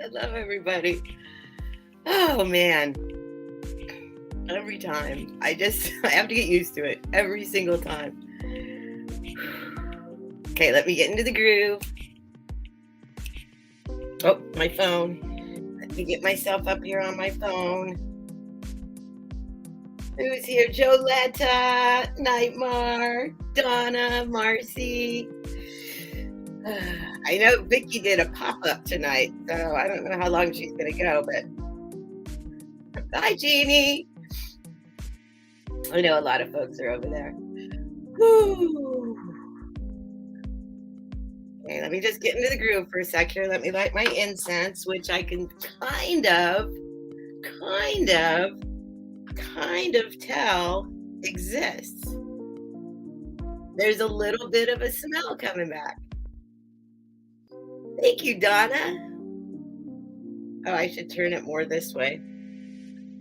I love everybody. Oh man. Every time. I have to get used to it every single time. Okay, let me get into the groove. Oh, my phone. Let me get myself up here on my phone. Who's here? Joletta, Nightmare, Donna, Marcy. I know Vicky did a pop-up tonight, so I don't know how long she's going to go, but bye, Jeannie. I know a lot of folks are over there. Woo. Okay, let me just get into the groove for a sec here. Let me light my incense, which I can kind of tell exists. There's a little bit of a smell coming back. Thank you, Donna. Oh, I should turn it more this way.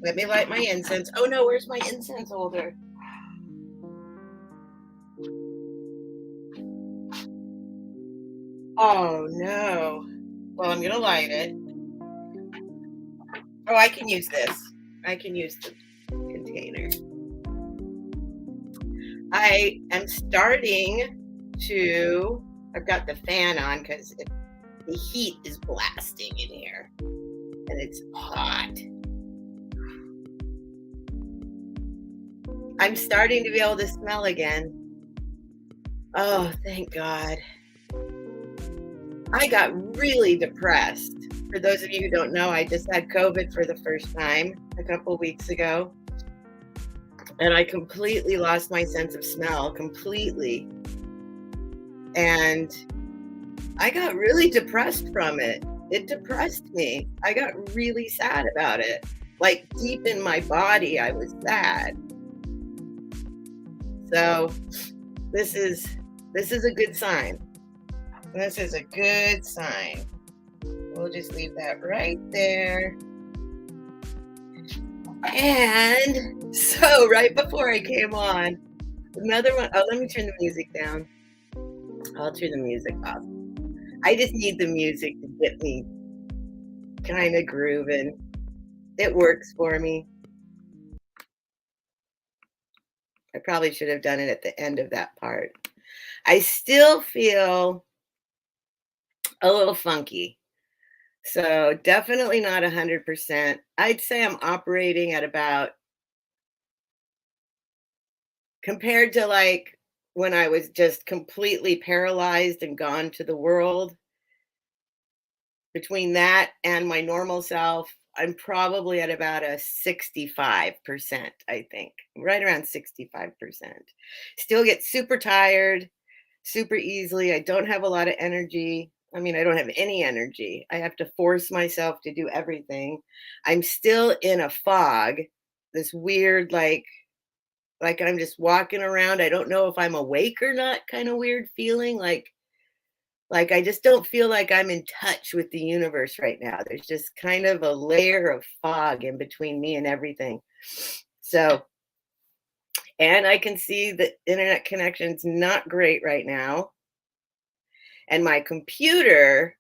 Let me light my incense. Oh no, where's my incense holder? Oh no. Well, I'm gonna light it. Oh, I can use this. I can use the container. I am starting to, I've got the fan on because the heat is blasting in here and it's hot. I'm starting to be able to smell again. Oh, thank God. I got really depressed. For those of you who don't know, I just had COVID for the first time a couple weeks ago. And I completely lost my sense of smell, completely. And I got really depressed from it. It depressed me. I got really sad about it. Like deep in my body, I was sad. So this is a good sign. This is a good sign. We'll just leave that right there. And so right before I came on, another one. Oh, let me turn the music down. I'll turn the music off. I just need the music to get me kind of grooving. It works for me. I probably should have done it at the end of that part. I still feel a little funky. So definitely not 100%. I'd say I'm operating at about, compared to like when I was just completely paralyzed and gone to the world, between that and my normal self, I'm probably at about a 65%, I think, right around 65%. Still get super tired, super easily. I don't have a lot of energy. I mean, I don't have any energy. I have to force myself to do everything. I'm still in a fog, this weird, like I'm just walking around. I don't know if I'm awake or not, kind of weird feeling. Like I just don't feel like I'm in touch with the universe right now. There's just kind of a layer of fog in between me and everything. So, and I can see the internet connection's not great right now. And my computer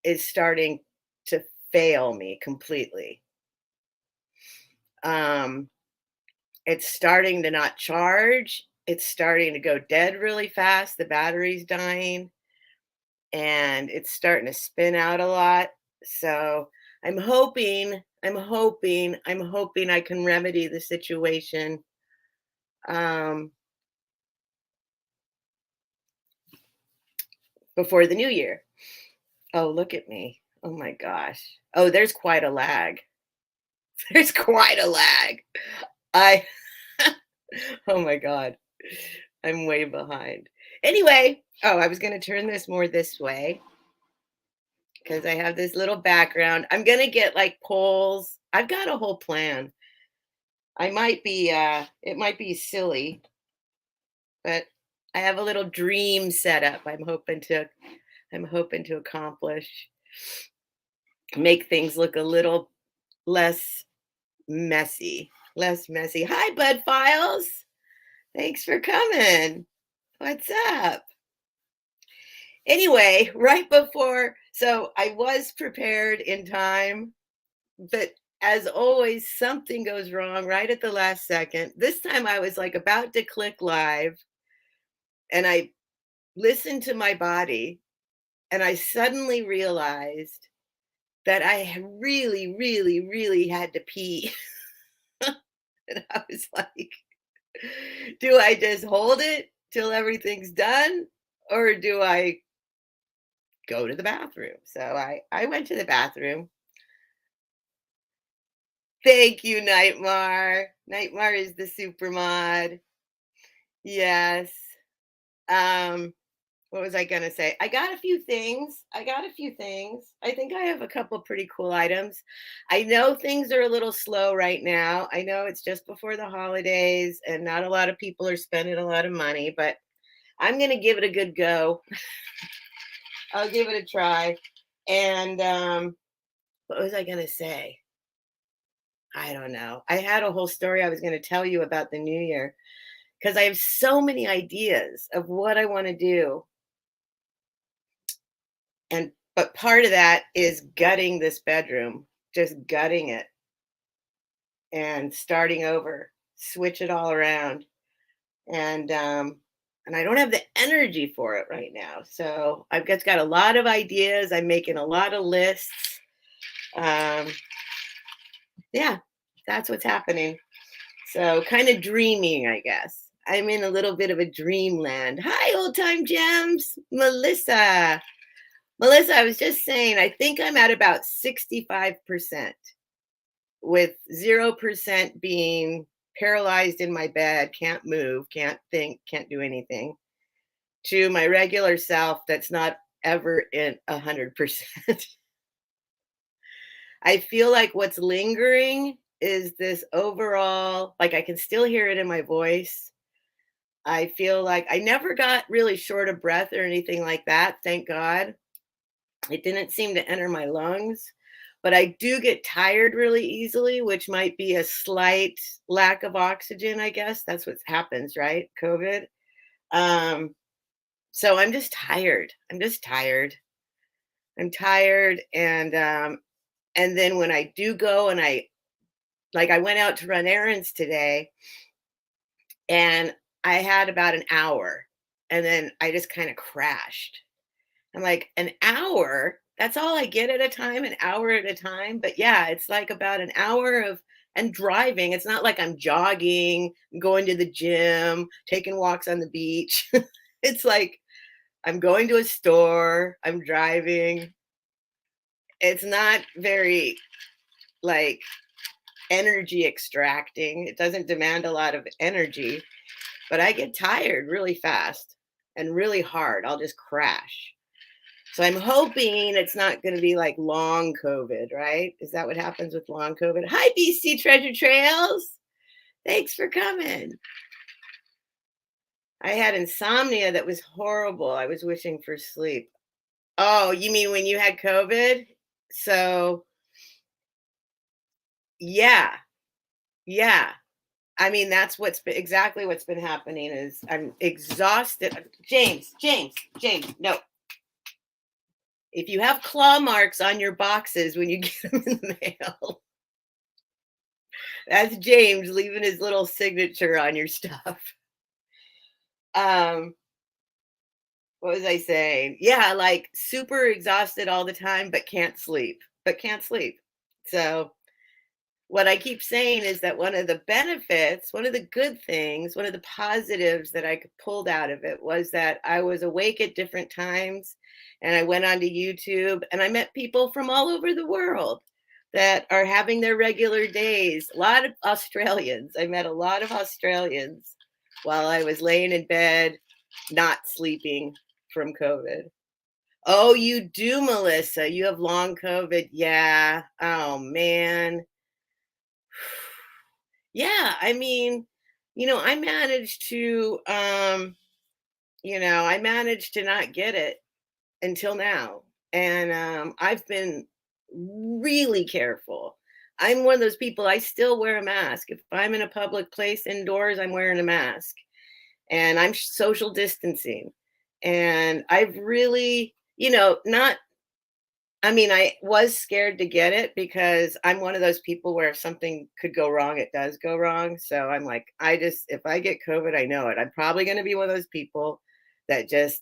is starting to fail me completely. It's starting to not charge. It's starting to go dead really fast. The battery's dying. And it's starting to spin out a lot. So I'm hoping I can remedy the situation. Before the new year. Oh, look at me. Oh my gosh. Oh, there's quite a lag. There's quite a lag. Oh my God. I'm way behind. Anyway, I was going to turn this more this way because I have this little background. I'm going to get like poles. I've got a whole plan. It might be silly, but I have a little dream set up I'm hoping to accomplish. Make things look a little less messy. Hi, Bud Files. Thanks for coming. What's up? Anyway, right before, So I was prepared in time, but as always, something goes wrong right at the last second. This time I was like about to click live and I listened to my body and I suddenly realized that I had really, really, really had to pee. And I was like, do I just hold it till everything's done? Or do I go to the bathroom? So I went to the bathroom. Thank you, Nightmare. Nightmare is the super mod. Yes. Um, what was I gonna say? I got a few things. I think I have a couple pretty cool items. I know things are a little slow right now. I know it's just before the holidays and not a lot of people are spending a lot of money, but I'm gonna give it a good go. I'll give it a try. And what was I gonna say? I don't know. I had a whole story I was gonna tell you about the new year because I have so many ideas of what I want to do. And but part of that is gutting this bedroom, just gutting it and starting over, switch it all around. And I don't have the energy for it right now. So I've just got a lot of ideas. I'm making a lot of lists. Um, yeah, that's what's happening. So kind of dreaming, I guess. I'm in a little bit of a dreamland. Hi, old time gems, Melissa. Melissa, I was just saying, I think I'm at about 65%, with 0% being paralyzed in my bed, can't move, can't think, can't do anything, to my regular self that's not ever in 100%. I feel like what's lingering is this overall, like I can still hear it in my voice. I feel like I never got really short of breath or anything like that, thank God. It didn't seem to enter my lungs, but I do get tired really easily, which might be a slight lack of oxygen, I guess. That's what happens, right? COVID. Um, so I'm just tired. I'm just tired. I'm tired. And then when I do go and I went out to run errands today and I had about an hour and then I just kind of crashed. I'm like, an hour? That's all I get at a time, an hour at a time. But yeah, it's like about an hour of and driving. It's not like I'm jogging, going to the gym, taking walks on the beach. It's like I'm going to a store, I'm driving. It's not very like energy extracting. It doesn't demand a lot of energy, but I get tired really fast and really hard. I'll just crash. So I'm hoping it's not going to be like long COVID, right? Is that what happens with long COVID? Hi, BC Treasure Trails. Thanks for coming. I had insomnia that was horrible. I was wishing for sleep. Oh, you mean when you had COVID? So, yeah, yeah. I mean, that's exactly what's been happening is I'm exhausted. James, no. If you have claw marks on your boxes when you get them in the mail, that's James leaving his little signature on your stuff. Um, what was I saying? Yeah, like super exhausted all the time, but can't sleep. So what I keep saying is that one of the benefits, one of the good things, one of the positives that I pulled out of it was that I was awake at different times and I went onto YouTube and I met people from all over the world that are having their regular days. A lot of Australians. I met a lot of Australians while I was laying in bed, not sleeping from COVID. Oh, you do, Melissa. You have long COVID. Yeah. Oh, man. Yeah, I mean, I managed to I managed to not get it until now. And I've been really careful. I'm one of those people, I still wear a mask. If I'm in a public place indoors, I'm wearing a mask and I'm social distancing. And I've really, not I mean, I was scared to get it because I'm one of those people where if something could go wrong, it does go wrong. So I'm like, if I get COVID, I know it. I'm probably going to be one of those people that just,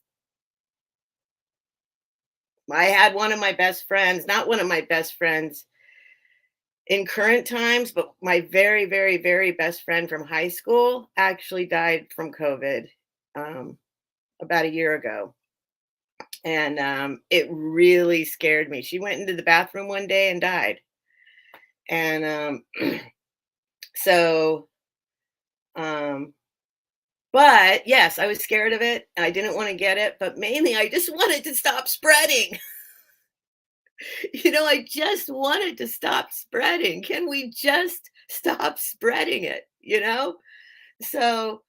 I had one of my best friends, not one of my best friends in current times, but my very, very, very best friend from high school actually died from COVID um, about a year ago. And it really scared me. She went into the bathroom one day and died. And so, um, but yes, I was scared of it. I didn't want to get it, but mainly I just wanted to stop spreading. I just wanted to stop spreading. Can we just stop spreading it? So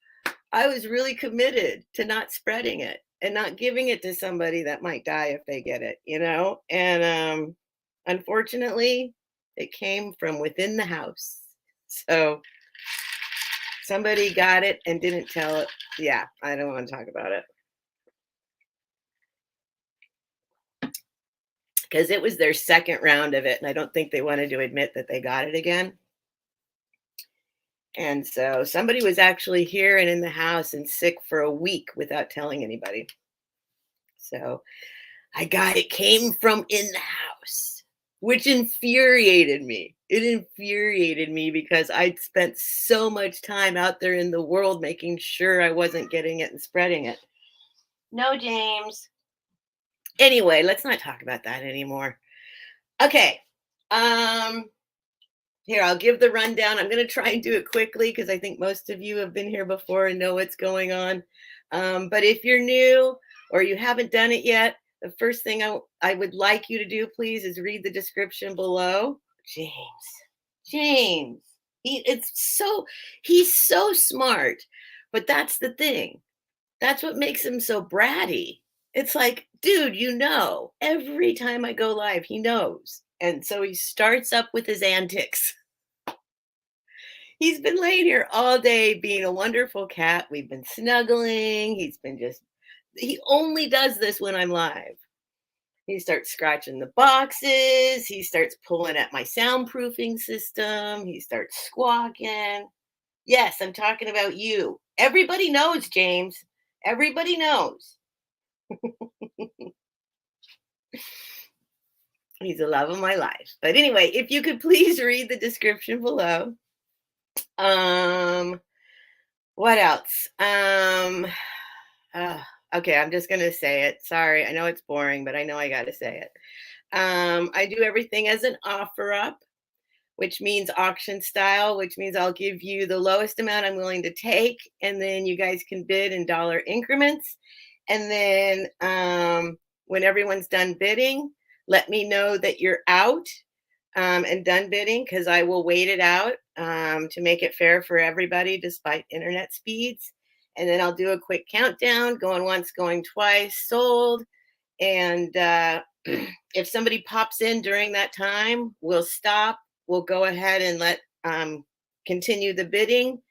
I was really committed to not spreading it and not giving it to somebody that might die if they get it. And unfortunately, it came from within the house. So somebody got it and didn't tell it. Yeah, I don't want to talk about it because it was their second round of it. And I don't think they wanted to admit that they got it again. And so somebody was actually here and in the house and sick for a week without telling anybody. So it came from in the house, which infuriated me. It infuriated me because I'd spent so much time out there in the world making sure I wasn't getting it and spreading it. No, James. Anyway, let's not talk about that anymore. Okay. Um, Here, I'll give the rundown. I'm going to try and do it quickly because I think most of you have been here before and know what's going on. But if you're new or you haven't done it yet, the first thing I would like you to do, please, is read the description below. James, he's so smart, but that's the thing. That's what makes him so bratty. It's like, dude, every time I go live, he knows. And so he starts up with his antics. He's been laying here all day being a wonderful cat. We've been snuggling. He only does this when I'm live. He starts scratching the boxes. He starts pulling at my soundproofing system. He starts squawking. Yes, I'm talking about you. Everybody knows, James. Everybody knows. He's the love of my life. But anyway, if you could please read the description below. What else? Okay, I'm just gonna say it. Sorry, I know it's boring, but I know I gotta say it. I do everything as an offer up, which means auction style, which means I'll give you the lowest amount I'm willing to take, and then you guys can bid in dollar increments. And then when everyone's done bidding, let me know that you're out and done bidding because I will wait it out to make it fair for everybody despite internet speeds. And then I'll do a quick countdown, going once, going twice, sold. And if somebody pops in during that time, we'll stop. We'll go ahead and let continue the bidding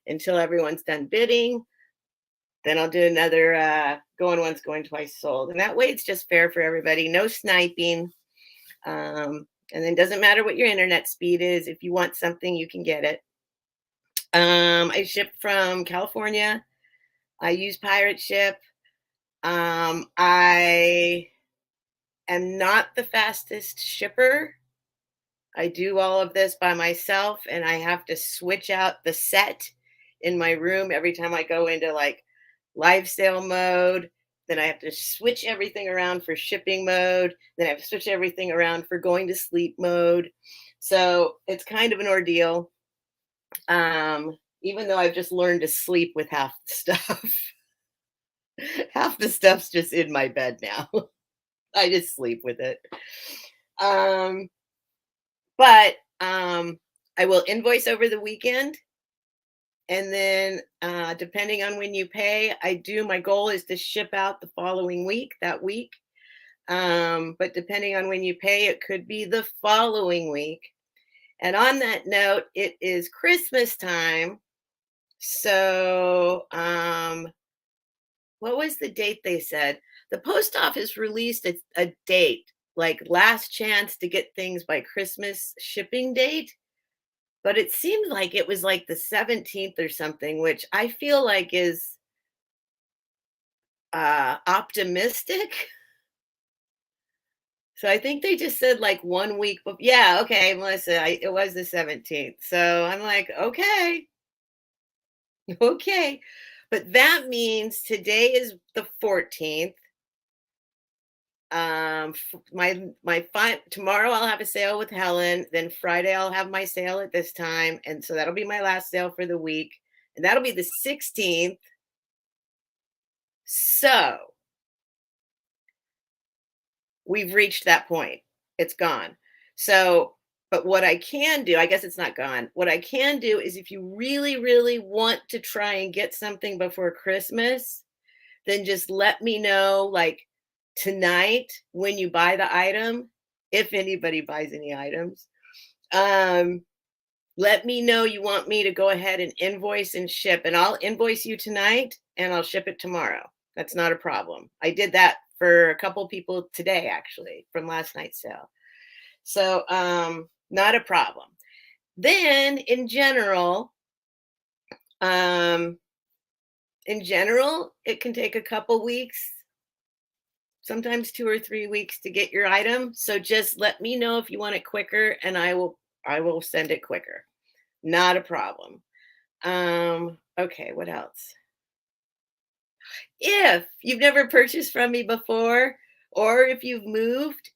until everyone's done bidding. Then I'll do another going once, going twice, sold. And that way it's just fair for everybody. No sniping. And then doesn't matter what your internet speed is. If you want something, you can get it. I ship from California. I use pirate ship. I am not the fastest shipper. I do all of this by myself, and I have to switch out the set in my room every time I go into like live sale mode. Then I have to switch everything around for shipping mode. Then I have to switch everything around for going to sleep mode. So it's kind of an ordeal. Even though I've just learned to sleep with half the stuff. Half the stuff's just in my bed now. I just sleep with it. But I will invoice over the weekend. And then depending on when you pay, my goal is to ship out the following week, that week. But depending on when you pay, it could be the following week. And on that note, it is Christmas time. So what was the date they said? The post office released a date like last chance to get things by Christmas shipping date, but it seemed like it was like the 17th or something, which I feel like is optimistic. So I think they just said like 1 week, but yeah, okay, Melissa, it was the 17th. So I'm like, okay, okay. But that means today is the 14th. Tomorrow I'll have a sale with Helen. Then Friday I'll have my sale at this time, and so that'll be my last sale for the week, and that'll be the 16th. So we've reached that point. It's gone. So, but what I can do, I guess it's not gone. What I can do is if you really, really want to try and get something before Christmas, then just let me know like tonight when you buy the item, if anybody buys any items. Um, Let me know you want me to go ahead and invoice and ship, and I'll invoice you tonight and I'll ship it tomorrow. That's not a problem. I did that for a couple people today, actually, from last night's sale. So, not a problem. Then um, in general, it can take a couple weeks, sometimes 2 or 3 weeks to get your item. So just let me know if you want it quicker, and I will send it quicker. Not a problem. Okay, what else? If you've never purchased from me before, or if you've moved,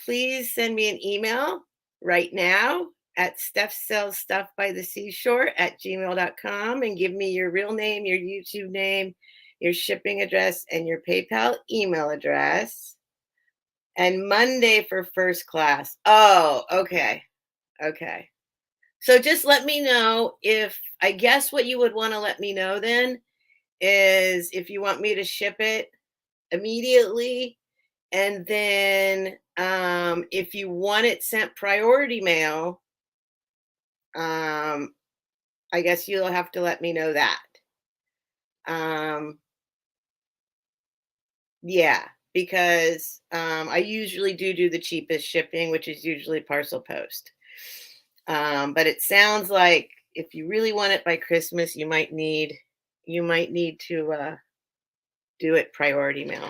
please send me an email right now at StephSellsStuffByTheSeashore@gmail.com and give me your real name, your YouTube name, your shipping address, and your PayPal email address. And Monday for first class. Oh, okay. Okay. So just let me know if, I guess what you would want to let me know then is if you want me to ship it immediately, and then if you want it sent priority mail, um, I guess you'll have to let me know that. Um, yeah, because I usually do the cheapest shipping, which is usually parcel post. But it sounds like if you really want it by Christmas, you might need to do it priority mail.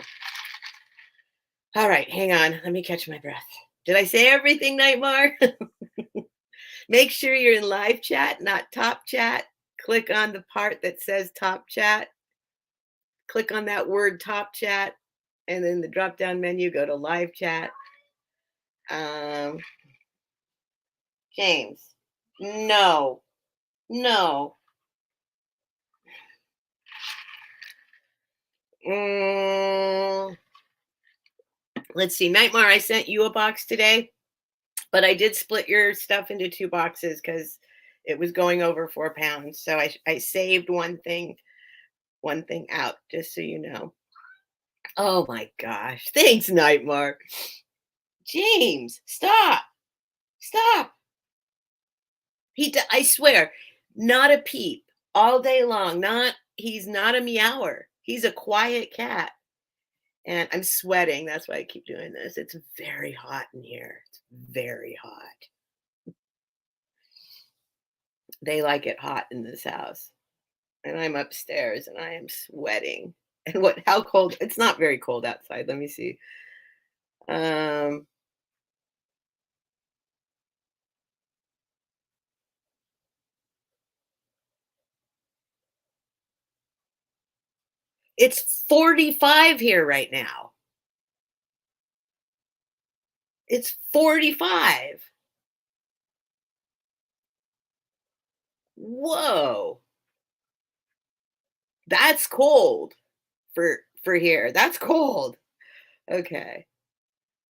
All right, hang on. Let me catch my breath. Did I say everything, Nightmare? Make sure you're in live chat, not top chat. Click on the part that says top chat. Click on that word top chat, and then the drop down menu, go to live chat. Um, James, no, no. Mm, let's see, Nightmare, I sent you a box today, but I did split your stuff into 2 boxes because it was going over 4 pounds. So I saved one thing out, just so you know. Oh my gosh. Thanks, Nightmare. James, stop. Stop. I swear, not a peep all day long. He's not a meower. He's a quiet cat. And I'm sweating. That's why I keep doing this. It's very hot in here. It's very hot. They like it hot in this house. And I'm upstairs and I am sweating. And how cold? It's not very cold outside. Let me see. Um it's 45 here right now. It's 45. Whoa. That's cold for here. That's cold. Okay.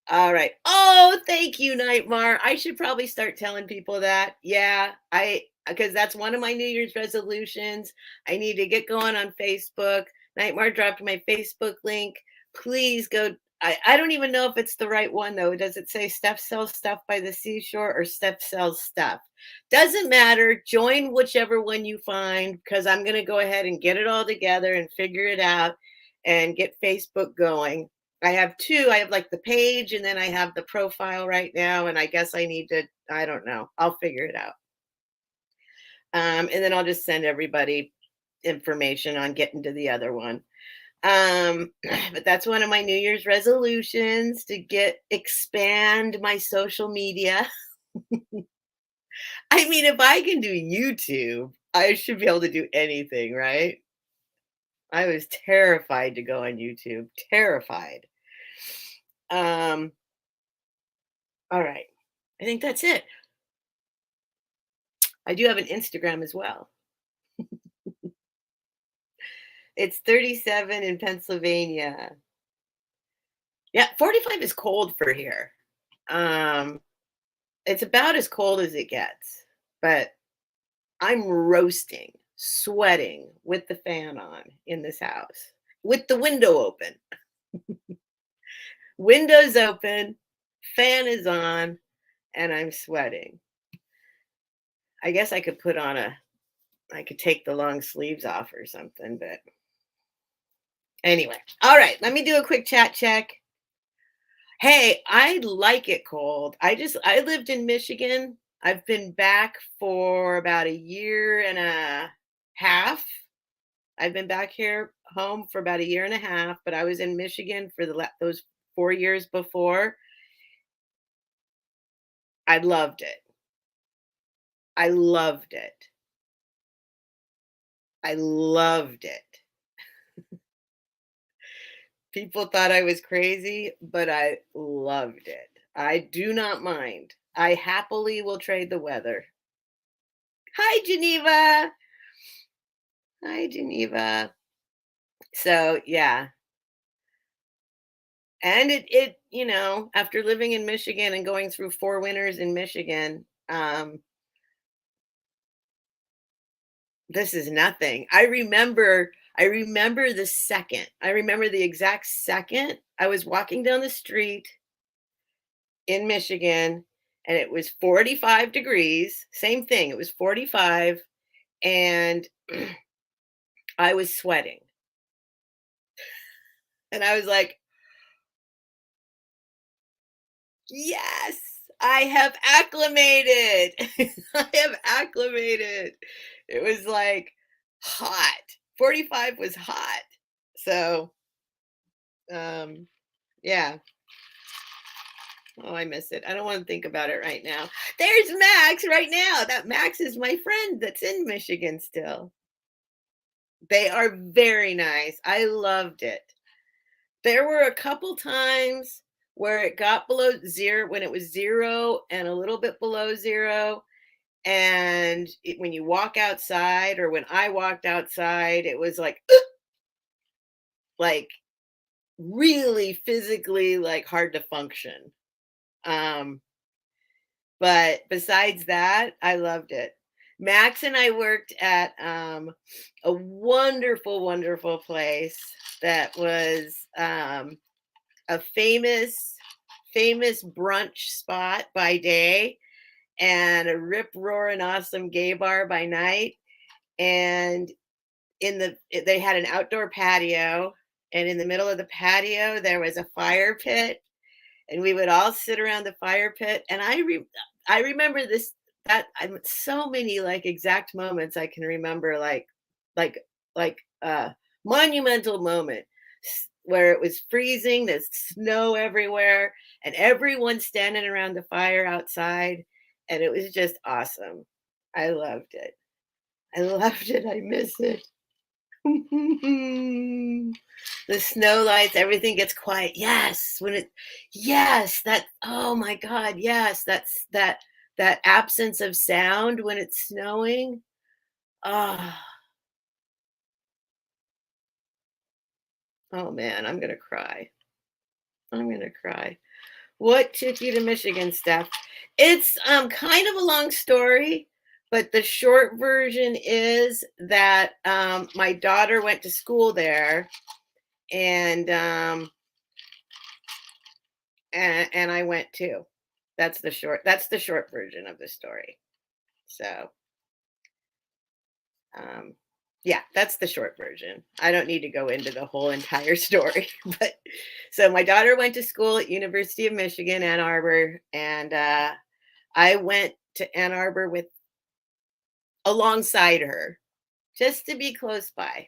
All right. Oh, thank you, Nightmare. I should probably start telling people that. Yeah, because that's one of my New Year's resolutions. I need to get going on Facebook. Nightmare dropped my Facebook link. Please go. I don't even know if it's the right one though. Does it say Steph Sells Stuff by the Seashore or Steph Sells Stuff? Doesn't matter. Join whichever one you find because I'm going to go ahead and get it all together and figure it out and get Facebook going. I have 2. I have, like, the page, and then I have the profile right now, and I guess I need to I don't know. I'll figure it out. And then I'll just send everybody information on getting to the other one. But that's one of my New Year's resolutions to expand my social media. I mean, if I can do YouTube, I should be able to do anything, right? I was terrified to go on YouTube, terrified. Um, all right. I think that's it. I do have an Instagram as well. It's 37 in Pennsylvania. Yeah, 45 is cold for here. Um, it's about as cold as it gets, but I'm roasting, sweating with the fan on in this house, with the window open. Windows open, fan is on, and I'm sweating. I guess I could take the long sleeves off or something, but anyway. All right, let me do a quick chat check. Hey, I like it cold. I lived in Michigan. I've been back for about a year and a half. I've been back here home for about a year and a half, but I was in Michigan for those 4 years before. I loved it. I loved it. I loved it. People thought I was crazy, but I loved it. I do not mind. I happily will trade the weather. Hi, Geneva. Hi, Geneva. So, yeah. And after living in Michigan and going through 4 winters in Michigan, this is nothing. I remember the exact second I was walking down the street in Michigan and it was 45 degrees, same thing. It was 45 and I was sweating. And I was like, "Yes, I have acclimated. I have acclimated." It was like hot. 45 was hot. So, um, yeah. Oh, I miss it. I don't want to think about it right now. There's Max right now. That Max is my friend that's in Michigan still. They are very nice. I loved it. There were a couple times where it got below 0 when it was 0 and a little bit below 0, and when you walk outside or when I walked outside, it was like, like really physically like hard to function. Um, but besides that, I loved it. Max and I worked at a wonderful, wonderful place that was a famous brunch spot by day and a rip roaring awesome gay bar by night. And they had an outdoor patio, and in the middle of the patio there was a fire pit, and we would all sit around the fire pit. And I remember this that I'm so many like exact moments I can remember, like monumental moment where it was freezing, there's snow everywhere, and everyone standing around the fire outside, and it was just awesome. I loved it. I loved it. I miss it. The snow lights, everything gets quiet. Yes, yes, oh my God, yes, that absence of sound when it's snowing. Oh, oh man, I'm gonna cry. I'm gonna cry. What took you to Michigan, Steph? It's kind of a long story, but the short version is that my daughter went to school there, and and I went too. That's the short version of the story. So, um, Yeah, that's the short version. I don't need to go into the whole entire story. But so my daughter went to school at University of Michigan, Ann Arbor, and I went to Ann Arbor with alongside her just to be close by.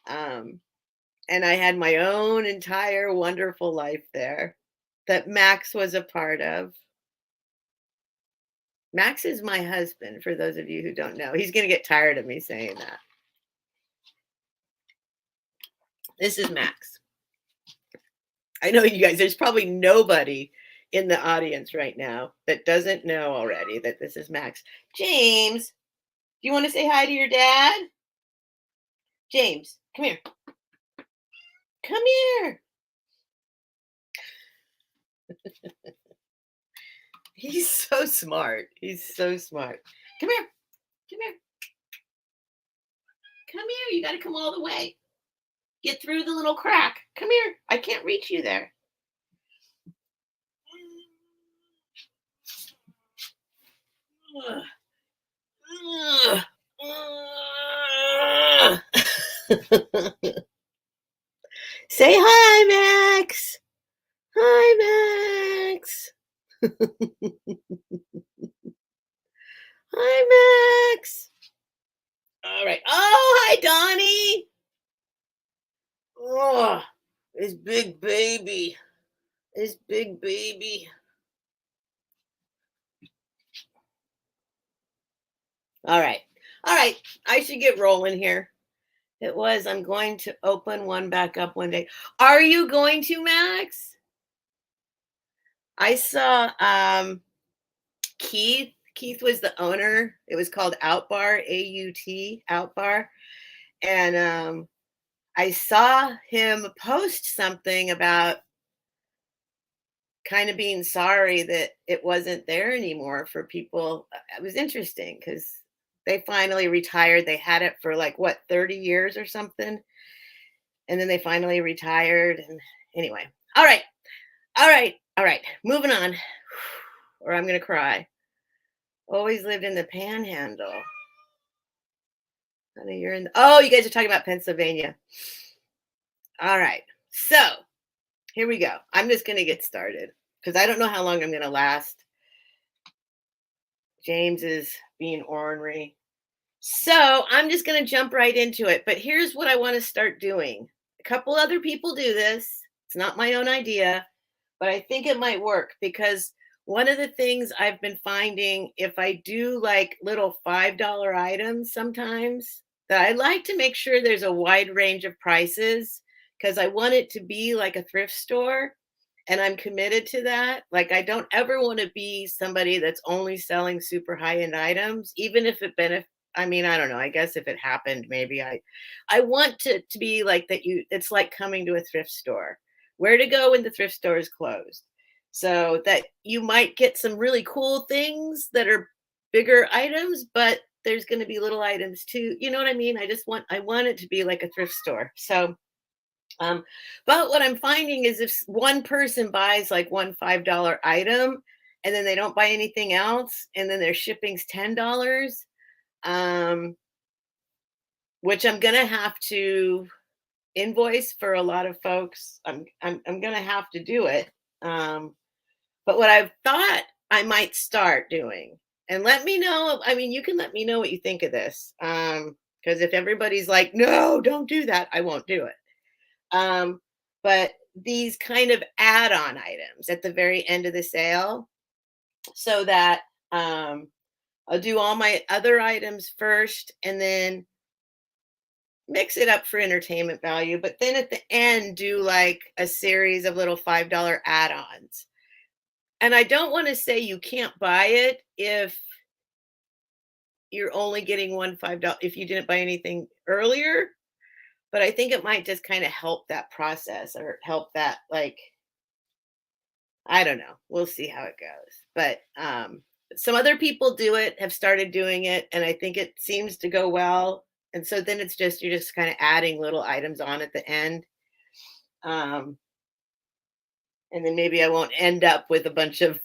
Um, and I had my own entire wonderful life there that Max was a part of. Max is my husband, for those of you who don't know. He's going to get tired of me saying that. This is Max. I know you guys, there's probably nobody in the audience right now that doesn't know already that this is Max. James, do you want to say hi to your dad? James, come here. Come here. He's so smart. He's so smart. Come here. Come here. Come here. You got to come all the way. Get through the little crack. Come here. I can't reach you there. Say hi, Max. Hi, Max. Hi, Max. All right. Oh, hi, Donnie. Oh, his big baby. His big baby. All right. All right. I should get rolling here. It was. I'm going to open one back up one day. Are you going to, Max? I saw Keith. Keith was the owner. It was called Outbar, AUT, Outbar. And I saw him post something about kind of being sorry that it wasn't there anymore for people. It was interesting because they finally retired. They had it for like what, 30 years or something. And then they finally retired. And anyway, all right, all right, all right. Moving on, or I'm gonna cry. Always lived in the Panhandle. Honey, you're in. Oh, you guys are talking about Pennsylvania. All right, so here we go. I'm just gonna get started because I don't know how long I'm gonna last. James is being ornery. So I'm just going to jump right into it. But here's what I want to start doing. A couple other people do this. It's not my own idea, but I think it might work because one of the things I've been finding if I do like little $5 items sometimes, that I like to make sure there's a wide range of prices because I want it to be like a thrift store and I'm committed to that. Like I don't ever want to be somebody that's only selling super high end items, even if it benefits. I mean, I don't know. I guess if it happened, maybe I want to be like that. It's like coming to a thrift store. Where to go when the thrift store is closed, so that you might get some really cool things that are bigger items, but there's going to be little items too. You know what I mean? I want it to be like a thrift store. So but what I'm finding is if one person buys like one $5 item and then they don't buy anything else, and then their shipping's $10, um, which I'm gonna have to invoice for a lot of folks. I'm gonna have to do it. But what I've thought I might start doing, and let me know. I mean, you can let me know what you think of this. Because if everybody's like, no, don't do that, I won't do it. But these kind of add-on items at the very end of the sale, so that I'll do all my other items first and then mix it up for entertainment value. But then at the end, do like a series of little $5 add-ons. And I don't want to say you can't buy it if you're only getting one $5 if you didn't buy anything earlier. But I think it might just kind of help that process or help that, like, I don't know. We'll see how it goes. But some other people do it, have started doing it, and I think it seems to go well. And so then it's just you're just kind of adding little items on at the end. Um, And then maybe I won't end up with a bunch of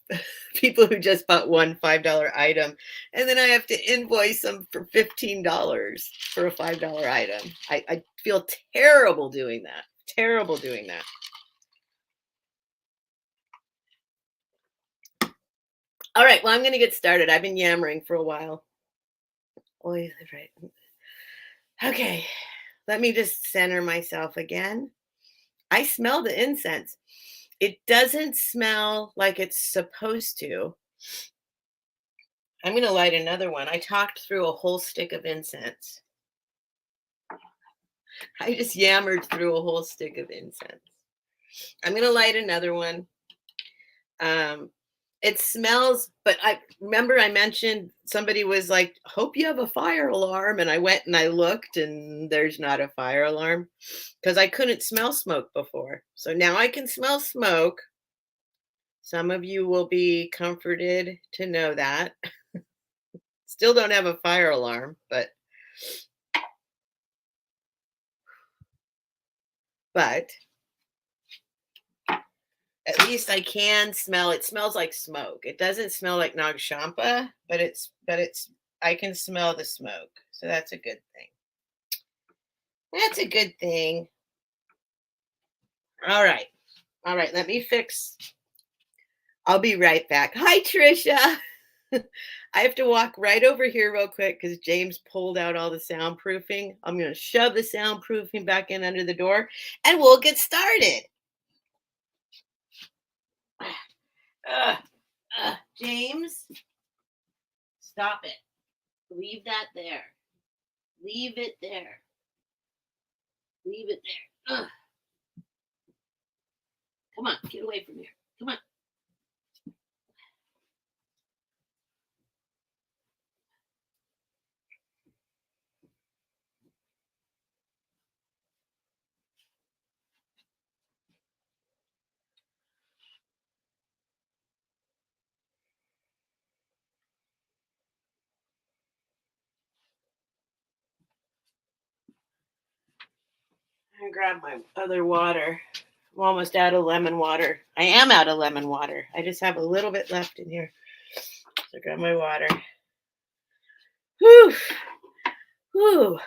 people who just bought one $5 item. And then I have to invoice them for $15 for a $5 item. I feel terrible doing that. Terrible doing that. All right, well, I'm going to get started. I've been yammering for a while. Oh, yeah, right. Okay, let me just center myself again. I smell the incense. It doesn't smell like it's supposed to. I'm going to light another one. I talked through a whole stick of incense. I just yammered through a whole stick of incense. I'm going to light another one. It smells, but I remember I mentioned somebody was like, hope you have a fire alarm. And I went and I looked and there's not a fire alarm because I couldn't smell smoke before. So now I can smell smoke. Some of you will be comforted to know that. Still don't have a fire alarm, but at least I can smell. It smells like smoke. It doesn't smell like Nag Champa, but I can smell the smoke. So that's a good thing. That's a good thing. All right. All right, let me fix. I'll be right back. Hi, Trisha. I have to walk right over here real quick because James pulled out all the soundproofing. I'm going to shove the soundproofing back in under the door and we'll get started. James, stop it. Leave that there. Leave it there. Leave it there. Come on, get away from here. Come on. I'm gonna grab my other water. I'm almost out of lemon water. I am out of lemon water. I just have a little bit left in here. So grab my water. Whew. Whew.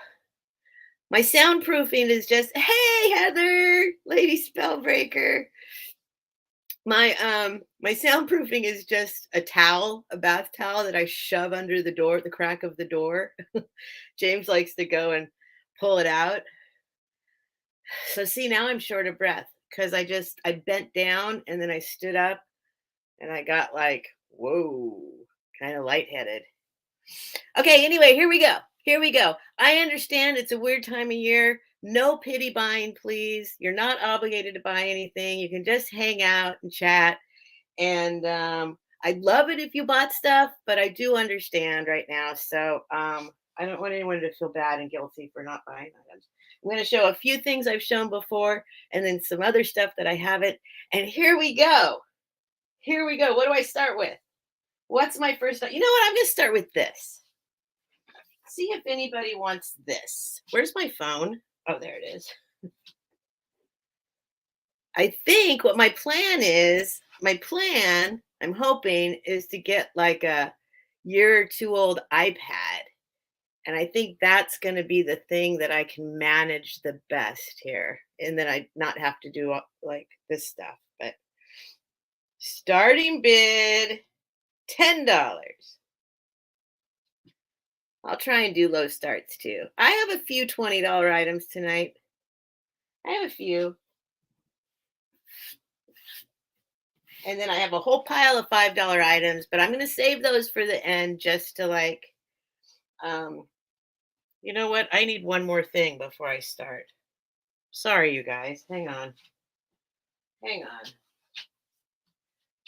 My soundproofing is just, hey Heather, Lady Spellbreaker. My soundproofing is just a towel, a bath towel that I shove under the door, the crack of the door. James likes to go and pull it out. So see, now I'm short of breath because I bent down and then I stood up and I got like, whoa, kind of lightheaded. Okay, anyway, here we go. Here we go. I understand it's a weird time of year. No pity buying, please. You're not obligated to buy anything. You can just hang out and chat. And I'd love it if you bought stuff, but I do understand right now. So I don't want anyone to feel bad and guilty for not buying items. I'm going to show a few things I've shown before and then some other stuff that I haven't. And here we go. Here we go. What do I start with? What's my first? You know what? I'm going to start with this. See if anybody wants this. Where's my phone? Oh, there it is. I think what my plan is, I'm hoping, is to get like a year or two old iPad. And I think that's going to be the thing that I can manage the best here. And then I not have to do like this stuff. But starting bid, $10. I'll try and do low starts too. I have a few $20 items tonight. I have a few. And then I have a whole pile of $5 items, but I'm going to save those for the end just to like, you know what? I need one more thing before I start. Sorry, you guys. Hang on. Hang on.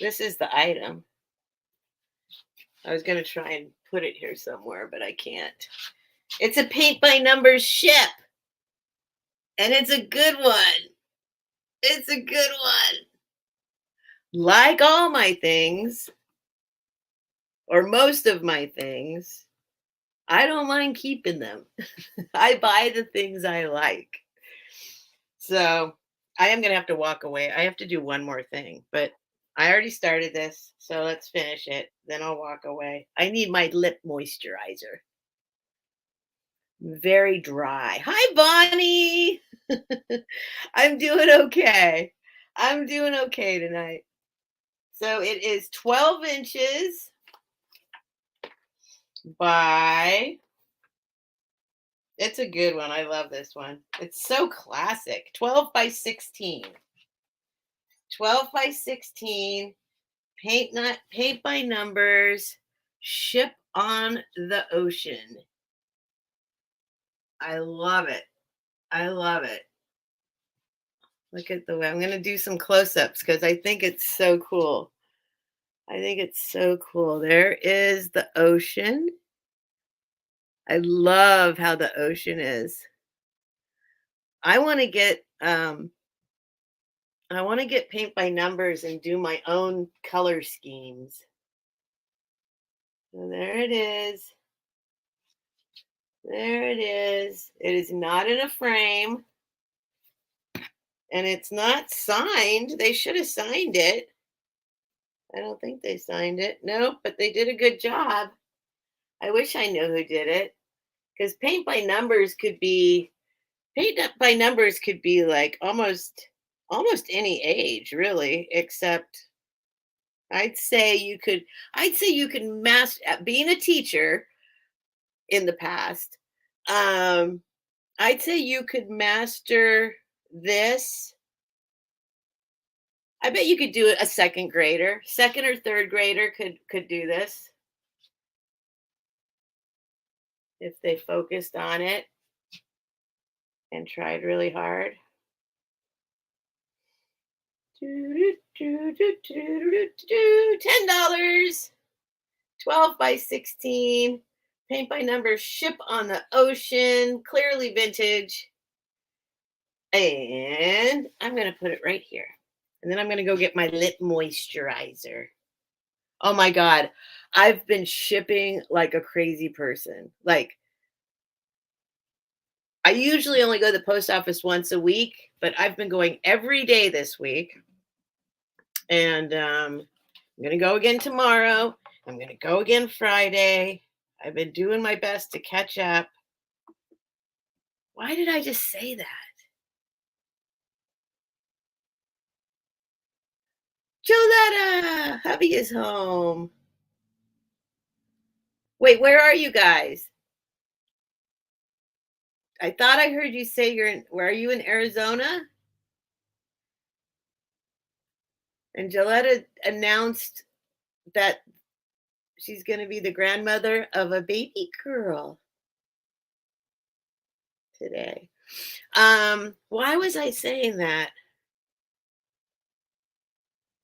This is the item. I was going to try and put it here somewhere, but I can't. It's a paint by numbers ship. And it's a good one. It's a good one. Like all my things, or most of my things, I don't mind keeping them. I buy the things I like. So I am gonna have to walk away. I have to do one more thing, but I already started this, so let's finish it. Then I'll walk away. I need my lip moisturizer. Very dry. Hi, Bonnie. I'm doing okay. I'm doing okay tonight. So it is 12 inches by, it's a good one. I love this one. It's so classic. 12 by 16. 12 by 16. Paint by numbers. Ship on the ocean. I love it. I love it. Look at the way I'm going to do some close-ups because I think it's so cool. I think it's so cool. There is the ocean. I love how the ocean is. I want to get paint by numbers and do my own color schemes. So there it is. There it is. It is not in a frame and it's not signed. They should have signed it. I don't think they signed it. Nope, but they did a good job. I wish I knew who did it because paint up by numbers could be like almost any age really, except I'd say you can master being a teacher in the past. Um I'd say you could master this. I bet you could do it a second grader. Second or third grader could do this if they focused on it and tried really hard. $10. 12 by 16. Paint by numbers. Ship on the ocean. Clearly vintage. And I'm going to put it right here. And then I'm going to go get my lip moisturizer. Oh my God. I've been shipping like a crazy person. Like, I usually only go to the post office once a week, but I've been going every day this week. And I'm going to go again tomorrow. I'm going to go again Friday. I've been doing my best to catch up. Why did I just say that? Joletta, hubby is home. Wait, where are you guys? I thought I heard you say where are you in Arizona? And Joletta announced that she's going to be the grandmother of a baby girl today. Why was I saying that?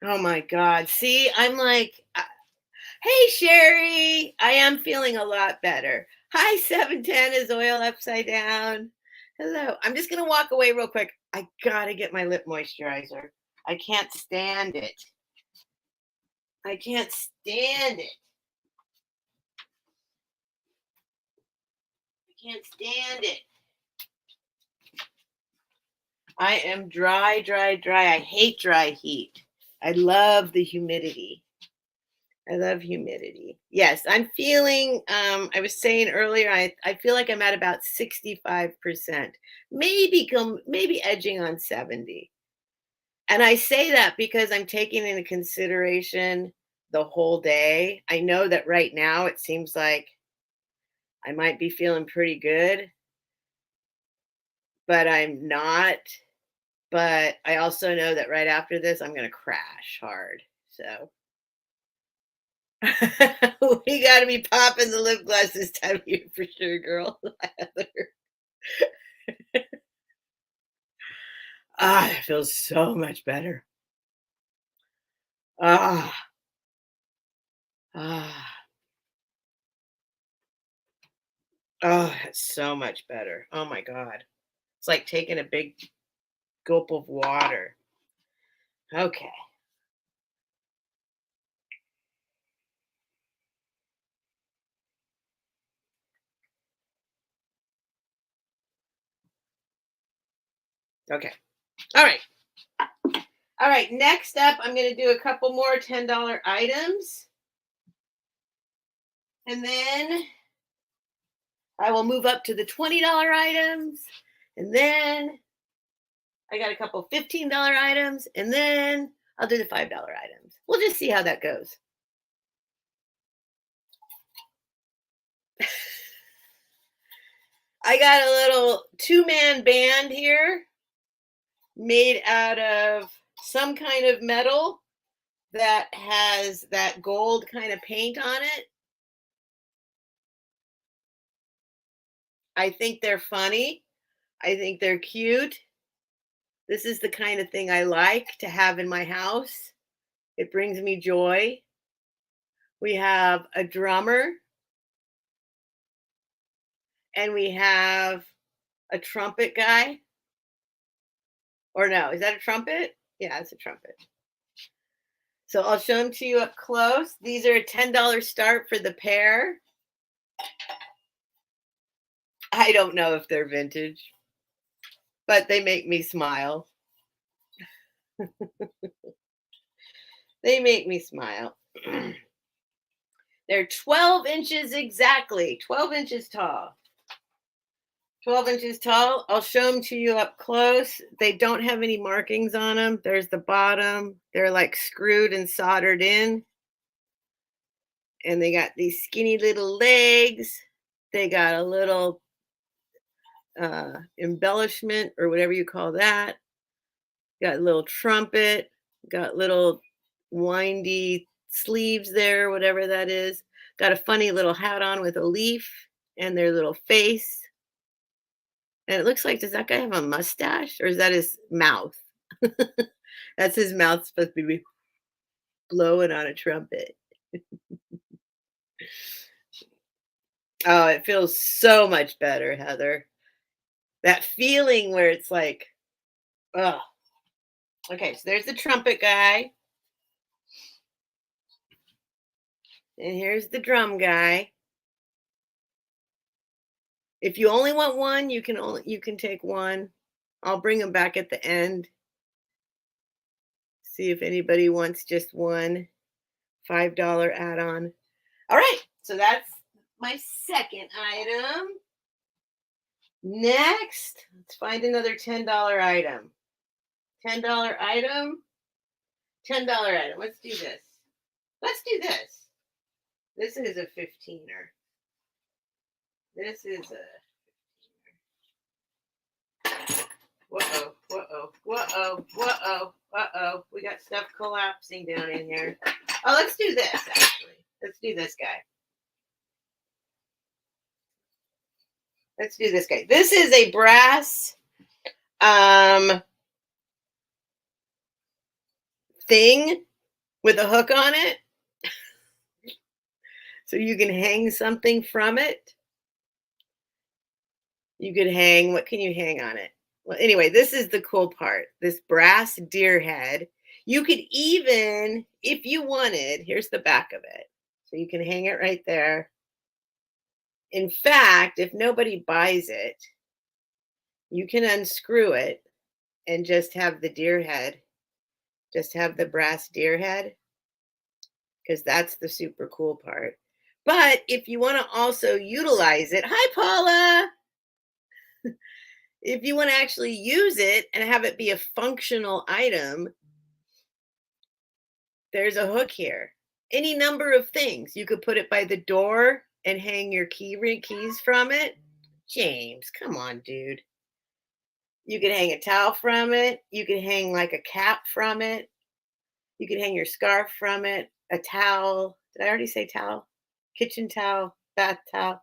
Oh my God. See, I'm like, hey, Sherry, I am feeling a lot better. Hi, 710 is oil upside down. Hello. I'm just going to walk away real quick. I got to get my lip moisturizer. I can't stand it. I can't stand it. I can't stand it. I am dry, dry, dry. I hate dry heat. I love the humidity. I love humidity. Yes, I'm feeling, I was saying earlier, I feel like I'm at about 65%, maybe edging on 70. And I say that because I'm taking into consideration the whole day. I know that right now it seems like I might be feeling pretty good, but I'm not. But I also know that right after this, I'm going to crash hard. So we got to be popping the lip gloss this time of year for sure, girl. It feels so much better. Ah, ah, it's so much better. Oh my God. It's like taking a big gulp of water. Okay. Okay. All right. All right, next up, I'm going to do a couple more $10 items. And then I will move up to the $20 items. And then I got a couple $15 items. And then I'll do the $5 items. We'll just see how that goes. I got a little 2-man band here made out of some kind of metal that has that gold kind of paint on it. I think they're funny. I think they're cute. This is the kind of thing I like to have in my house. It brings me joy. We have a drummer and we have a trumpet guy. Or no, is that a trumpet? Yeah, it's a trumpet. So I'll show them to you up close. These are a $10 start for the pair. I don't know if they're vintage, but they make me smile. They make me smile. They're 12 inches exactly, 12 inches tall. 12 inches tall. I'll show them to you up close. They don't have any markings on them. There's the bottom. They're like screwed and soldered in. And they got these skinny little legs. They got a little embellishment or whatever you call that. Got a little trumpet. Got little windy sleeves there, whatever that is. Got a funny little hat on with a leaf and their little face. And it looks like, does that guy have a mustache or is that his mouth? That's his mouth supposed to be blowing on a trumpet. Oh, it feels so much better, Heather. That feeling where it's like, oh. Okay, so there's the trumpet guy. And here's the drum guy. If you only want one, you can take one. I'll bring them back at the end. See if anybody wants just one $5 add-on. All right, so that's my second item. Next, let's find another $10 item. $10 item. $10 item. Let's do this. Let's do this. This is a 15er. This is a whoa, whoa, whoa, whoa, uh-oh. We got stuff collapsing down in here. Oh, let's do this, actually. Let's do this guy. Let's do this guy. This is a brass thing with a hook on it. So you can hang something from it. You could hang, what can you hang on it? Well, anyway, this is the cool part. This brass deer head. You could even, if you wanted, here's the back of it. So you can hang it right there. In fact, if nobody buys it, you can unscrew it and just have the deer head. Just have the brass deer head. Because that's the super cool part. But if you want to also utilize it, hi, Paula. If you want to actually use it and have it be a functional item, there's a hook here. Any number of things. You could put it by the door and hang your keys from it. James, come on, dude. You can hang a towel from it. You can hang like a cap from it. You can hang your scarf from it. A towel. Did I already say towel? Kitchen towel, bath towel.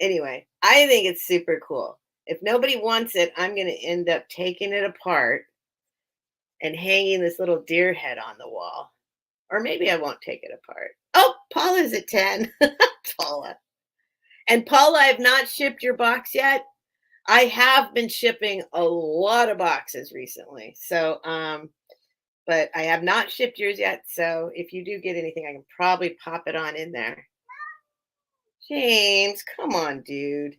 Anyway, I think it's super cool. If nobody wants it, I'm going to end up taking it apart and hanging this little deer head on the wall. Or maybe I won't take it apart. Oh, Paula's at 10. Paula. And Paula, I've not shipped your box yet. I have been shipping a lot of boxes recently. So, but I have not shipped yours yet. So if you do get anything, I can probably pop it on in there. James, come on, dude.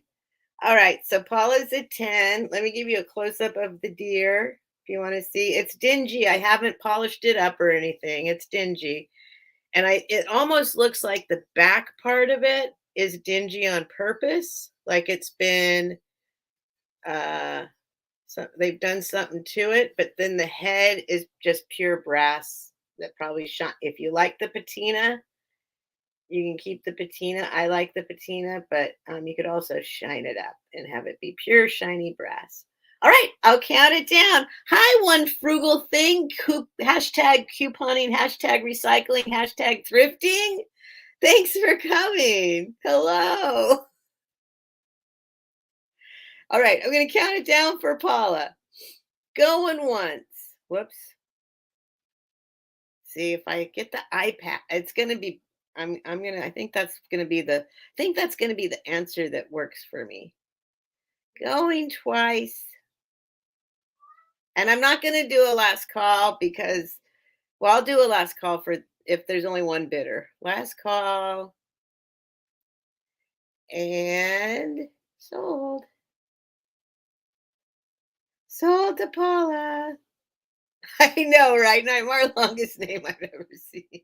All right, so Paula's at 10. Let me give you a close-up of the deer. If If you want to see, it's dingy. I haven't polished it up or anything. It's dingy. And it almost looks like the back part of it is dingy on purpose, like it's been uh so they've done something to it, but then the head is just pure brass that probably shine. If you like the patina, you can keep the patina. I like the patina, but you could also shine it up and have it be pure shiny brass. All right, I'll count it down. Hi, one frugal thing. Hashtag couponing, hashtag recycling, hashtag thrifting. Thanks for coming. Hello. All right, I'm going to count it down for Paula. Going once. Whoops. See if I get the iPad. It's going to be I think that's going to be the answer that works for me. Going twice. And I'm not going to do a last call because well, I'll do a last call for if there's only one bidder. Last call and sold. Sold to Paula. I know, right? Our longest name I've ever seen.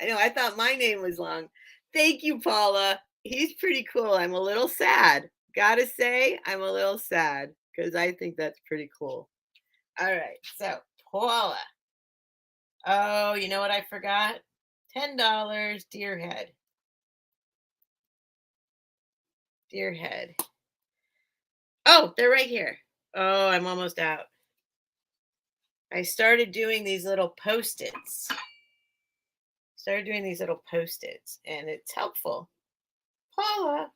I know. I thought my name was long. Thank you, Paula. He's pretty cool. I'm a little sad. Gotta say, I'm a little sad because I think that's pretty cool. All right. So, Paula. Oh, you know what I forgot? $10 deer head. Deer head. Oh, they're right here. Oh, I'm almost out. I started doing these little post-its. And it's helpful. Paula.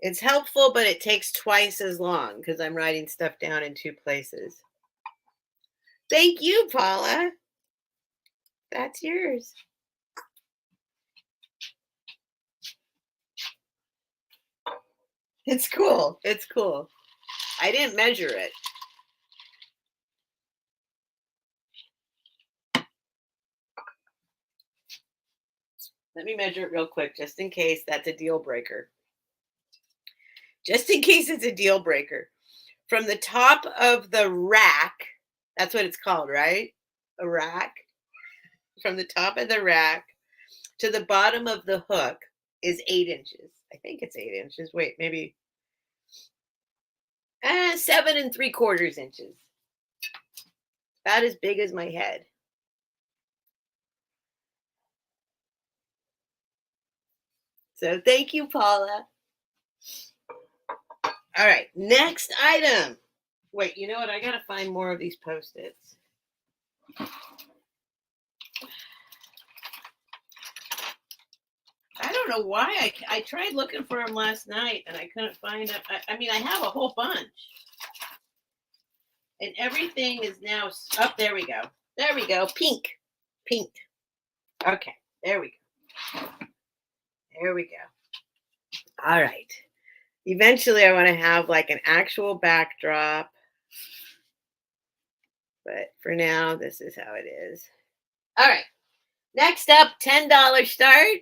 It's helpful, but it takes twice as long because I'm writing stuff down in two places. Thank you, Paula. That's yours. It's cool. It's cool. I didn't measure it. Let me measure it real quick, just in case that's a deal breaker. Just in case it's a deal breaker. From the top of the rack, that's what it's called, right? A rack. From the top of the rack to the bottom of the hook is 8 inches. I think it's 8 inches. Wait, maybe 7 3/4 inches. About as big as my head. So thank you, Paula. All right, next item. Wait, you know what? I got to find more of these Post-its. I don't know why. I tried looking for them last night and I couldn't find them. I mean, I have a whole bunch. And everything is now up. There we go. There we go. Pink. Pink. Okay. There we go. There we go. All right. Eventually, I want to have like an actual backdrop. But for now, this is how it is. All right. Next up, $10 start.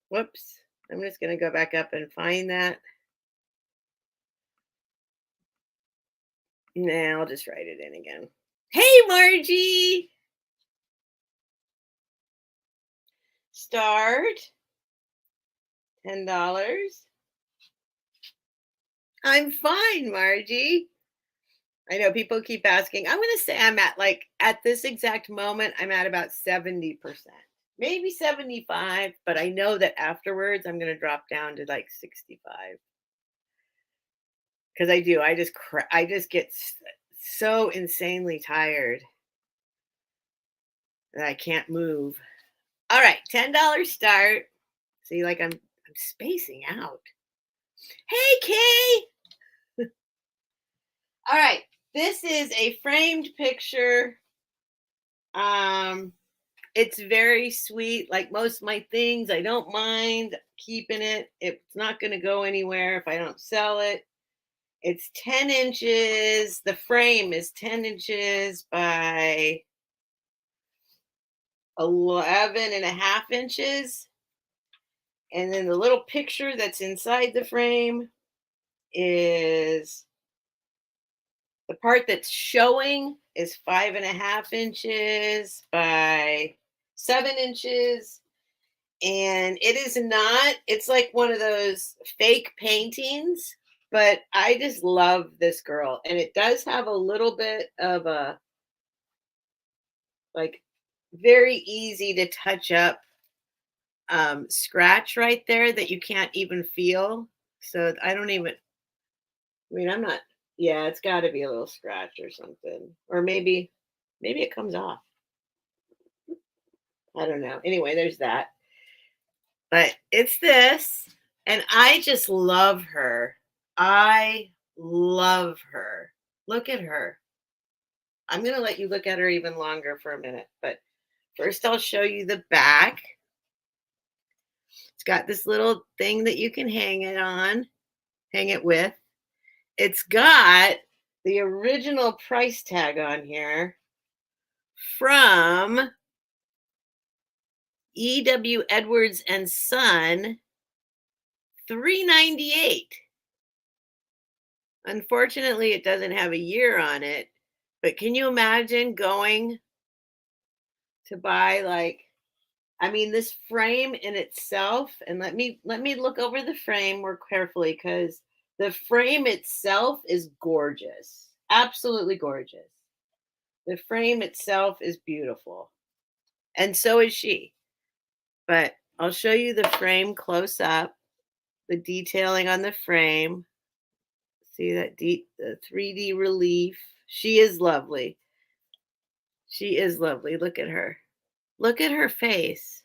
Whoops. I'm just going to go back up and find that. Nah, I'll just write it in again. Hey, Margie. Start. $10. I'm fine, Margie. I know people keep asking. I'm going to say I'm at this exact moment, I'm at about 70%, maybe 75, but I know that afterwards I'm going to drop down to like 65. Because I just get so insanely tired that I can't move. All right, $10 start. See, like I'm spacing out. Hey, Kay. All right, this is a framed picture. It's very sweet. Like most of my things, I don't mind keeping it. It's not going to go anywhere if I don't sell it. It's 10 inches. The frame is 10 inches by 11.5 inches. And then the little picture that's inside the frame is The part that's showing is 5.5 inches by 7 inches. And it is not, it's like one of those fake paintings, but I just love this girl. And it does have a little bit of a, like, very easy to touch up scratch right there that you can't even feel. So I don't even, I mean, I'm not, yeah, it's got to be a little scratch or something. Or maybe it comes off. I don't know. Anyway, there's that. But it's this. And I just love her. I love her. Look at her. I'm going to let you look at her even longer for a minute. But first, I'll show you the back. It's got this little thing that you can hang it with. It's got the original price tag on here from E.W. Edwards and Son, $3.98. Unfortunately, it doesn't have a year on it, but can you imagine going to buy, like, I mean, this frame in itself, and let me look over the frame more carefully, because the frame itself is gorgeous. Absolutely gorgeous. The frame itself is beautiful. And so is she. But I'll show you the frame close up, the detailing on the frame. See that the 3D relief. She is lovely. She is lovely. Look at her. Look at her face.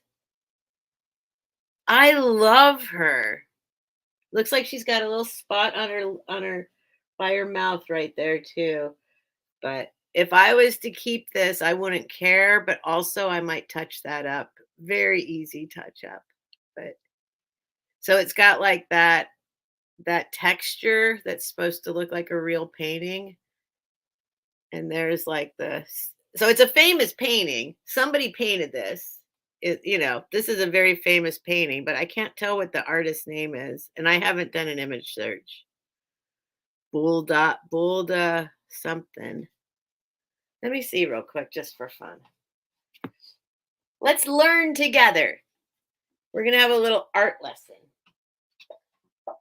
I love her. Looks like she's got a little spot on her by her mouth right there too. But if I was to keep this, I wouldn't care, but also I might touch that up. Very easy touch up. But so it's got like that texture that's supposed to look like a real painting. And there's like so it's a famous painting. Somebody painted this. This is a very famous painting, but I can't tell what the artist's name is, and I haven't done an image search. Bulda something. Let me see real quick, just for fun. Let's learn together. We're gonna have a little art lesson.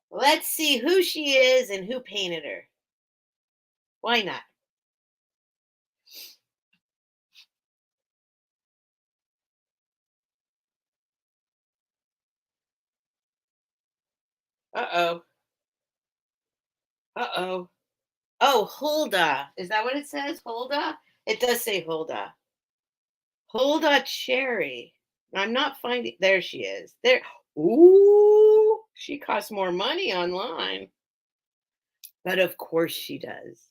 Let's see who she is and who painted her. Why not? Uh-oh. Uh-oh. Oh, Hulda. Is that what it says? Hulda? It does say Hulda. Hulda Cherry. I'm not finding. There she is. There. Ooh, she costs more money online. But of course she does.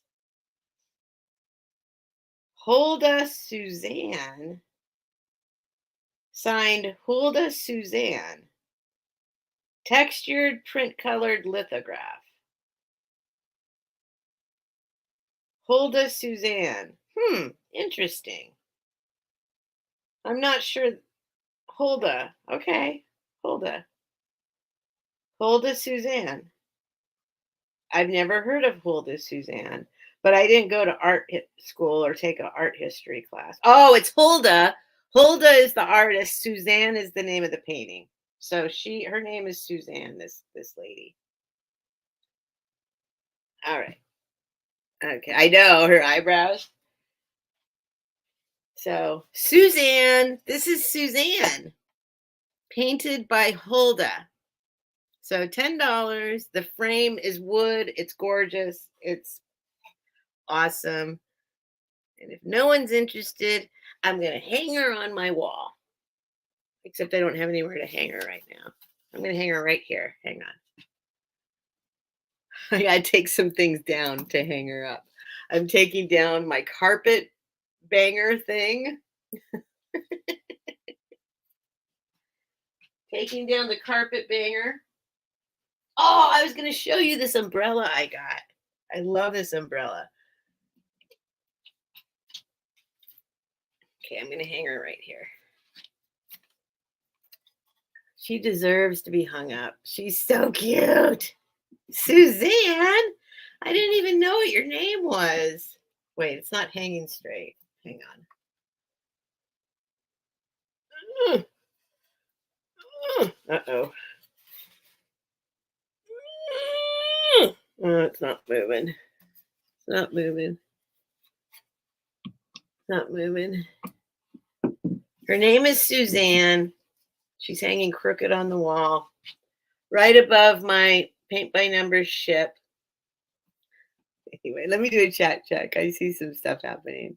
Hulda Suzanne. Signed Hulda Suzanne. Textured print colored lithograph. Hulda Suzanne. Interesting. I'm not sure. Hulda. Okay. Hulda. Hulda Suzanne. I've never heard of Hulda Suzanne, but I didn't go to art school or take an art history class. Oh, it's Hulda. Hulda is the artist. Suzanne is the name of the painting. So her name is Suzanne, this lady. All right. Okay. I know her eyebrows. So Suzanne, this is Suzanne, painted by Hulda. So $10. The frame is wood. It's gorgeous. It's awesome. And if no one's interested, I'm going to hang her on my wall. Except I don't have anywhere to hang her right now. I'm going to hang her right here. Hang on. I got to take some things down to hang her up. I'm taking down my carpet banger thing. Taking down the carpet banger. Oh, I was going to show you this umbrella I got. I love this umbrella. Okay, I'm going to hang her right here. She deserves to be hung up. She's so cute. Suzanne. I didn't even know what your name was. Wait, it's not hanging straight. Hang on. Uh-oh. Oh, it's not moving. It's not moving. It's not moving. Her name is Suzanne. She's hanging crooked on the wall, right above my paint by numbers ship. Anyway, let me do a chat check. I see some stuff happening.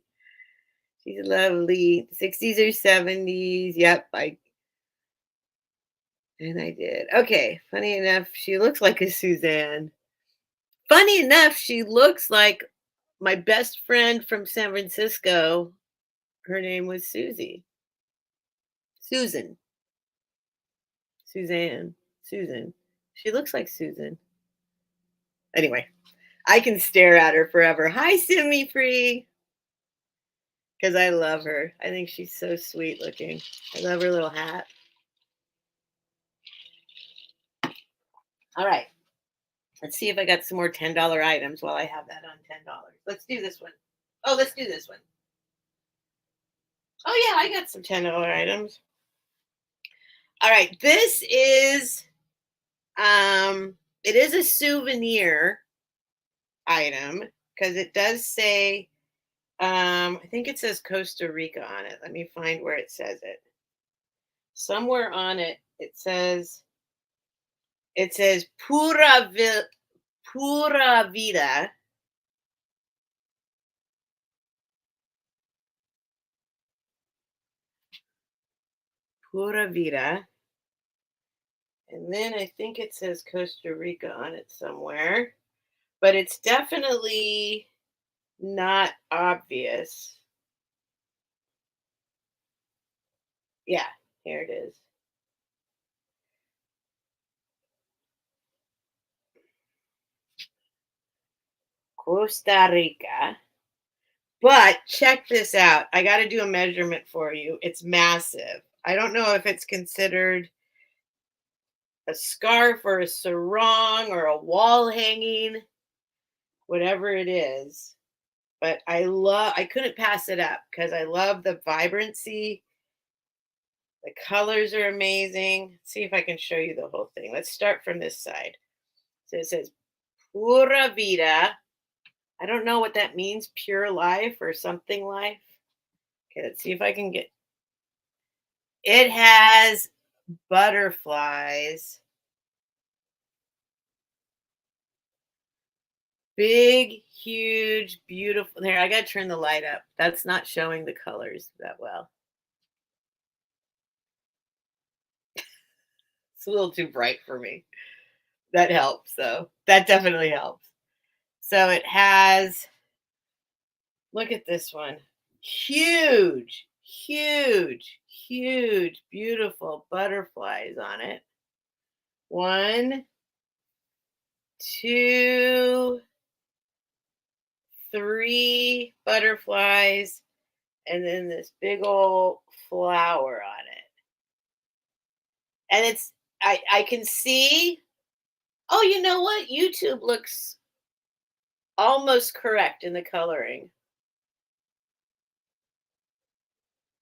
She's lovely. 60s or 70s. Yep, I did. Okay, funny enough, she looks like a Suzanne. Funny enough, she looks like my best friend from San Francisco. Her name was Susie. Susan. Suzanne. Susan. She looks like Susan. Anyway, I can stare at her forever. Hi, Simi Free. Because I love her. I think she's so sweet looking. I love her little hat. All right. Let's see if I got some more $10 items while I have that on $10. Let's do this one. Oh, let's do this one. Oh, yeah, I got some $10 items. All right. This is, it is a souvenir item because it does say, I think it says Costa Rica on it. Let me find where it says it. Somewhere on it, it says Pura Vida. Pura Vida. And then I think it says Costa Rica on it somewhere. But it's definitely not obvious. Yeah, here it is. Costa Rica. But check this out. I got to do a measurement for you. It's massive. I don't know if it's considered a scarf or a sarong or a wall hanging, whatever it is. But I couldn't pass it up because I love the vibrancy. The colors are amazing. Let's see if I can show you the whole thing. Let's start from this side. So it says Pura Vida. I don't know what that means, pure life or something life. Okay, let's see if I can get. It has butterflies. Big, huge, beautiful. There, I got to turn the light up. That's not showing the colors that well. It's a little too bright for me. That helps, though. That definitely helps. So it has, look at this one. Huge, huge, huge, beautiful butterflies on it. 1, 2, 3 butterflies, and then this big old flower on it. And it's, I can see, oh, you know what? YouTube looks almost correct in the coloring.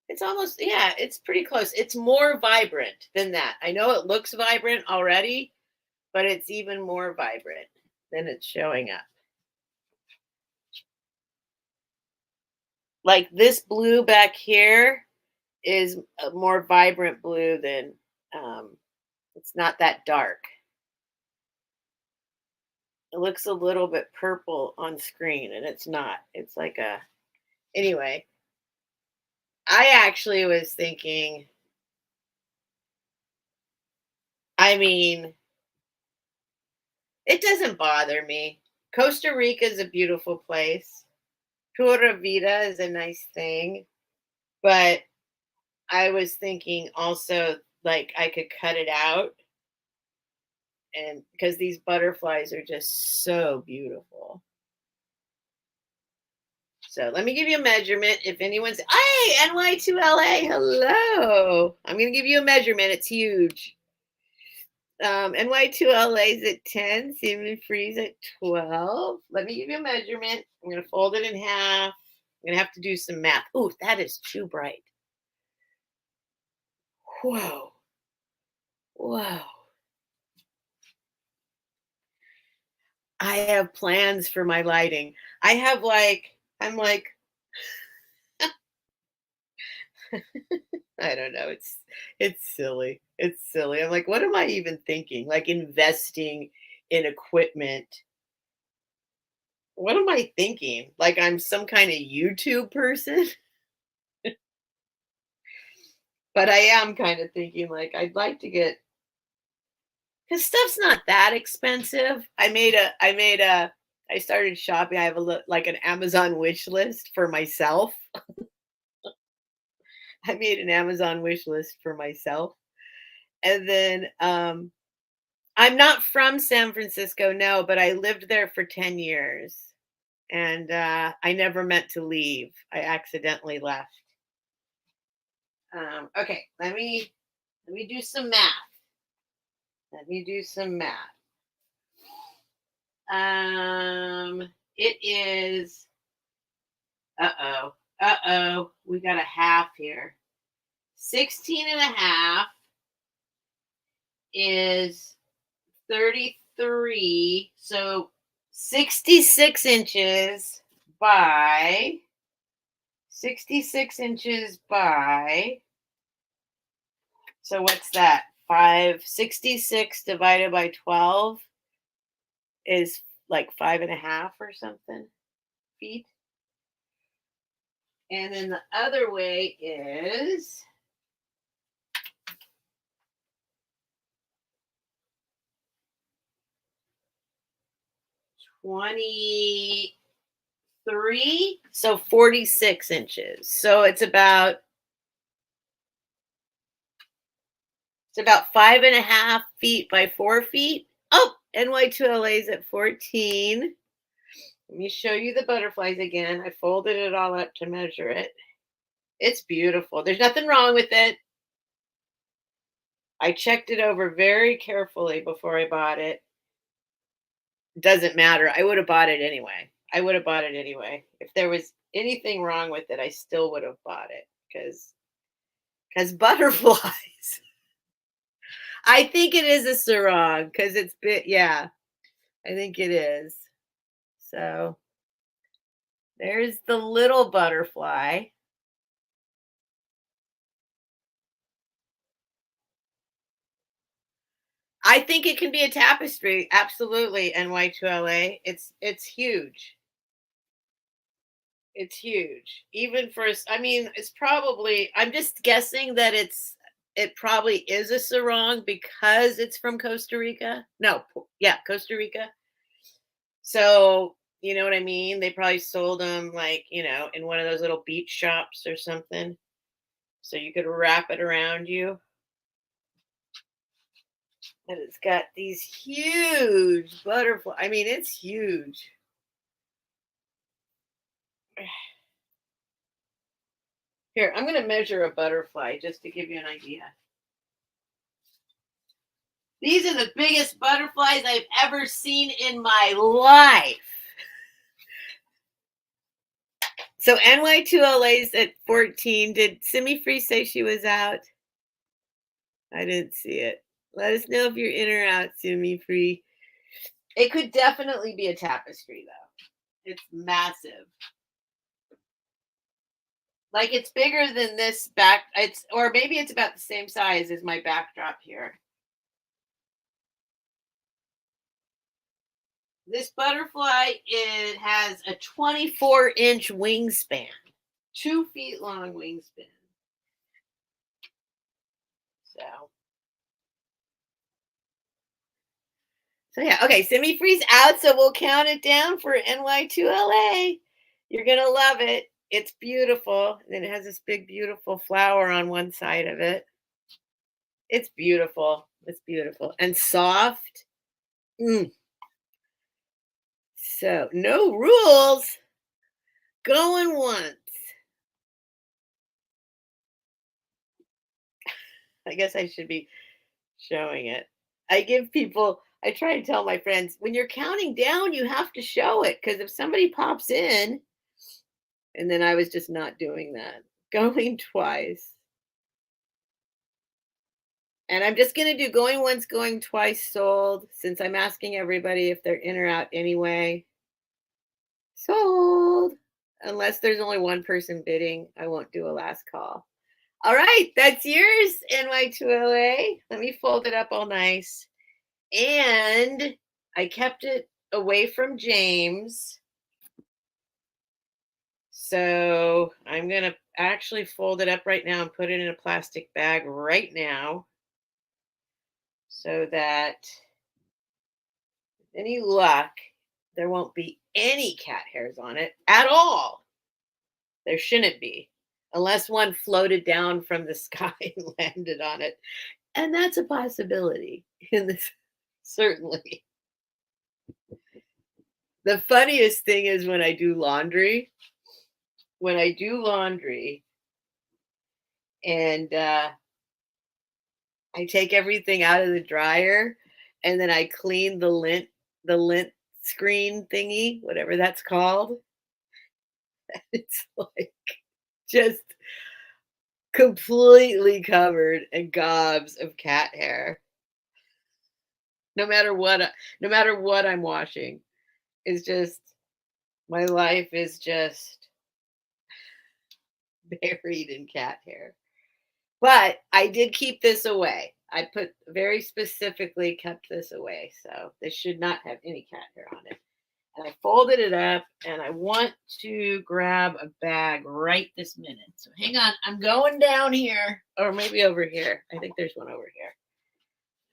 It's almost, yeah, it's pretty close. It's more vibrant than that. I know it looks vibrant already, but it's even more vibrant than it's showing up. Like this blue back here is a more vibrant blue than, it's not that dark. It looks a little bit purple on screen and it's not. It's like a, anyway, I actually was thinking, I mean, it doesn't bother me. Costa Rica is a beautiful place. Pura Vida is a nice thing. But I was thinking also, like, I could cut it out. And because these butterflies are just so beautiful. So let me give you a measurement. If anyone's, hey, NY2LA, hello. I'm going to give you a measurement. It's huge. NY2LA's at 10, Seaman Freeze at 12. Let me give you a measurement. I'm going to fold it in half. I'm going to have to do some math. Ooh, that is too bright. Whoa. Whoa. I have plans for my lighting. I have I'm like, I don't know. It's silly. It's silly. I'm like, what am I even thinking? Like investing in equipment. What am I thinking? Like I'm some kind of YouTube person? But I am kind of thinking like I'd like to get because stuff's not that expensive. I started shopping. I have like an Amazon wish list for myself. I made an Amazon wish list for myself. And then I'm not from San Francisco, no, but I lived there for 10 years. And I never meant to leave. I accidentally left. Okay, let me do some math. Let me do some math. It is. Uh-oh. Uh-oh. We got a half here. 16 and a half is 33. So 66 inches by 66 inches by. So what's that? 566 divided by 12 is like 5.5 or something feet. And then the other way is 23. So 46 inches. So it's about 5.5 feet by 4 feet. Oh, NY2LA is at 14. Let me show you the butterflies again. I folded it all up to measure it. It's beautiful. There's nothing wrong with it. I checked it over very carefully before I bought it. Doesn't matter. I would have bought it anyway. I would have bought it anyway. If there was anything wrong with it, I still would have bought it because butterflies. I think it is a sarong because it's bit. Yeah, I think it is. So there's the little butterfly. I think it can be a tapestry. Absolutely, NY2LA. It's huge. It's huge. Even for I mean, it's probably I'm just guessing that it probably is a sarong because it's from Costa Rica. No, yeah, Costa Rica. So, you know what I mean? They probably sold them like, in one of those little beach shops or something. So you could wrap it around you. And it's got these huge butterfly. I mean, it's huge. Here, I'm going to measure a butterfly just to give you an idea. These are the biggest butterflies I've ever seen in my life. So NY2LA's at 14. Did Simi Free say she was out? I didn't see it. Let us know if you're in or out, Simi Free. It could definitely be a tapestry, though. It's massive. Like it's bigger than this back. Or maybe it's about the same size as my backdrop here. This butterfly, it has a 24-inch wingspan, 2 feet long wingspan. So yeah, okay. Semi freeze out, so we'll count it down for NY2LA. You're gonna love it. It's beautiful, and then it has this big, beautiful flower on one side of it. It's beautiful. It's beautiful and soft. Mm. So no rules. Going once. I guess I should be showing it. I try to tell my friends, when you're counting down, you have to show it because if somebody pops in, and then I was just not doing that, going twice. And I'm just going to do going once, going twice sold since I'm asking everybody if they're in or out anyway. Sold. Unless there's only one person bidding, I won't do a last call. All right, that's yours, NY2LA. Let me fold it up all nice. And I kept it away from James. So I'm going to actually fold it up right now and put it in a plastic bag right now so that any luck, there won't be any cat hairs on it at all. There shouldn't be, unless one floated down from the sky and landed on it. And that's a possibility in this, certainly. The funniest thing is when I do laundry and I take everything out of the dryer and then I clean the lint screen thingy, whatever that's called. It's like just completely covered in gobs of cat hair. No matter what, no matter what I'm washing, it's just my life is just buried in cat hair. But I did keep this away. I put very specifically kept this away, so this should not have any cat hair on it. And I folded it up, and I want to grab a bag right this minute. So hang on, I'm going down here, or maybe over here. I think there's one over here.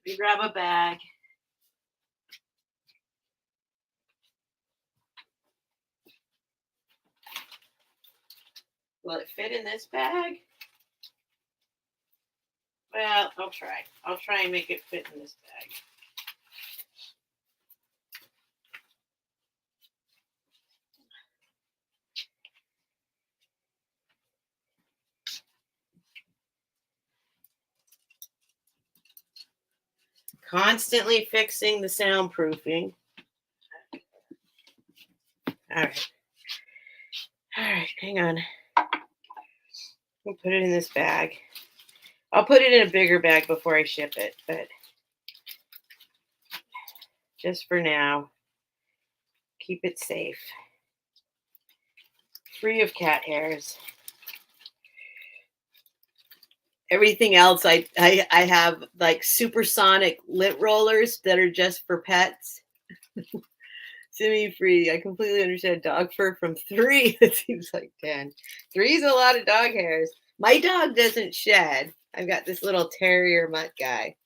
Let me grab a bag. Will it fit in this bag? Well, I'll try. I'll try and make it fit in this bag. Constantly fixing the soundproofing. All right. All right, hang on. I'll put it in this bag. I'll put it in a bigger bag before I ship it, but just for now, keep it safe. Free of cat hairs. Everything else, I have like supersonic lint rollers that are just for pets. Semi-free. I completely understand dog fur from 3. It seems like 10. 3 is a lot of dog hairs. My dog doesn't shed. I've got this little terrier mutt guy.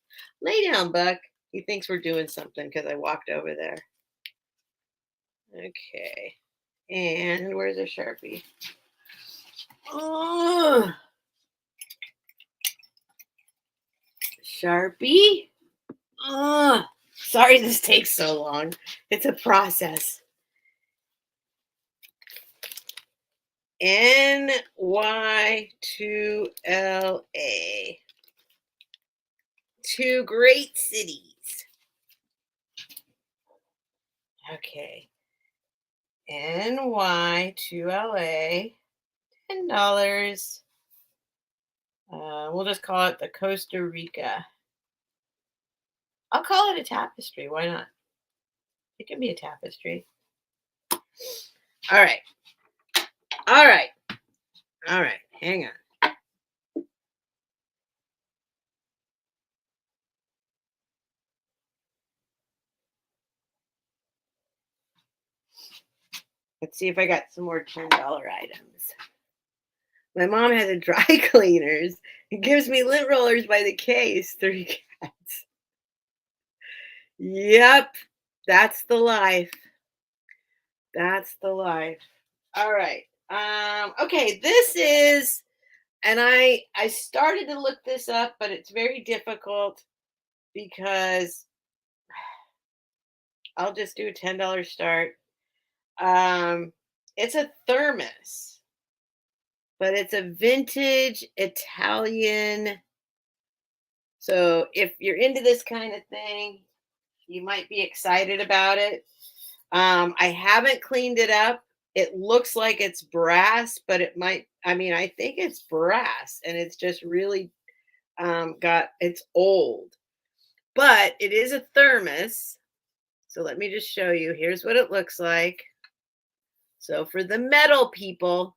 Lay down, Buck. He thinks we're doing something because I walked over there. Okay. And where's a Sharpie? Oh, Sharpie. Oh, sorry this takes so long. It's a process. NY2LA. 2 great cities. Okay. NY2LA. $10. We'll just call it the Costa Rica. I'll call it a tapestry. Why not? It can be a tapestry. All right. All right. All right. Hang on. Let's see if I got some more $10 items. My mom has a dry cleaners. It gives me lint rollers by the case. 3 cats. Yep. That's the life. That's the life. All right. Okay, this is, and I started to look this up, but it's very difficult because I'll just do a $10 start. It's a thermos, but it's a vintage Italian So if you're into this kind of thing, you might be excited about it. I haven't cleaned it up. It looks like it's brass, but it might, I mean, I think it's brass and it's just really it's old, but it is a thermos. So let me just show you. Here's what it looks like. So for the metal people,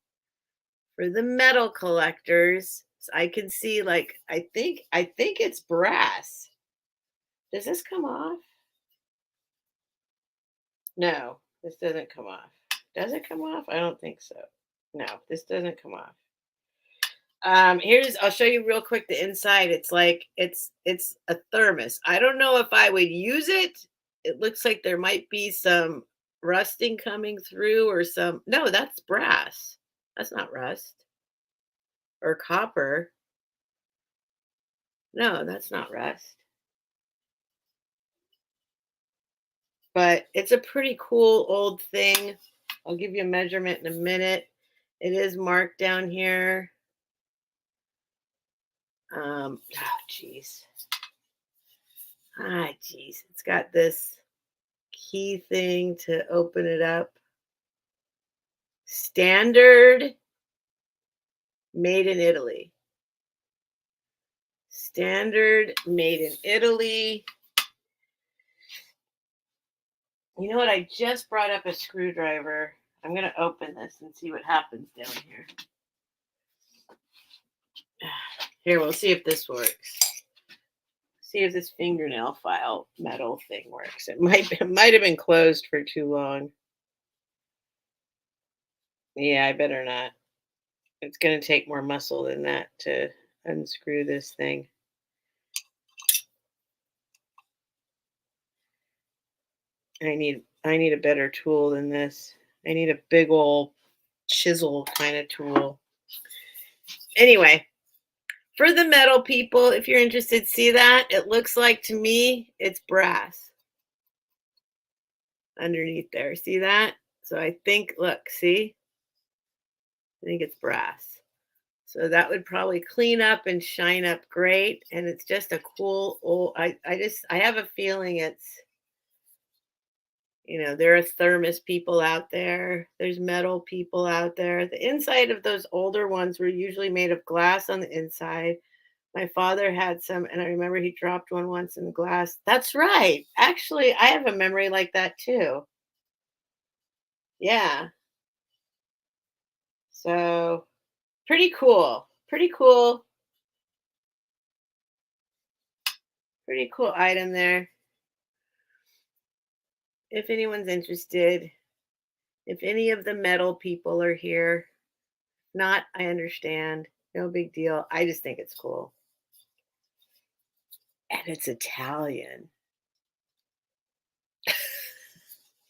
for the metal collectors, I can see like I think it's brass. Does this come off? No, this doesn't come off. Does it come off? I don't think so. No, this doesn't come off. I'll show you real quick the inside. It's like it's a thermos. I don't know if I would use it. It looks like there might be some rusting coming through or some. No, that's brass. That's not rust or copper. No, that's not rust. But it's a pretty cool old thing. I'll give you a measurement in a minute. It is marked down here. Oh, geez. Geez. It's got this key thing to open it up. Standard made in Italy. Standard made in Italy. You know what? I just brought up a screwdriver. I'm going to open this and see what happens down here. Here, we'll see if this works. See if this fingernail file metal thing works. It might have been closed for too long. Yeah, I better not. It's going to take more muscle than that to unscrew this thing. I need a better tool than this. I need a big old chisel kind of tool. Anyway, for the metal people, if you're interested, see that? It looks like to me it's brass underneath there. See that? So I think, look, see? I think it's brass. So that would probably clean up and shine up great. And it's just a cool old, I have a feeling it's, there are thermos people out there. There's metal people out there. The inside of those older ones were usually made of glass on the inside. My father had some, and I remember he dropped one once in the glass. That's right. Actually, I have a memory like that too. Yeah. So pretty cool. Pretty cool. Pretty cool item there. If anyone's interested, if any of the metal people are here, not, I understand. No big deal. I just think it's cool. And it's Italian.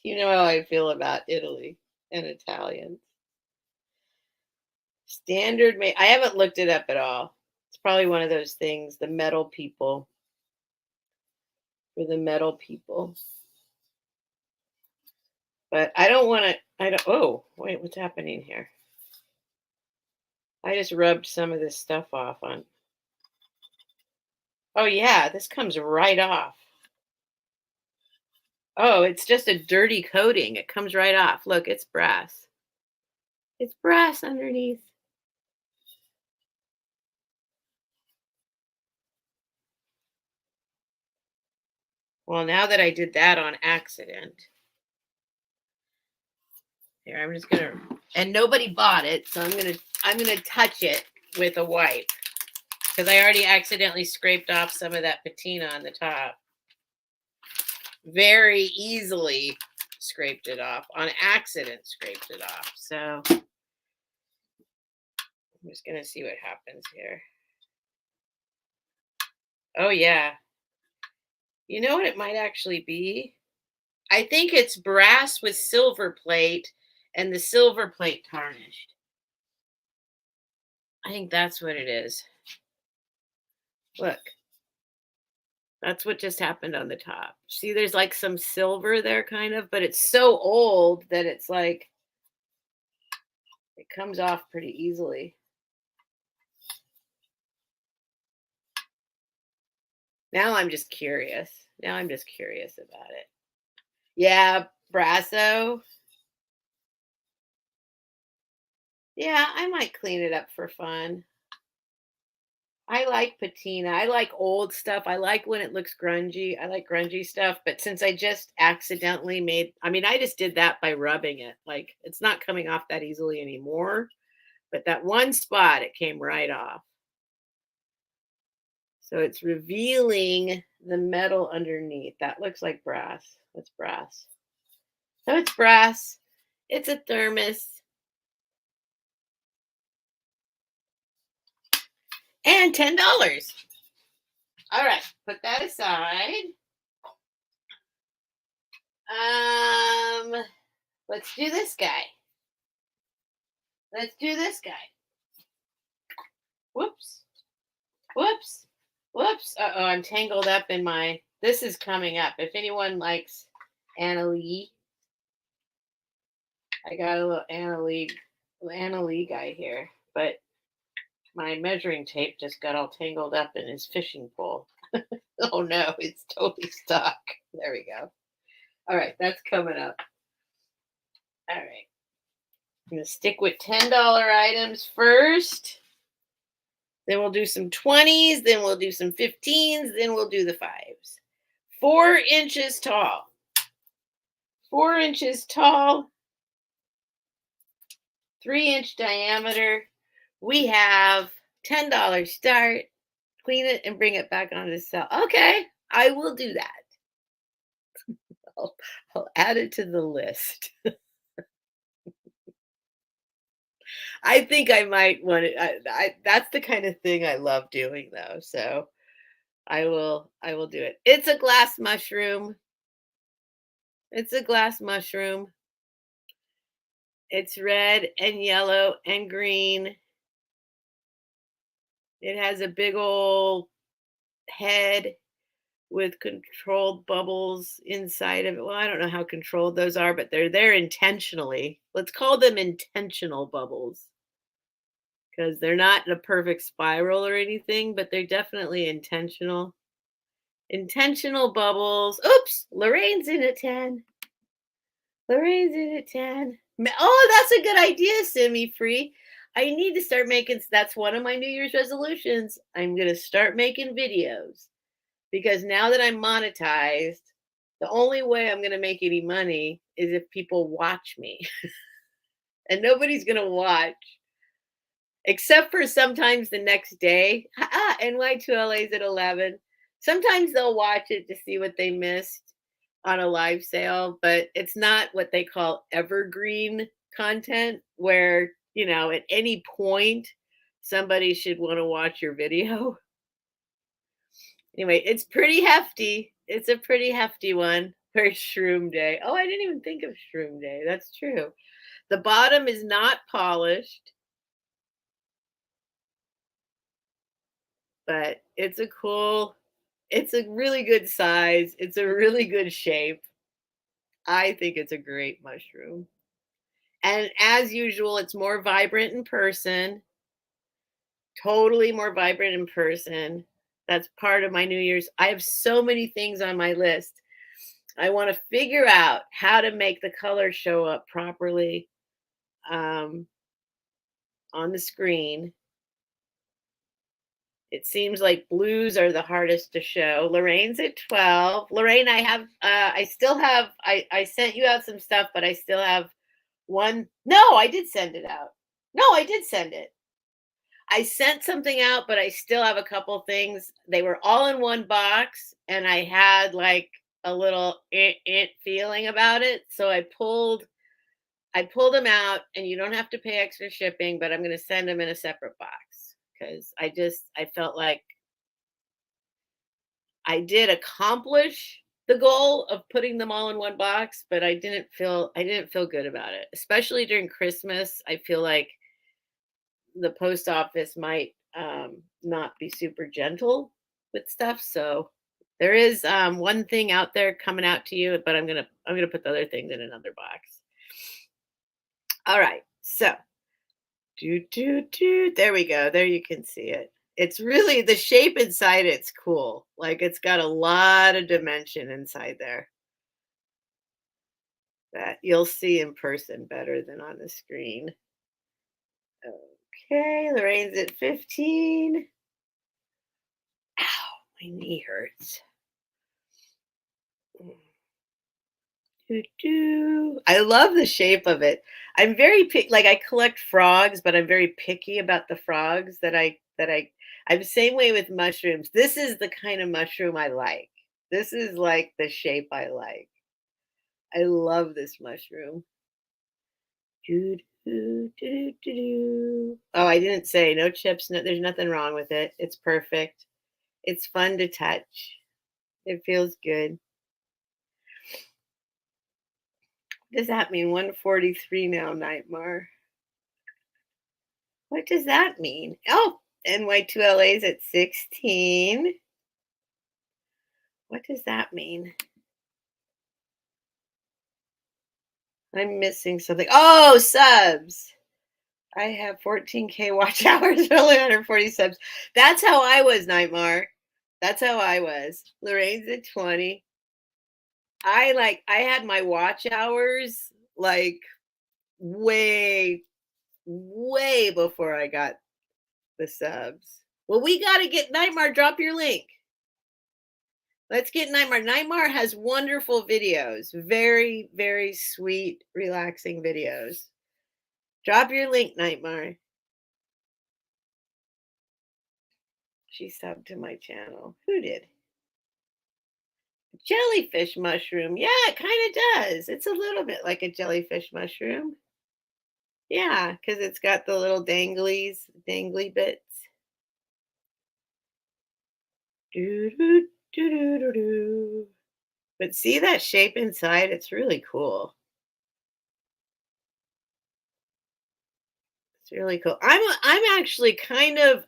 You know how I feel about Italy and Italians. Standard made. I haven't looked it up at all. It's probably one of those things, the metal people. For the metal people. But I don't want to, oh, wait, what's happening here? I just rubbed some of this stuff off on. Oh, yeah, this comes right off. Oh, it's just a dirty coating. It comes right off. Look, it's brass. It's brass underneath. Well, now that I did that on accident, here, I'm just gonna, and nobody bought it, so I'm gonna touch it with a wipe because I already accidentally scraped off some of that patina on the top. Very easily scraped it off on accident, scraped it off. So I'm just gonna see what happens here. Oh yeah, you know what it might actually be? I think it's brass with silver plate and the silver plate tarnished. I think that's what it is. Look, that's what just happened on the top. See, there's like some silver there kind of, but it's so old that it's like, it comes off pretty easily. Now I'm just curious. Now I'm just curious about it. Yeah, Brasso. Yeah, I might clean it up for fun. I like patina. I like old stuff. I like when it looks grungy. I like grungy stuff. But since I just accidentally made, I mean, I just did that by rubbing it. Like it's not coming off that easily anymore. But that one spot, it came right off. So it's revealing the metal underneath. That looks like brass. That's brass. So it's brass. It's a thermos. And $10. All right, put that aside. Um, let's do this guy. Let's do this guy. Whoops. Whoops. Whoops. Uh-oh, I'm tangled up in my, this is coming up. If anyone likes Anna Lee, I got a little Anna Lee guy here, but my measuring tape just got all tangled up in his fishing pole. Oh no, it's totally stuck. There we go. All right, that's coming up. All right. I'm going to stick with $10 items first. Then we'll do some 20s. Then we'll do some 15s. Then we'll do the 5s. 4 inches tall. 4 inches tall. 3-inch diameter. We have $10 start. Clean it and bring it back onto the cell. Okay, I will do that. I'll add it to the list. I think I might want it. That's the kind of thing I love doing, though. So I will do it. It's a glass mushroom. It's a glass mushroom. It's red and yellow and green. It has a big old head with controlled bubbles inside of it. Well, I don't know how controlled those are, but they're there intentionally. Let's call them intentional bubbles because they're not in a perfect spiral or anything, but they're definitely intentional. Intentional bubbles. Oops, Lorraine's in at 10. Lorraine's in at 10. Oh, that's a good idea, Simi Free. I need to start making, that's one of my New Year's resolutions. I'm going to start making videos because now that I'm monetized, the only way I'm going to make any money is if people watch me. And nobody's going to watch except for sometimes the next day. NY2LA's at 11. Sometimes they'll watch it to see what they missed on a live sale, but it's not what they call evergreen content where, at any point somebody should want to watch your video. Anyway, it's pretty hefty. It's a pretty hefty one for Shroom Day. Oh, I didn't even think of Shroom Day. That's true. The bottom is not polished, but it's a really good size. It's a really good shape. I think it's a great mushroom. And as usual, it's more vibrant in person. Totally more vibrant in person. That's part of my New Year's. I have so many things on my list. I want to figure out how to make the color show up properly on the screen. It seems like blues are the hardest to show. Lorraine's at 12. Lorraine, I still have, I sent you out some stuff, but I still have one. No, I did send it out. No, I did send it. I sent something out, but I still have a couple things. They were all in one box, and I had like a little feeling about it. So I pulled them out, and you don't have to pay extra shipping, but I'm going to send them in a separate box because I felt like I did accomplish the goal of putting them all in one box, but I didn't feel good about it, especially during Christmas. I feel like the post office might not be super gentle with stuff. So there is one thing out there coming out to you, but I'm gonna put the other things in another box. All right, so there we go. There you can see it. It's really the shape inside it's cool. Like, it's got a lot of dimension inside there that you'll see in person better than on the screen. Okay, Lorraine's at 15. Ow, my knee hurts. I love the shape of it. I'm very like I collect frogs, but I'm very picky about the frogs I'm the same way with mushrooms. This is the kind of mushroom I like. This is like the shape I like. I love this mushroom. Doo, doo, doo, doo, doo. Oh, I didn't say no chips. No, there's nothing wrong with it. It's perfect. It's fun to touch. It feels good. What does that mean? 143 now, Nightmare. What does that mean? Oh, NY2LA is at 16. What does that mean? I'm missing something. Oh, subs. I have 14K watch hours, only 140 subs. That's how I was, Nightmare. That's how I was. Lorraine's at 20. I had my watch hours like way, way before I got the subs. Well, we got to get Nightmare. Drop your link. Let's get Nightmare. Nightmare has wonderful videos. Very, very sweet, relaxing videos. Drop your link, Nightmare. She subbed to my channel. Who did? Jellyfish mushroom. Yeah, it kind of does. It's a little bit like a jellyfish mushroom. Yeah, because it's got the little dangly bits. Doo, doo, doo, doo, doo, doo. But see that shape inside? It's really cool. It's really cool. I'm actually kind of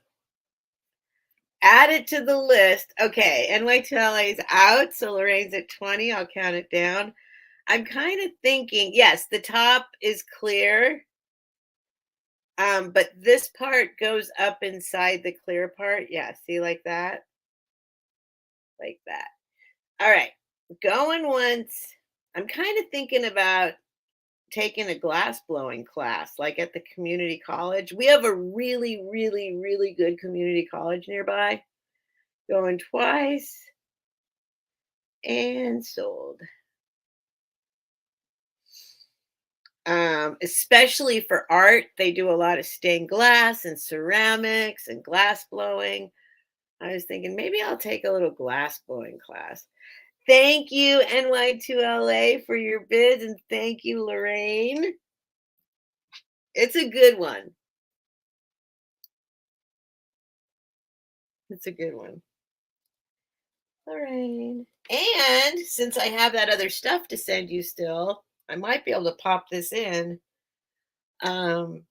added to the list. Okay, NY2LA is out, so Lorraine's at 20. I'll count it down. I'm kind of thinking, yes, the top is clear. But this part goes up inside the clear part. Yeah, see like that? Like that. All right. Going once. I'm kind of thinking about taking a glass blowing class, like at the community college. We have a really, really, really good community college nearby. Going twice and sold. Especially for art, they do a lot of stained glass and ceramics and glass blowing. I was thinking maybe I'll take a little glass blowing class. Thank you, NY2LA, for your bids, and thank you, Lorraine. It's a good one. It's a good one. Lorraine. And since I have that other stuff to send you still, I might be able to pop this in. I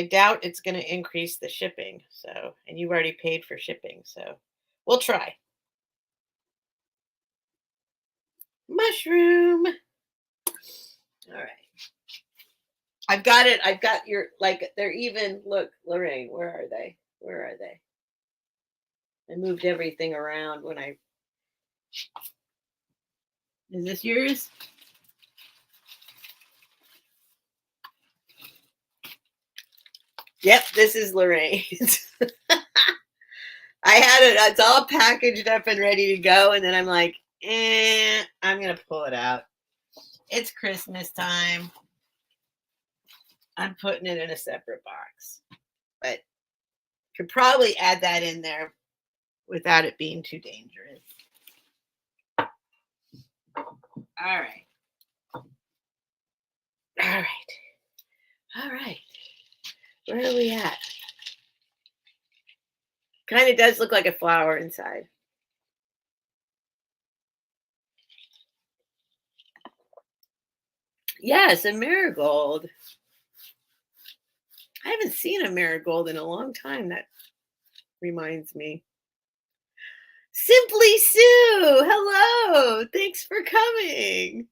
doubt it's going to increase the shipping. So, and you've already paid for shipping. So we'll try. Mushroom. All right. I've got it. I've got your, like, they're even, look, Lorraine, where are they? Where are they? I moved everything around when I, is this yours? Yep, this is Lorraine's. I had it, it's all packaged up and ready to go. And then I'm like, I'm going to pull it out. It's Christmas time. I'm putting it in a separate box, but could probably add that in there without it being too dangerous. All right. All right. All right. Where are we at? Kind of does look like a flower inside. Yes, a marigold. I haven't seen a marigold in a long time. That reminds me. Simply Sue, hello. Thanks for coming.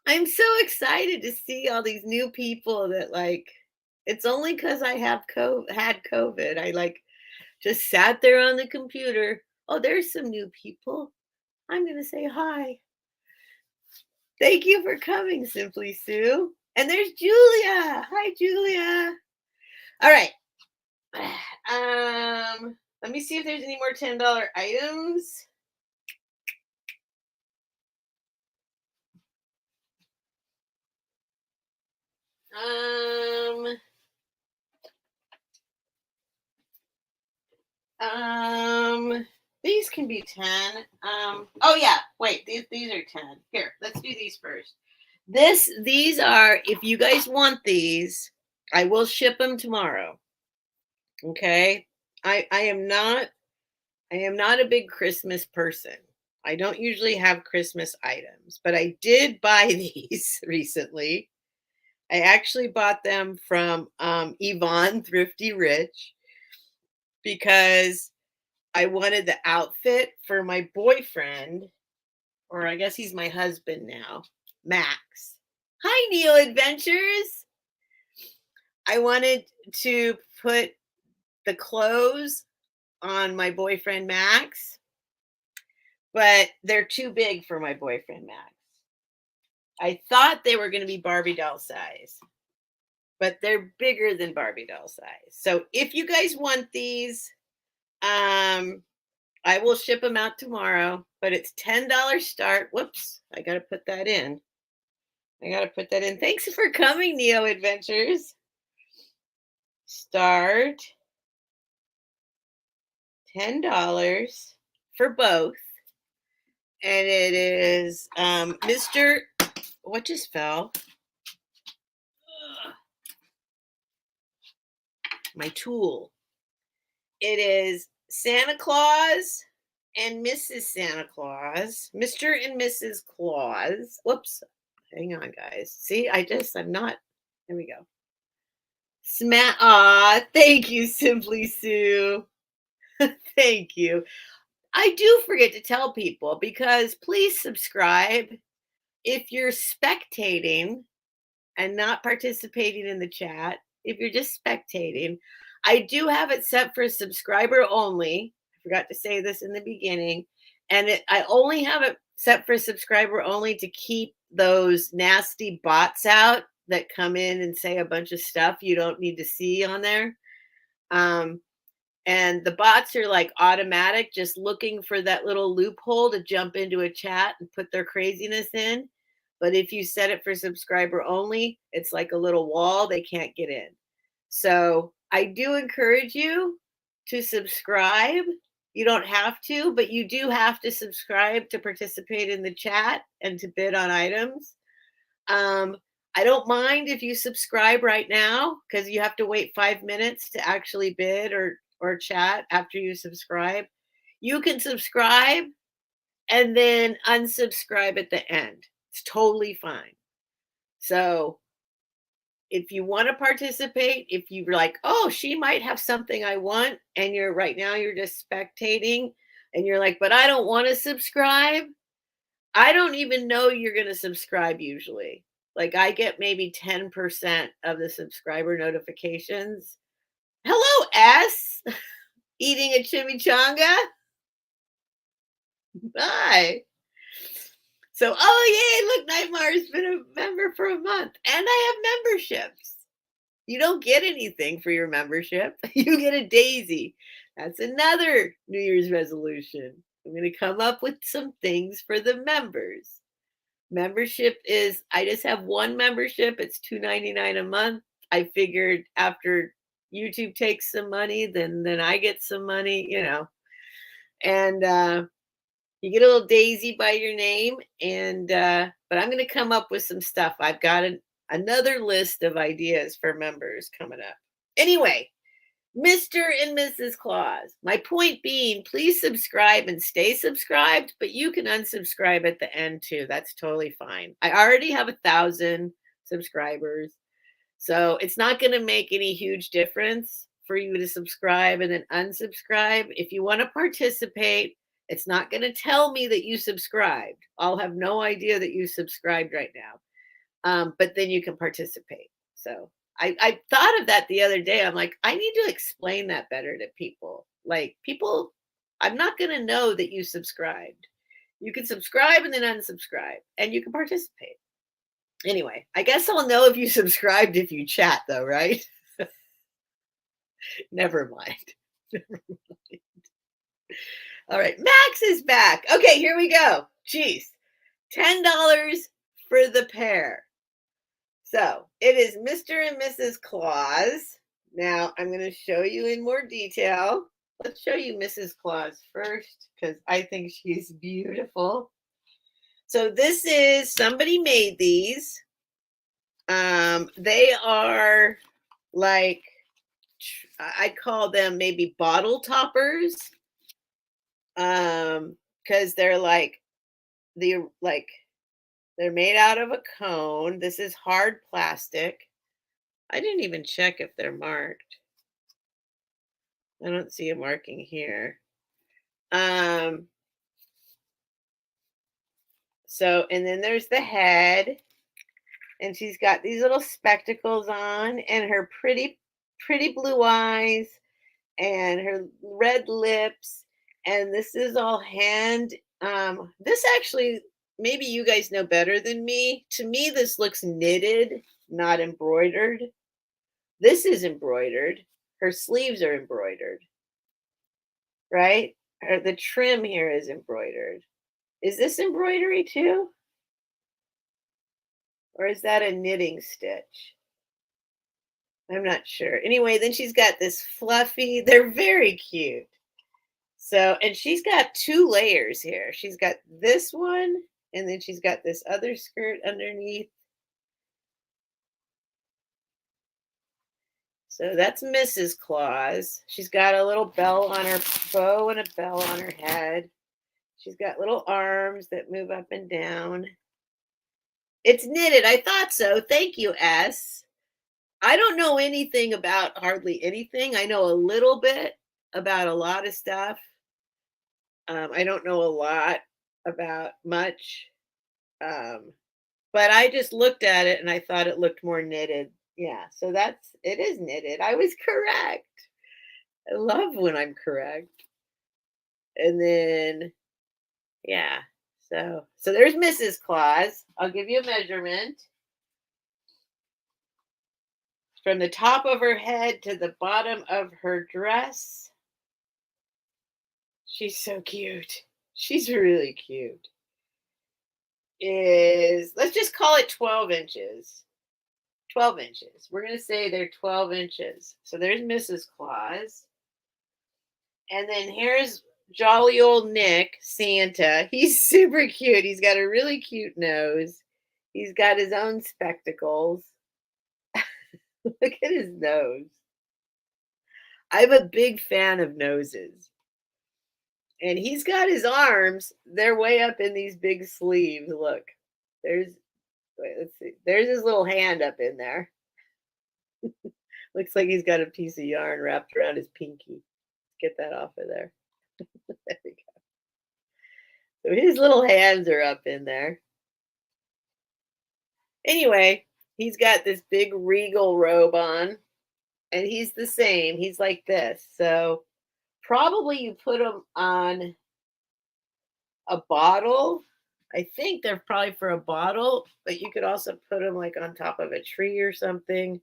I'm so excited to see all these new people that like It's only because I have had COVID. I like just sat there on the computer. Oh, there's some new people. I'm going to say hi. Thank you for coming, Simply Sue. And there's Julia. Hi, Julia. All right. Let me see if there's any more $10 items. These can be 10. Oh yeah, wait, these are 10. Here, let's do these first. These are, if you guys want these, I will ship them tomorrow. Okay? I am not a big Christmas person. I don't usually have Christmas items, but I did buy these recently. I actually bought them from Yvonne Thrifty Rich because I wanted the outfit for my boyfriend, or I guess he's my husband now, Max. Hi, Neo Adventures. I wanted to put the clothes on my boyfriend Max, but they're too big for my boyfriend Max. I thought they were going to be Barbie doll size, but they're bigger than Barbie doll size. So if you guys want these, I will ship them out tomorrow, but it's $10 start. Whoops, I got to put that in. Thanks for coming, Neo Adventures. Start $10 for both. And it is Mr. What just fell? My tool. It is Santa Claus and Mrs. Santa Claus, Mr. and Mrs. Claus. Whoops. Hang on, guys. See, I'm not. There we go. Thank you, Simply Sue. Thank you. I do forget to tell people, because please subscribe. If you're spectating and not participating in the chat, if you're just spectating, I do have it set for subscriber only. I forgot to say this in the beginning. And I only have it set for subscriber only to keep those nasty bots out that come in and say a bunch of stuff you don't need to see on there. And the bots are like automatic, just looking for that little loophole to jump into a chat and put their craziness in. But if you set it for subscriber only, it's like a little wall. They can't get in. So I do encourage you to subscribe. You don't have to, but you do have to subscribe to participate in the chat and to bid on items. I don't mind if you subscribe right now, because you have to wait 5 minutes to actually bid or chat after you subscribe. You can subscribe and then unsubscribe at the end. It's totally fine. So if you want to participate, if you're like, oh, she might have something I want, and you're just spectating and you're like, but I don't want to subscribe. I don't even know you're going to subscribe usually. Like, I get maybe 10% of the subscriber notifications. Hello, S. Eating a chimichanga. Bye. So, oh, yay, look, Nightmare's been a member for a month. And I have memberships. You don't get anything for your membership. You get a daisy. That's another New Year's resolution. I'm going to come up with some things for the members. Membership is, I just have one membership. It's $2.99 a month. I figured after YouTube takes some money, then I get some money, and you get a little daisy by your name. And but I'm going to come up with some stuff. I've got another list of ideas for members coming up. Anyway, Mr. and Mrs. Claus. My point being, please subscribe and stay subscribed, but you can unsubscribe at the end too. That's totally fine. I already have 1,000 subscribers, so it's not going to make any huge difference for you to subscribe and then unsubscribe. If you want to participate, it's not going to tell me that you subscribed. I'll have no idea that you subscribed right now. But then you can participate. So I thought of that the other day. I'm like, I need to explain that better to people. Like people, I'm not going to know that you subscribed. You can subscribe and then unsubscribe, and you can participate. Anyway, I guess I'll know if you subscribed if you chat, though, right? Never mind. Never mind. All right, Max is back. Okay, here we go. Jeez, $10 for the pair. So it is Mr. and Mrs. Claus. Now I'm going to show you in more detail. Let's show you Mrs. Claus first because I think she's beautiful. So this is, somebody made these. They are like, I call them maybe bottle toppers. Because they're like they're made out of a cone. This is hard plastic. I didn't even check if they're marked. I don't see a marking here. So, and then there's the head, and she's got these little spectacles on, and her pretty, pretty blue eyes, and her red lips, and this is all hand. This actually, maybe you guys know better than me. To me, this looks knitted, not embroidered. This is embroidered. Her sleeves are embroidered, right? The trim here is embroidered. Is this embroidery too? Or is that a knitting stitch? I'm not sure. Anyway, then she's got this fluffy, they're very cute. So, and she's got two layers here. She's got this one, and then she's got this other skirt underneath. So that's Mrs. Claus. She's got a little bell on her bow and a bell on her head. She's got little arms that move up and down. It's knitted. I thought so. Thank you, S. I don't know anything about hardly anything. I know a little bit about a lot of stuff. I don't know a lot about much. But I just looked at it and I thought it looked more knitted. Yeah, so it is knitted. I was correct. I love when I'm correct. And then, yeah, so there's Mrs. Claus. I'll give you a measurement. From the top of her head to the bottom of her dress. She's so cute. She's really cute. Let's just call it 12 inches. 12 inches. We're going to say they're 12 inches. So there's Mrs. Claus. And then here's jolly old Nick, Santa. He's super cute. He's got a really cute nose. He's got his own spectacles. Look at his nose. I'm a big fan of noses. And he's got his arms. They're way up in these big sleeves. Look. Let's see. There's his little hand up in there. Looks like he's got a piece of yarn wrapped around his pinky. Get that off of there. There we go. So his little hands are up in there. Anyway, he's got this big regal robe on, and he's the same. He's like this. So probably you put him on a bottle. I think they're probably for a bottle, but you could also put them like on top of a tree or something.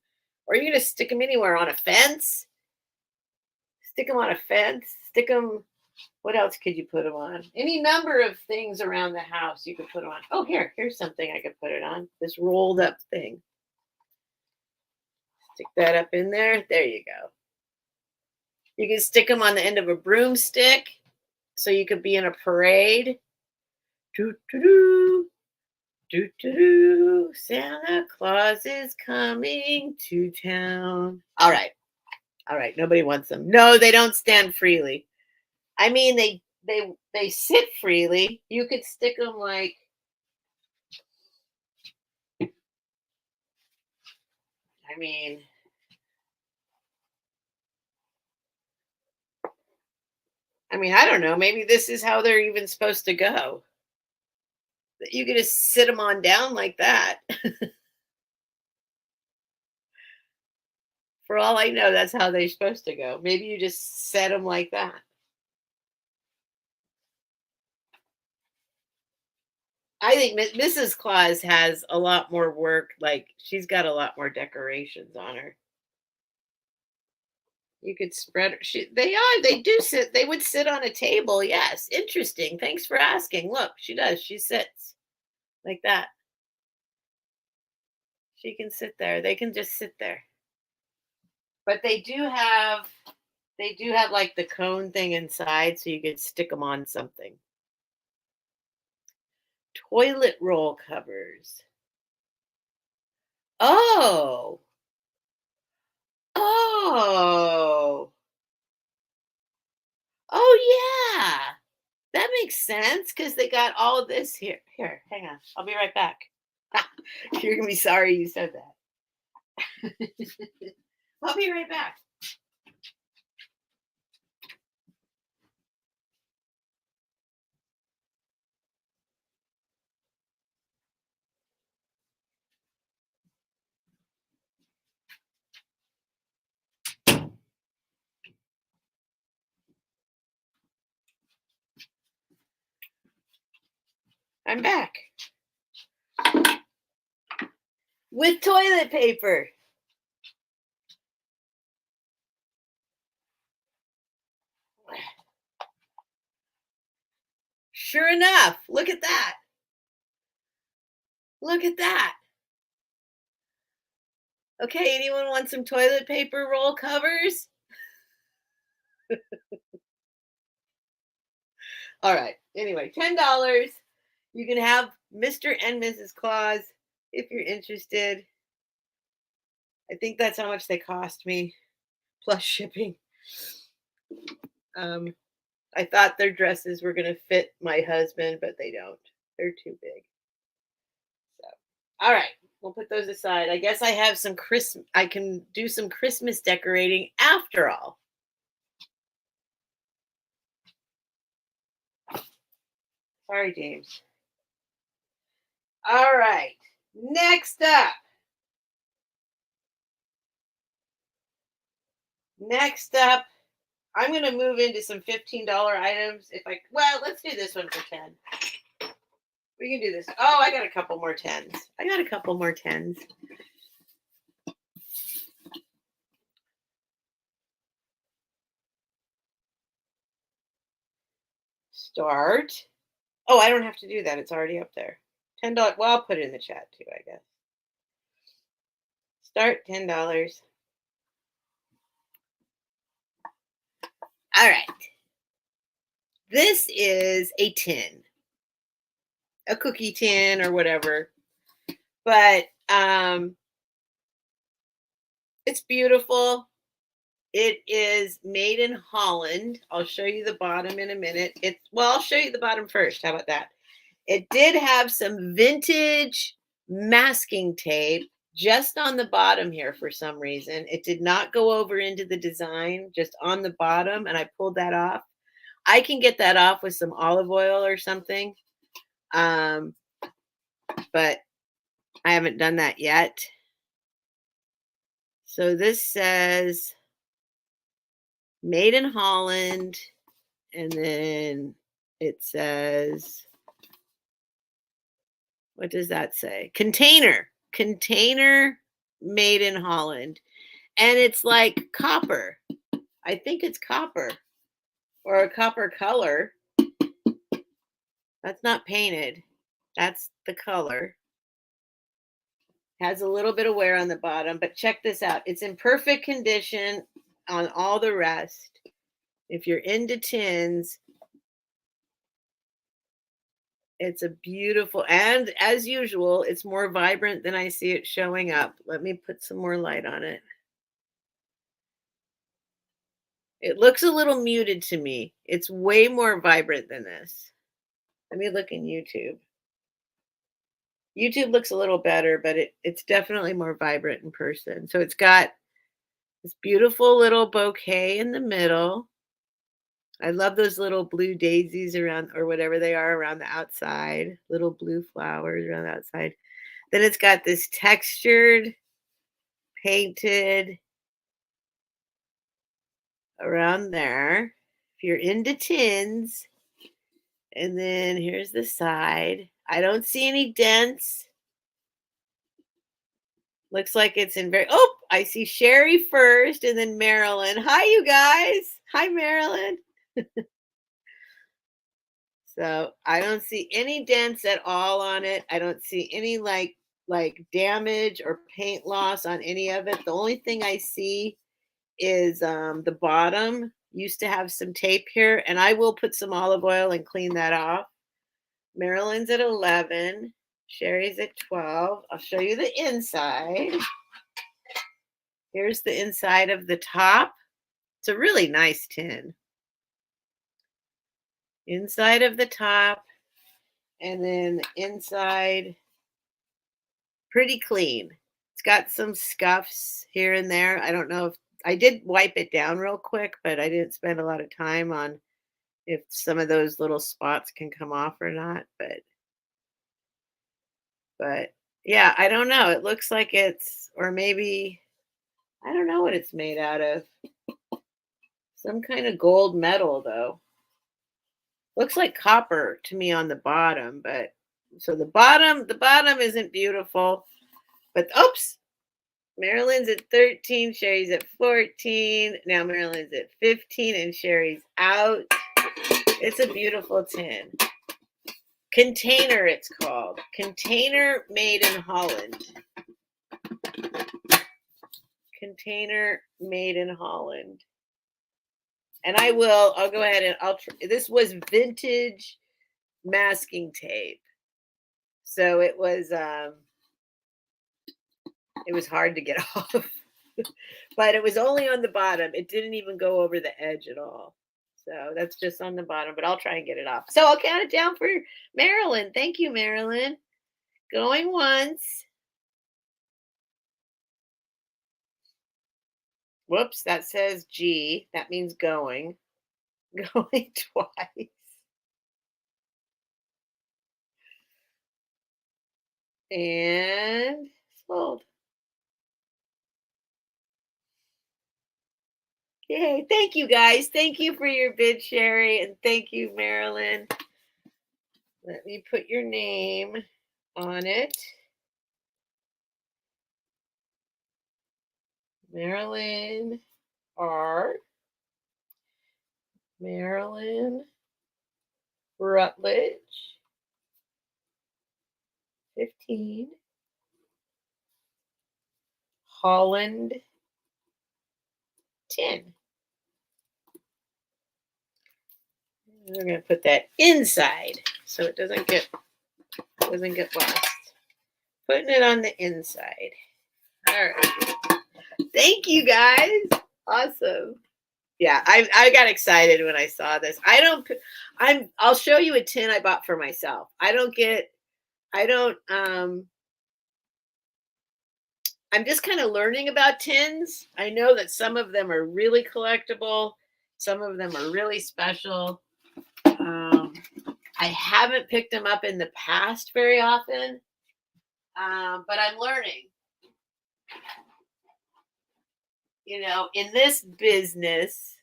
Or you're going to stick them anywhere, on a fence. Stick them on a fence. Stick them. What else could you put them on? Any number of things around the house you could put them on. Oh, here's something I could put it on. This rolled up thing. Stick that up in there. There you go. You can stick them on the end of a broomstick, so you could be in a parade. Doo-doo-doo. Doo-doo-doo. Santa Claus is coming to town. All right. Nobody wants them. No, they don't stand freely. I mean, they sit freely. You could stick them like, I mean, I don't know. Maybe this is how they're even supposed to go. You could just sit them on down like that. For all I know, that's how they're supposed to go. Maybe you just set them like that. I think Mrs. Claus has a lot more work. Like she's got a lot more decorations on her. You could spread. They are. They do sit. They would sit on a table. Yes. Interesting. Thanks for asking. Look, she does. She sits like that. She can sit there. They can just sit there. But they do have like the cone thing inside, so you could stick them on something. Toilet roll covers. Oh. Oh. Oh yeah. That makes sense because they got all of this here. Here, hang on. I'll be right back. You're gonna be sorry you said that. I'll be right back. I'm back with toilet paper. Sure enough, look at that. Look at that. Okay, anyone want some toilet paper roll covers? All right. Anyway, $10. You can have Mr. and Mrs. Claus if you're interested. I think that's how much they cost me, plus shipping. Um, I thought their dresses were going to fit my husband, but they don't. They're too big. So, all right, we'll put those aside. I guess I have some Christmas. I can do some Christmas decorating after all. Sorry, James. All right. Next up. Next up, I'm going to move into some $15 items. Let's do this one for 10. We can do this. Oh, I got a couple more tens. Start. Oh, I don't have to do that. It's already up there. $10. Well, I'll put it in the chat too, I guess. Start $10. All right. This is a tin, a cookie tin or whatever. But it's beautiful. It is made in Holland. I'll show you the bottom in a minute. I'll show you the bottom first. How about that? It did have some vintage masking tape just on the bottom here for some reason. It did not go over into the design, just on the bottom, and I pulled that off. I can get that off with some olive oil or something, but I haven't done that yet. So this says made in Holland, and then it says, what does that say? Container made in Holland. And it's like copper. I think it's copper or a copper color. That's not painted. That's the color. Has a little bit of wear on the bottom, but check this out. It's in perfect condition on all the rest. If you're into tins, it's a beautiful, and as usual, it's more vibrant than I see it showing up. Let me put some more light on it. It looks a little muted to me. It's way more vibrant than this. Let me look in YouTube. YouTube looks a little better, but it's definitely more vibrant in person. So it's got this beautiful little bouquet in the middle. I love those little blue daisies around, or whatever they are, around the outside. Little blue flowers around the outside. Then it's got this textured, painted around there. If you're into tins, and then here's the side. I don't see any dents. Looks like it's in very, oh, I see Sherry first and then Marilyn. Hi, you guys. Hi, Marilyn. So I don't see any dents at all on it. I don't see any like damage or paint loss on any of it. The only thing I see is the bottom used to have some tape here, and I will put some olive oil and clean that off. Marilyn's at 11. Sherry's at 12. I'll show you the inside. Here's the inside of the top. It's a really nice tin. Inside of the top, and then inside, pretty clean. It's got some scuffs here and there. I don't know if I did wipe it down real quick, but I didn't spend a lot of time on if some of those little spots can come off or not. But yeah, I don't know. It looks like it's, or maybe, I don't know what it's made out of. Some kind of gold metal, though. Looks like copper to me on the bottom, but so the bottom isn't beautiful. But oops, Marilyn's at 13, Sherry's at 14. Now Marilyn's at 15 and Sherry's out. It's a beautiful tin. Container, it's called. Container made in Holland. Container made in Holland. And I'll go ahead and this was vintage masking tape. So it was hard to get off. But it was only on the bottom. It didn't even go over the edge at all. So that's just on the bottom, but I'll try and get it off. So I'll count it down for Marilyn. Thank you, Marilyn. Going once. Whoops, that says G. That means going. Going twice. And sold. Yay. Thank you, guys. Thank you for your bid, Sherry. And thank you, Marilyn. Let me put your name on it. Marilyn R. Marilyn Rutledge. 15. Holland 10. We're going to put that inside so it doesn't get lost. Putting it on the inside. All right. Thank you, guys. Awesome. Yeah, I got excited when I saw this. I'll show you a tin I bought for myself. I'm just kind of learning about tins. I know that some of them are really collectible. Some of them are really special. I haven't picked them up in the past very often, but I'm learning. You know, in this business,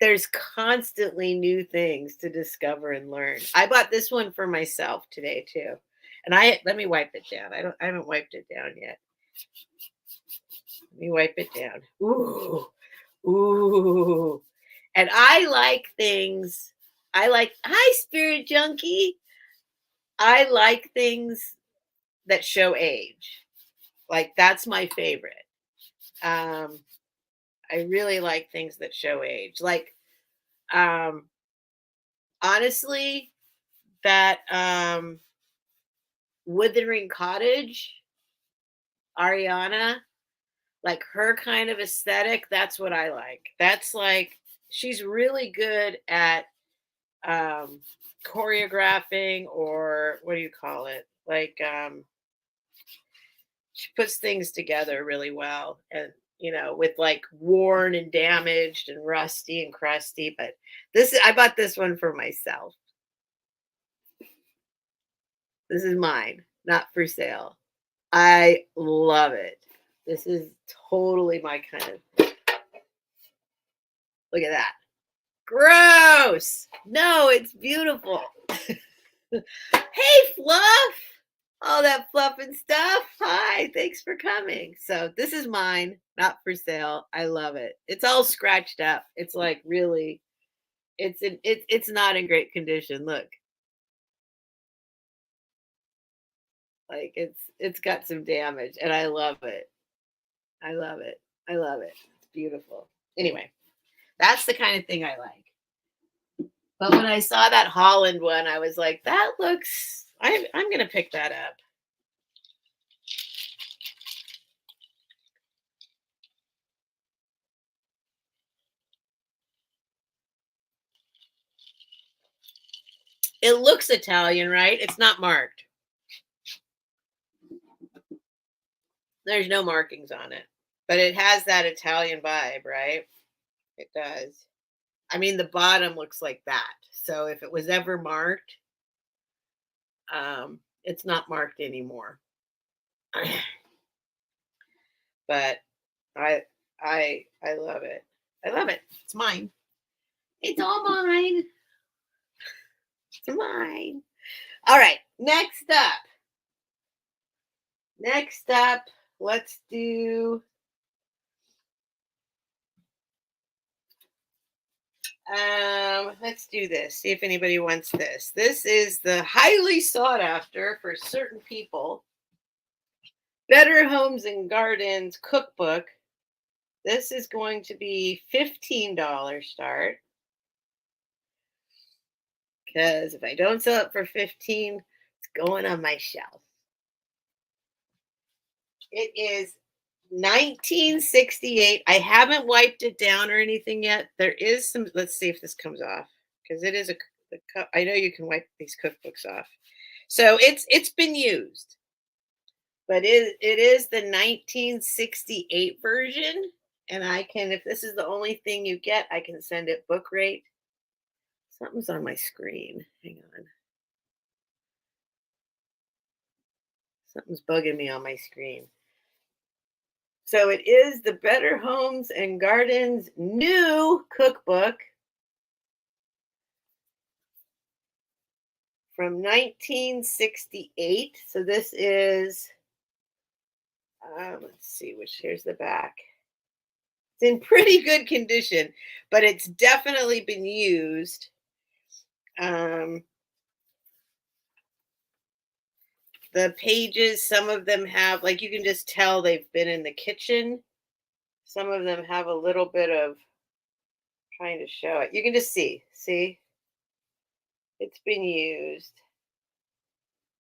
there's constantly new things to discover and learn. I bought this one for myself today too. And let me wipe it down. I haven't wiped it down yet. Let me wipe it down. Ooh. Ooh. And I like things. Hi, Spirit Junkie. I like things that show age. Like, that's my favorite. I really like things that show age. Like, honestly, that Wuthering Cottage, Ariana, like her kind of aesthetic, that's what I like. That's like, she's really good at choreographing, or what do you call it? Like, she puts things together really well, and with like worn and damaged and rusty and crusty. But I bought this one for myself. This is mine, not for sale. I love it. This is totally my kind of Look at that. Gross. No, it's beautiful. Hey, Fluff. All that fluff and stuff. Hi, thanks for coming. So this is mine, not for sale. I love it. It's all scratched up. It's like really, it's not in great condition. Look, like it's got some damage, and I love it. I love it. I love it. It's beautiful. Anyway, that's the kind of thing I like. But when I saw that Holland one, I was like, that looks. I'm gonna pick that up. It looks Italian, right? It's not marked. There's no markings on it, but it has that Italian vibe, right? It does. I mean, the bottom looks like that. So if it was ever marked, it's not marked anymore. But I I love it. I love it. It's mine. It's all mine. It's mine. All right. Next up. Next up, let's do let's do this. See if anybody wants this. This is the highly sought after for certain people Better Homes and Gardens cookbook. This is going to be $15 start. Because if I don't sell it for 15, it's going on my shelf. It is 1968. I haven't wiped it down or anything yet. There is some. Let's see if this comes off because it is a. I know you can wipe these cookbooks off, so it's been used, but it is the 1968 version, and I can, if this is the only thing you get, I can send it book rate. Something's on my screen. Hang on. Something's bugging me on my screen. So it is the Better Homes and Gardens new cookbook from 1968. So this is, let's see, here's the back. It's in pretty good condition, but it's definitely been used. The pages, some of them have, like, you can just tell they've been in the kitchen. Some of them have a little bit of, trying to show it. You can just see, it's been used.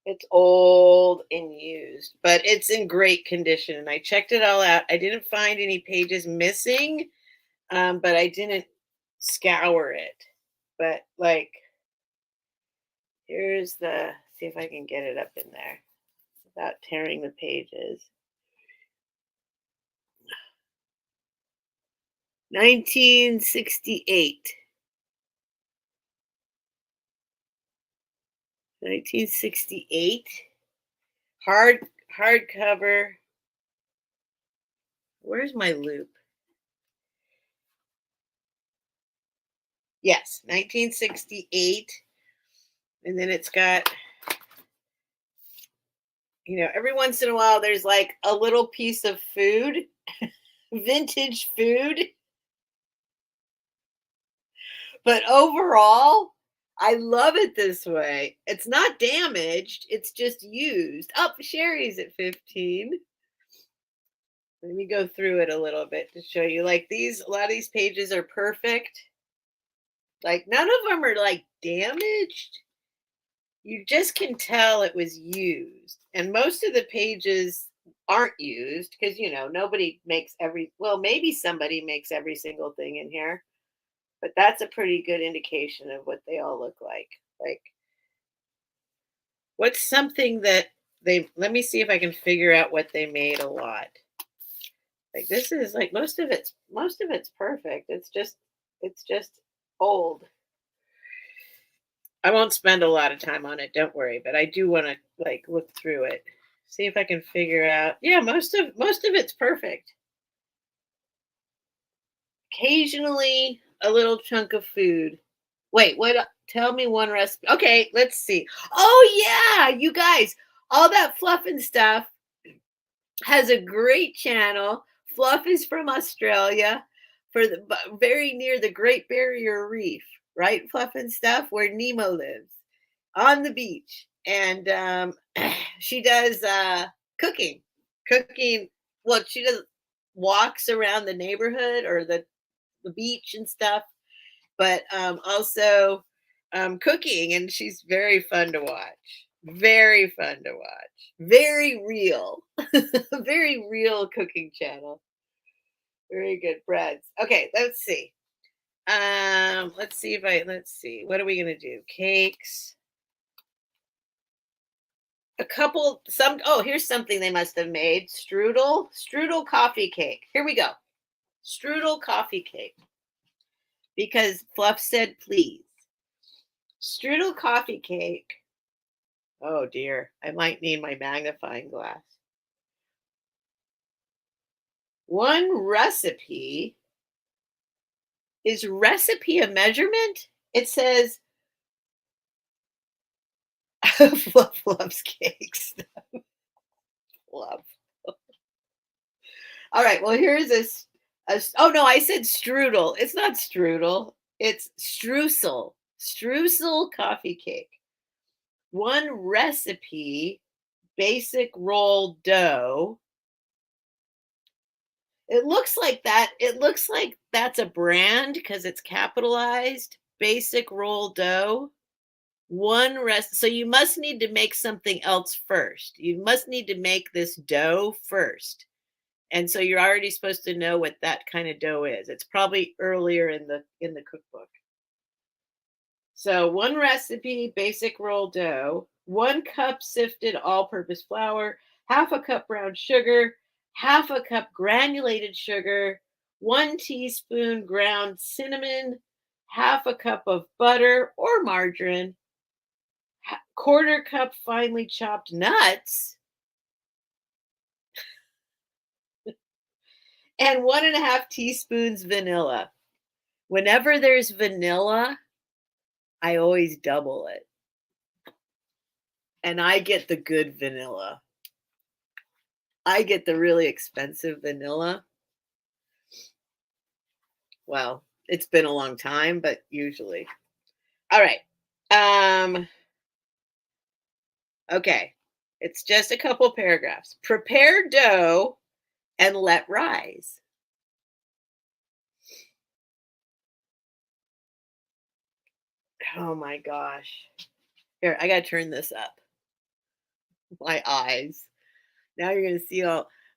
It's old and used, but it's in great condition. And I checked it all out. I didn't find any pages missing, but I didn't scour it. But like, here's see if I can get it up in there without tearing the pages. 1968. 1968. Hardcover. Where's my loop? Yes, 1968. And then it's got, every once in a while there's like a little piece of food, vintage food. But overall, I love it this way. It's not damaged, it's just used. Oh, Sherry's at 15. Let me go through it a little bit to show you. Like a lot of these pages are perfect. Like none of them are like damaged. You just can tell it was used. And most of the pages aren't used because, nobody makes maybe somebody makes every single thing in here. But that's a pretty good indication of what they all look like. Like, what's something that let me see if I can figure out what they made a lot. Like this is like most of it's perfect. It's just old. I won't spend a lot of time on it, don't worry, but I do want to like look through it. See if I can figure out. Yeah, most of it's perfect. Occasionally a little chunk of food. Wait, what? Tell me one recipe. Okay, let's see. Oh yeah, you guys, all that fluff and stuff has a great channel. Fluff is from Australia, very near the Great Barrier Reef, right? Fluff and stuff, where Nemo lives on the beach, and she does cooking. Cooking. Well, she does walks around the neighborhood or the beach and stuff, but also cooking, and she's very fun to watch. Very fun to watch. Very real. Very real cooking channel. Very good breads. Okay, let's see. Let's see. What are we gonna do? Cakes. Here's something they must have made. Strudel coffee cake. Here we go. Strudel coffee cake. Because Fluff said please. Strudel coffee cake. Oh dear, I might need my magnifying glass. One recipe. Is recipe a measurement? It says Fluff loves cakes. Fluff. All right, well, here's this. Oh no, I said strudel. It's not strudel. It's streusel. Streusel coffee cake. One recipe, basic roll dough. It looks like that. It looks like that's a brand because it's capitalized. Basic roll dough. So you must need to make something else first. You must need to make this dough first. And so you're already supposed to know what that kind of dough is. It's probably earlier in the cookbook. So one recipe, basic roll dough, 1 cup sifted all-purpose flour, half a cup brown sugar, half a cup granulated sugar, 1 teaspoon ground cinnamon, half a cup of butter or margarine, 1/4 cup finely chopped nuts, and 1.5 teaspoons vanilla. Whenever there's vanilla, I always double it. And I get the good vanilla. I get the really expensive vanilla. Well, it's been a long time, but usually. All right. Okay. It's just a couple paragraphs. Prepare dough and let rise. Oh my gosh. Here, I got to turn this up. My eyes. Now you're going to see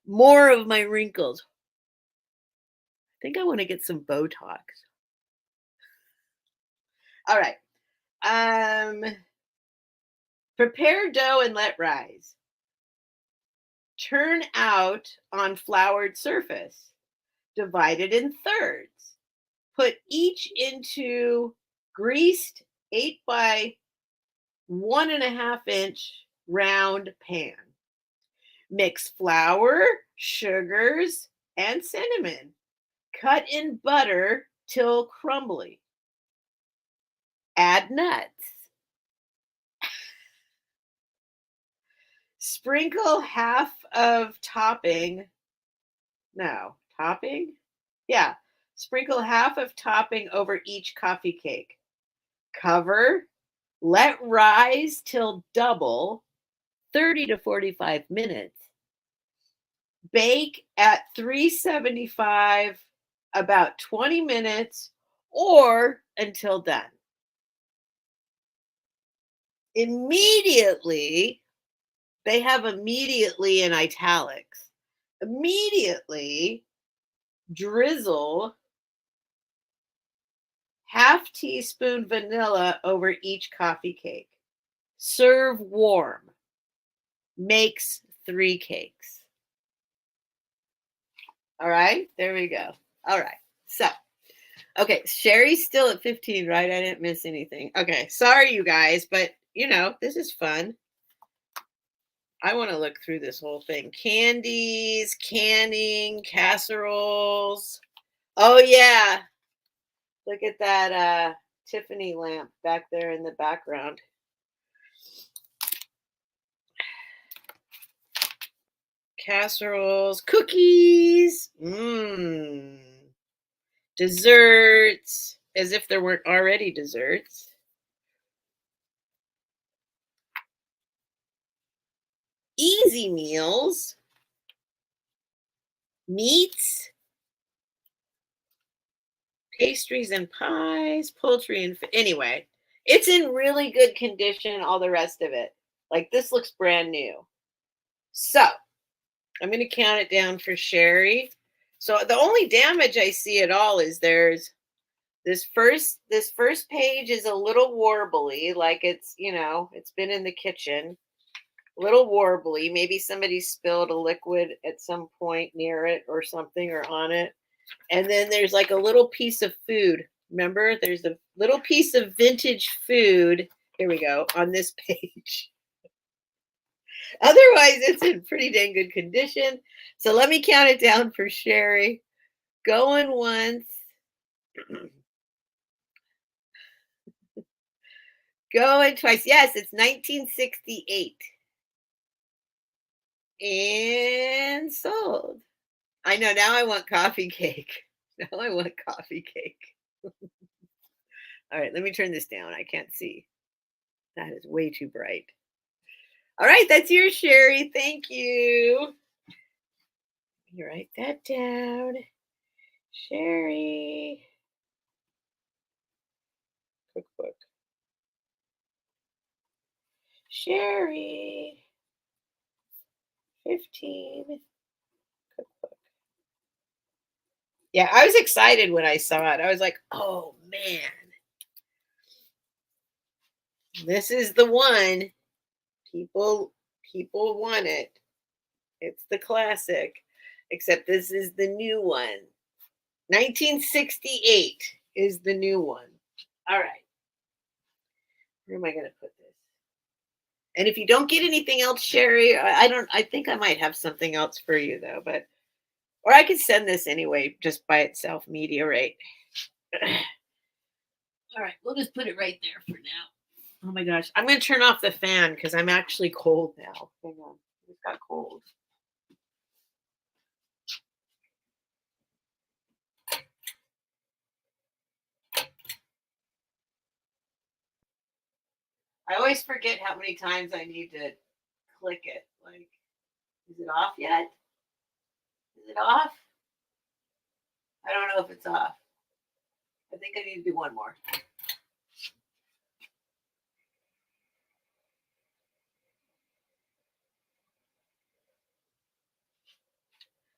more of my wrinkles. I think I want to get some Botox. All right. Prepare dough and let rise. Turn out on floured surface. Divide it in thirds. Put each into greased 8 by 1.5 inch round pan. Mix flour, sugars, and cinnamon. Cut in butter till crumbly. Add nuts. Sprinkle half of topping. No, topping? Yeah. Sprinkle half of topping over each coffee cake. Cover. Let rise till double, 30 to 45 minutes. Bake at 375 about 20 minutes or until done. Immediately, they have immediately in italics. Immediately drizzle half teaspoon vanilla over each coffee cake. Serve warm. Makes 3 cakes. All right, there we go. All right, so, okay, Sherry's still at 15, right? I didn't miss anything. Okay, sorry, you guys, but, this is fun. I want to look through this whole thing. Candies, canning, casseroles. Oh, yeah. Look at that Tiffany lamp back there in the background. Casseroles, cookies, desserts, as if there weren't already desserts. Easy meals, meats, pastries and pies, poultry and anyway, it's in really good condition. All the rest of it, like this, looks brand new. So I'm going to count it down for Sherry. So the only damage I see at all is there's this first page is a little warbly, like it's been in the kitchen. A little warbly. Maybe somebody spilled a liquid at some point near it or something, or on it. And then there's like a little piece of food. Remember, there's a little piece of vintage food. Here we go, on this page. Otherwise, it's in pretty dang good condition. So let me count it down for Sherry. Going once. Going twice. Yes, it's 1968. And sold. I know, now I want coffee cake. Now I want coffee cake. All right, let me turn this down. I can't see. That is way too bright. All right, that's yours, Sherry. Thank you. You write that down. Sherry. Cookbook. Sherry. 15. Cookbook. Yeah, I was excited when I saw it. I was like, oh man. This is the one. People want it. It's the classic. Except this is the new one. 1968 is the new one. All right. Where am I going to put this? And if you don't get anything else, Sherry, I think I might have something else for you though, or I could send this anyway, just by itself, media rate. All right, we'll just put it right there for now. Oh my gosh, I'm going to turn off the fan because I'm actually cold now. Hang on, it got cold. I always forget how many times I need to click it. Like, is it off yet? Is it off? I don't know if it's off. I think I need to do one more.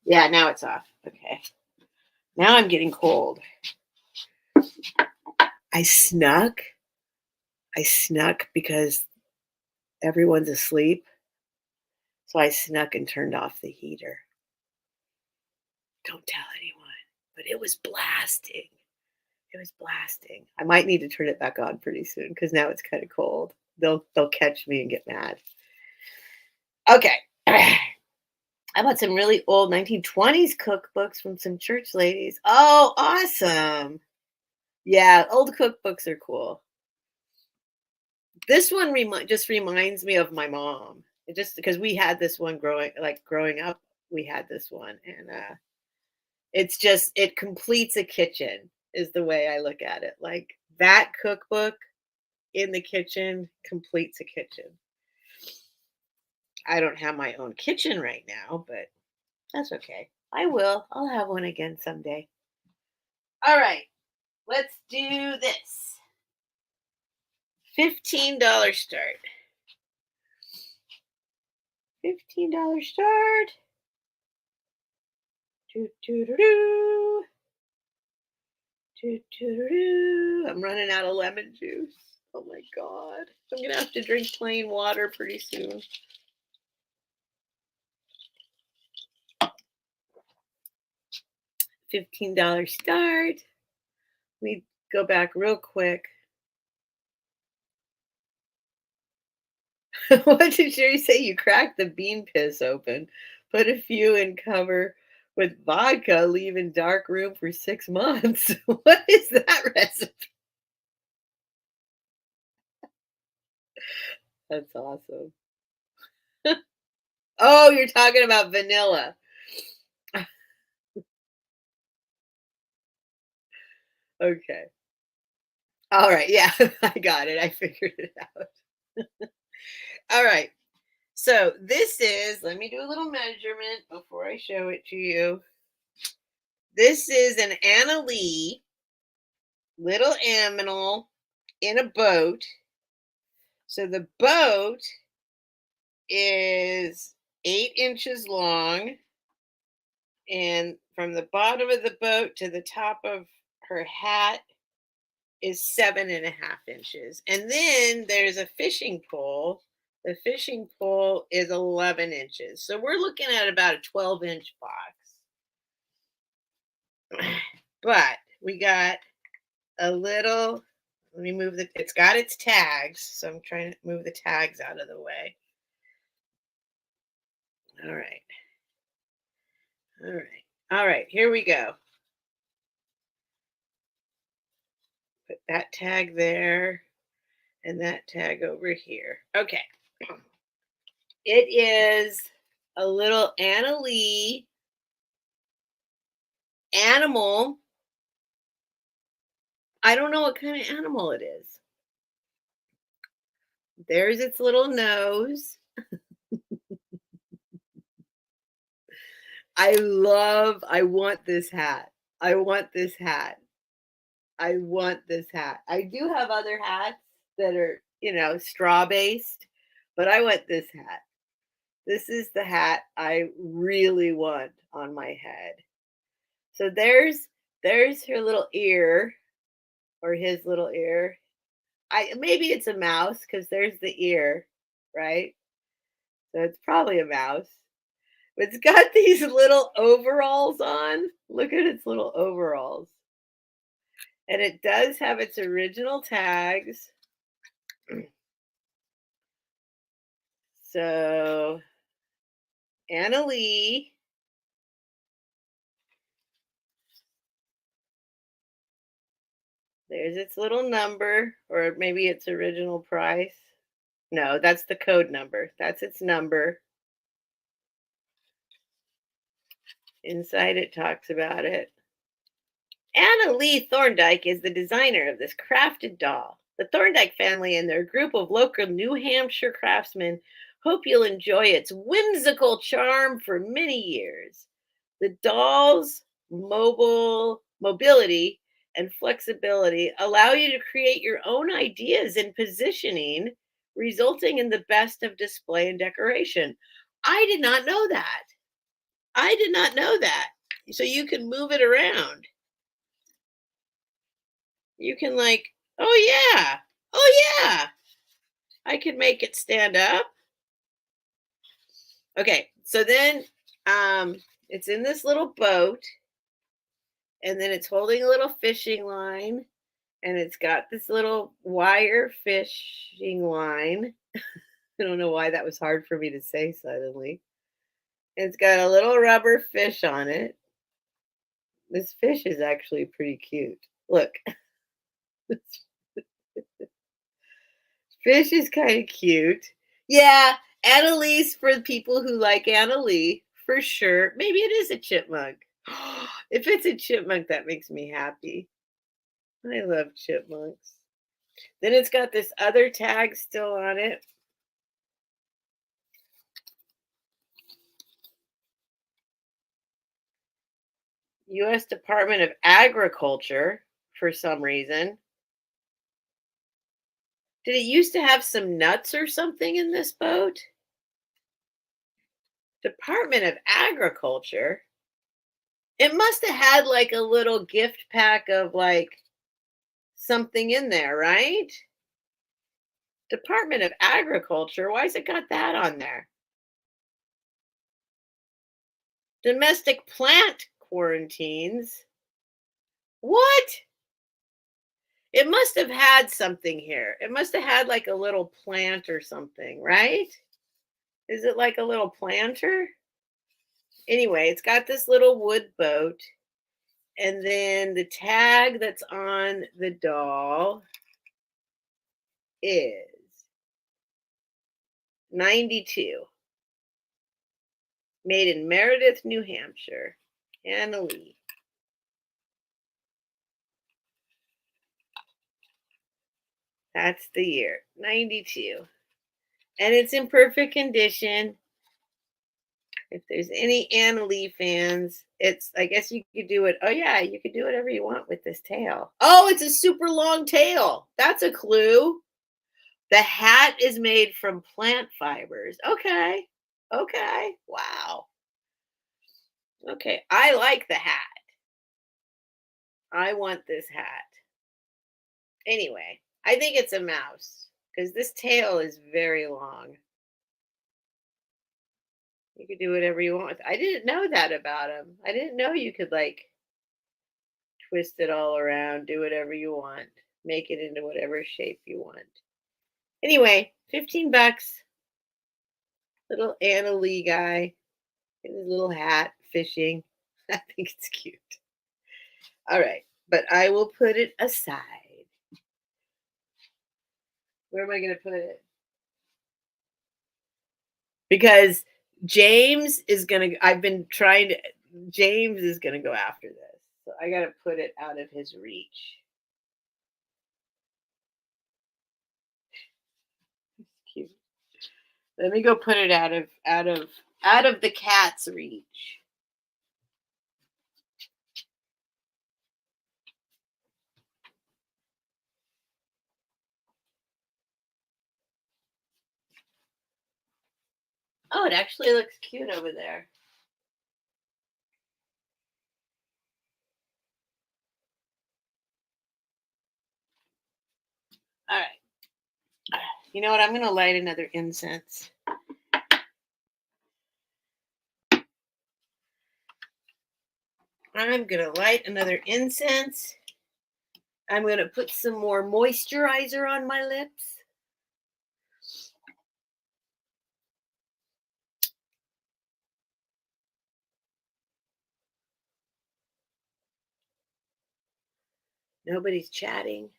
Yeah, now it's off. Okay. Now I'm getting cold. I snuck. Because everyone's asleep. So I snuck and turned off the heater. Don't tell anyone. But it was blasting. It was blasting. I might need to turn it back on pretty soon because now it's kind of cold. They'll catch me and get mad. Okay. How about some really old 1920s cookbooks from some church ladies? Oh, awesome. Yeah, old cookbooks are cool. This one just reminds me of my mom. Just because we had this one growing up, we had this one, and it completes a kitchen is the way I look at it. Like that cookbook in the kitchen completes a kitchen. I don't have my own kitchen right now, but that's okay. I will. I'll have one again someday. All right, let's do this. $15 start. $15 start. Do, do, do, do. Do, do, do, do. I'm running out of lemon juice. Oh my God. I'm going to have to drink plain water pretty soon. $15 start. We go back real quick. What did Jerry say? You cracked the bean piss open, put a few in cover With vodka, leave in dark room for 6 months. What is that recipe? That's awesome. Oh, you're talking about vanilla. Okay. Alright, yeah, I got it, I figured it out. Alright, so this is let me do a little measurement before I show it to you. This is an Anna Lee little aminal in a boat. So the boat is 8 inches long, and from the bottom of the boat to the top of her hat is 7.5 inches. And then there's a fishing pole. The fishing pole is 11 inches. So we're looking at about a 12-inch box. But we got a little, let me move it's got its tags. So I'm trying to move the tags out of the way. All right. All right. All right. Here we go. Put that tag there and that tag over here. Okay. It is a little Anna Lee animal. I don't know what kind of animal it is. There's its little nose. I want this hat. I want this hat. I want this hat. I do have other hats that are, straw based, but I want this hat. This is the hat I really want on my head. So there's her little ear or his little ear. I maybe it's a mouse because there's the ear, right? So it's probably a mouse. But it's got these little overalls on. Look at its little overalls. And it does have its original tags. So Anna Lee. There's its little number, or maybe its original price. No, that's the code number. That's its number. Inside it talks about it. Anna Lee Thorndike is the designer of this crafted doll. The Thorndike family and their group of local New Hampshire craftsmen hope you'll enjoy its whimsical charm for many years. The doll's mobility and flexibility allow you to create your own ideas and positioning, resulting in the best of display and decoration. I did not know that. I did not know that. So you can move it around. You can oh yeah. Oh yeah. I can make it stand up. Okay. So then it's in this little boat, and then it's holding a little fishing line, and it's got this little wire fishing line. I don't know why that was hard for me to say suddenly. It's got a little rubber fish on it. This fish is actually pretty cute. Look. This fish is kind of cute. Yeah, Anna Lee's for the people who like Anna Lee, for sure. Maybe it is a chipmunk. If it's a chipmunk, that makes me happy. I love chipmunks. Then it's got this other tag still on it. U.S. Department of Agriculture, for some reason. Did it used to have some nuts or something in this boat? Department of Agriculture? It must have had like a little gift pack of like something in there, right? Department of Agriculture. Why's it got that on there? Domestic plant quarantines. What? It must have had something here. It must have had like a little plant or something, right? Is it like a little planter? Anyway, it's got this little wood boat. And then the tag that's on the doll is 92. Made in Meredith, New Hampshire. Anna Lee. That's the year, 92. And it's in perfect condition. If there's any Anna Lee fans, it's, I guess you could do it. Oh, yeah, you could do whatever you want with this tail. Oh, it's a super long tail. That's a clue. The hat is made from plant fibers. Okay. Okay. Wow. Okay. I like the hat. I want this hat. Anyway, I think it's a mouse because this tail is very long. You could do whatever you want. I didn't know that about him. I didn't know you could like twist it all around, do whatever you want, make it into whatever shape you want. Anyway, 15 bucks. Little Anna Lee guy in his little hat fishing. I think it's cute. All right, but I will put it aside. Where am I going to put it? Because James is going to, I've been trying to, James is going to go after this. So I got to put it out of his reach. It's cute. Let me go put it out of the cat's reach. Oh, it actually looks cute over there. All right. You know what? I'm going to light another incense. I'm going to light another incense. I'm going to put some more moisturizer on my lips. Nobody's chatting.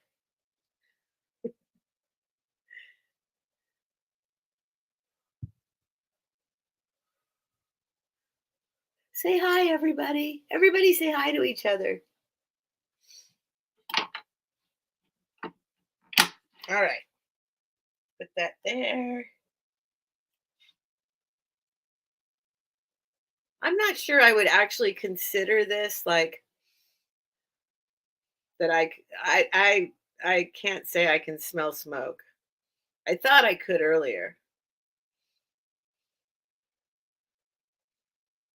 Say hi, everybody. Everybody say hi to each other. All right. Put that there. I'm not sure I would actually consider this like that. I can't say I can smell smoke. I thought I could earlier.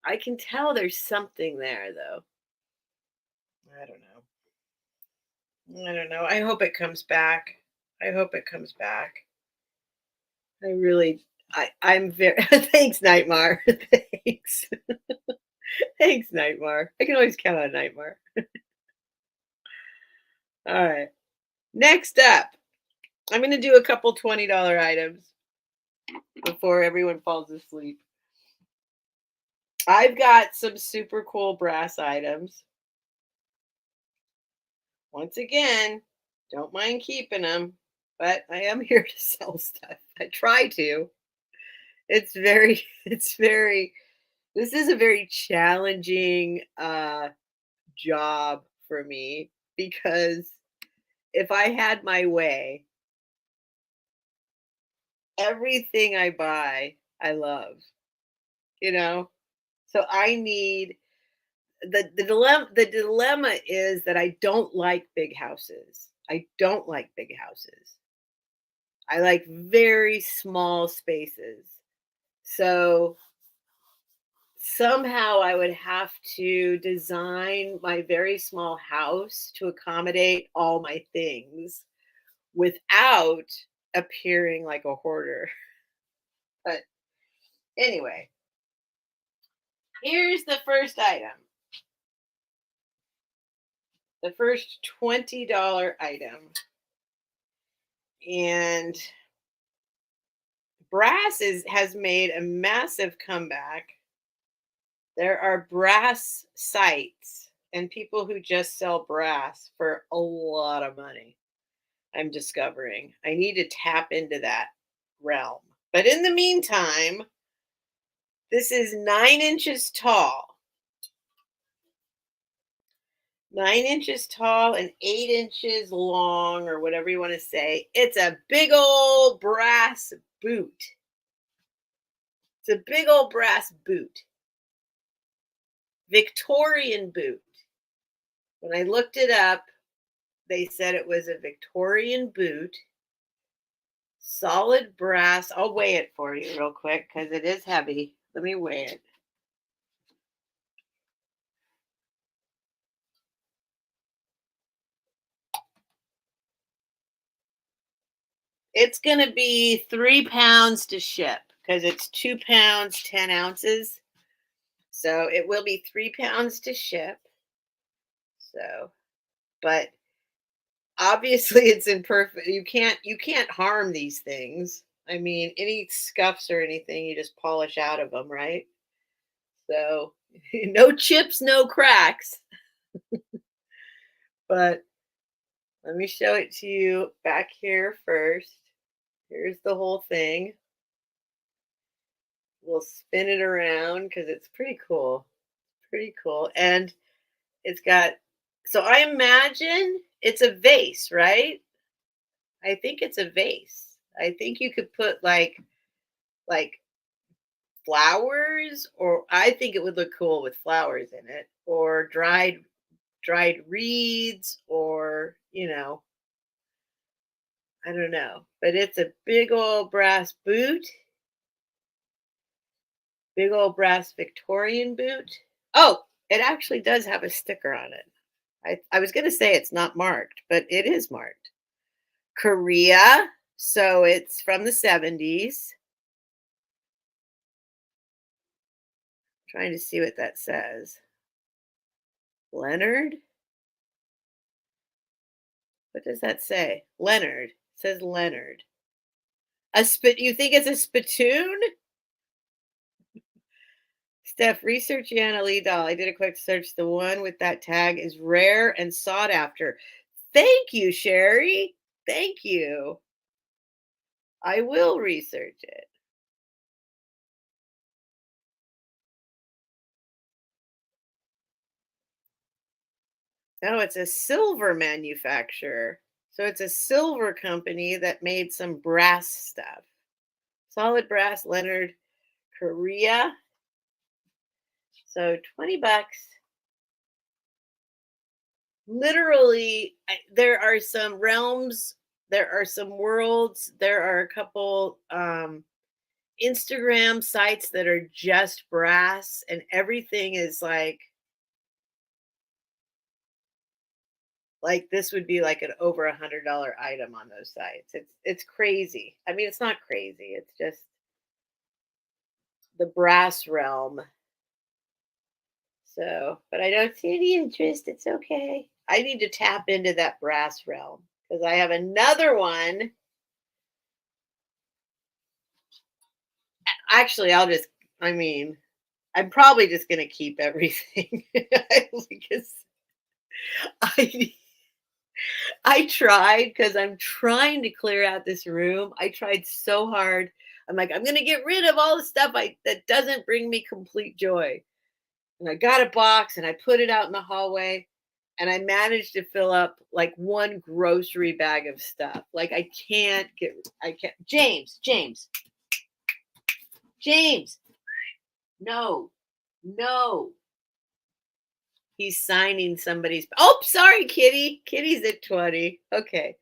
I can tell there's something there though. I don't know. I don't know. I hope it comes back. I hope it comes back. I really I'm very thanks, Nightmare. Thanks. Thanks, Nightmare. I can always count on Nightmare. All right. Next up, I'm going to do a couple $20 items before everyone falls asleep. I've got some super cool brass items. Once again, don't mind keeping them, but I am here to sell stuff. I try to. It's very, this is a very challenging job for me because if I had my way, everything I buy, I love, you know? So I need the dilemma is that I don't like big houses. I don't like big houses. I like very small spaces. So somehow I would have to design my very small house to accommodate all my things without appearing like a hoarder. But anyway, here's the first item. The first $20 item. And brass has made a massive comeback. There are brass sites and people who just sell brass for a lot of money. I'm discovering. I need to tap into that realm. But in the meantime, this is 9 inches tall. 9 inches tall and 8 inches long, or whatever you want to say. It's a big old brass boot. It's a big old brass boot. Victorian boot. When I looked it up, they said it was a Victorian boot, solid brass. I'll weigh it for you real quick because it is heavy. Let me weigh it. It's going to be 3 pounds to ship because it's 2 pounds, 10 ounces. So it will be 3 pounds to ship. So, but obviously it's imperfect. You can't harm these things. I mean, any scuffs or anything, you just polish out of them, right? So no chips, no cracks. But let me show it to you back here first. Here's the whole thing. We'll spin it around because it's pretty cool. Pretty cool. And it's got, so I imagine it's a vase, right? I think it's a vase. I think you could put like flowers, or I think it would look cool with flowers in it, or dried reeds, or I don't know. But it's a big old brass boot. Big old brass Victorian boot. Oh, it actually does have a sticker on it. I was going to say it's not marked, but it is marked. Korea. So it's from the 70s. Trying to see what that says. Leonard? What does that say? Leonard. It says Leonard. You think it's a spittoon? Steph, research Yana Lee doll. I did a quick search. The one with that tag is rare and sought after. Thank you, Sherry. Thank you. I will research it. No, it's a silver manufacturer. So it's a silver company that made some brass stuff. Solid brass, Leonard, Korea. So $20. Literally, there are some realms, there are some worlds, there are a couple Instagram sites that are just brass, and everything is like this would be like an over $100 item on those sites. It's crazy. I mean, it's not crazy. It's just the brass realm. So, but I don't see any interest. It's okay. I need to tap into that brass realm because I have another one. Actually, I mean, I'm probably just going to keep everything because I I tried because I'm trying to clear out this room. I tried so hard. I'm like, I'm going to get rid of all the stuff that doesn't bring me complete joy. And I got a box and I put it out in the hallway, and I managed to fill up like one grocery bag of stuff. Like I can't. James, no, no. He's signing somebody's. Oh, sorry, Kitty. Kitty's at 20. Okay.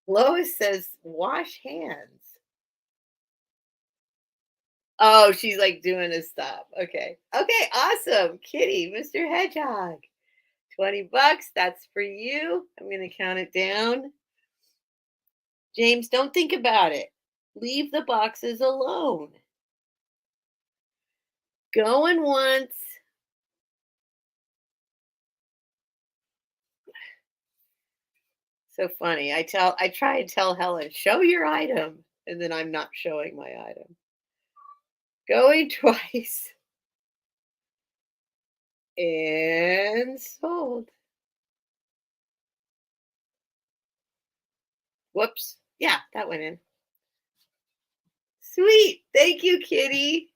Lois says, wash hands. Oh, she's like doing a stop. Okay. Okay, awesome. Kitty, Mr. Hedgehog. $20. That's for you. I'm going to count it down. James, don't think about it. Leave the boxes alone. Going once. So funny. I try to tell Helen, show your item, and then I'm not showing my item. Going twice. And sold. Whoops. Yeah, that went in. Sweet. Thank you, Kitty.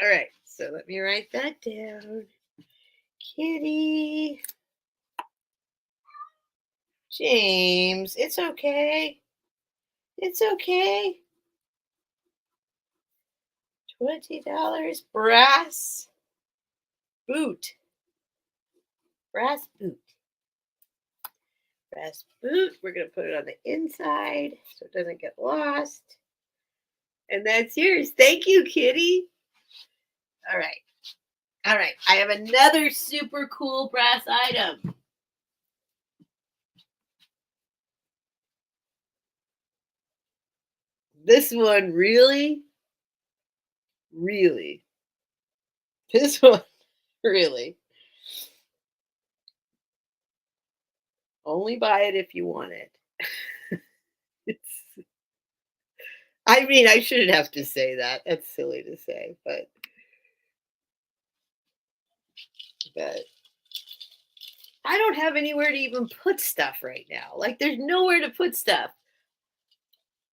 All right. So let me write that down. Kitty. James, it's okay. It's okay. $20 brass boot. Brass boot. Brass boot. We're going to put it on the inside so it doesn't get lost. And that's yours. Thank you, Kitty. All right. All right. I have another super cool brass item. This one really, really. This one really. Only buy it if you want it. It's, I mean, I shouldn't have to say that. That's silly to say, but I don't have anywhere to even put stuff right now. Like there's nowhere to put stuff.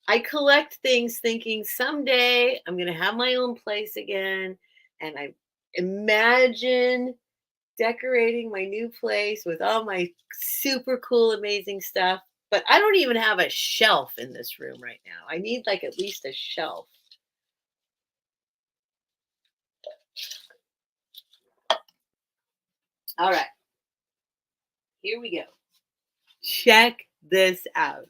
I collect things thinking someday I'm going to have my own place again, and I imagine decorating my new place with all my super cool amazing stuff, but I don't even have a shelf in this room right now. I need like at least a shelf. All right. Here we go. Check this out.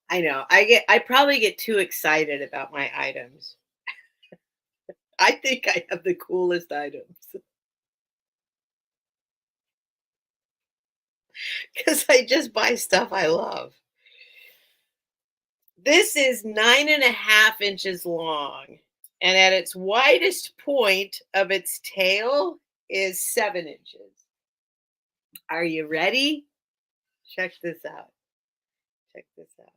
I know. I probably get too excited about my items. I think I have the coolest items because I just buy stuff I love. This is 9.5 inches long, and at its widest point of its tail is 7 inches. Are you ready? Check this out. Check this out.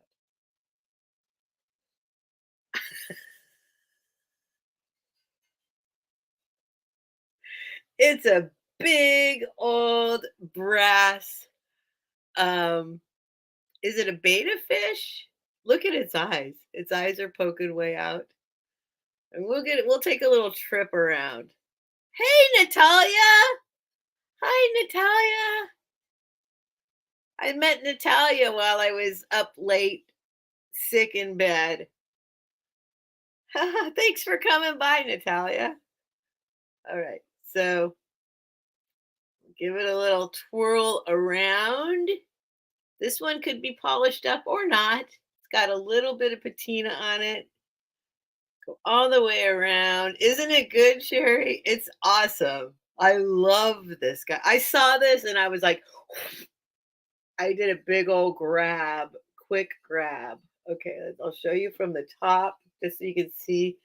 It's a big old brass. Um, is it a betta fish? Look at its eyes. Its eyes are poking way out. And we'll take a little trip around. Hey Natalia. Hi Natalia. I met Natalia while I was up late, sick in bed. Thanks for coming by, Natalia. All right. So give it a little twirl around. This one could be polished up or not. It's got a little bit of patina on it. Go all the way around. Isn't it good, Sherry? It's awesome. I love this guy. I saw this and I was like, I did a big old grab, quick grab. Okay, I'll show you from the top just so you can see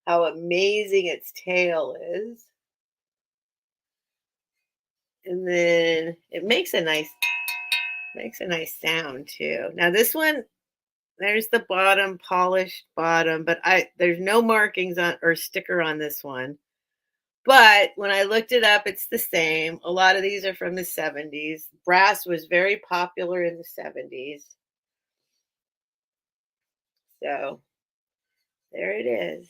how amazing its tail is. And then it makes a nice sound too. Now this one, there's the bottom, polished bottom, but there's no markings on or sticker on this one. But when I looked it up, it's the same. A lot of these are from the 70s. Brass was very popular in the 70s. So there it is.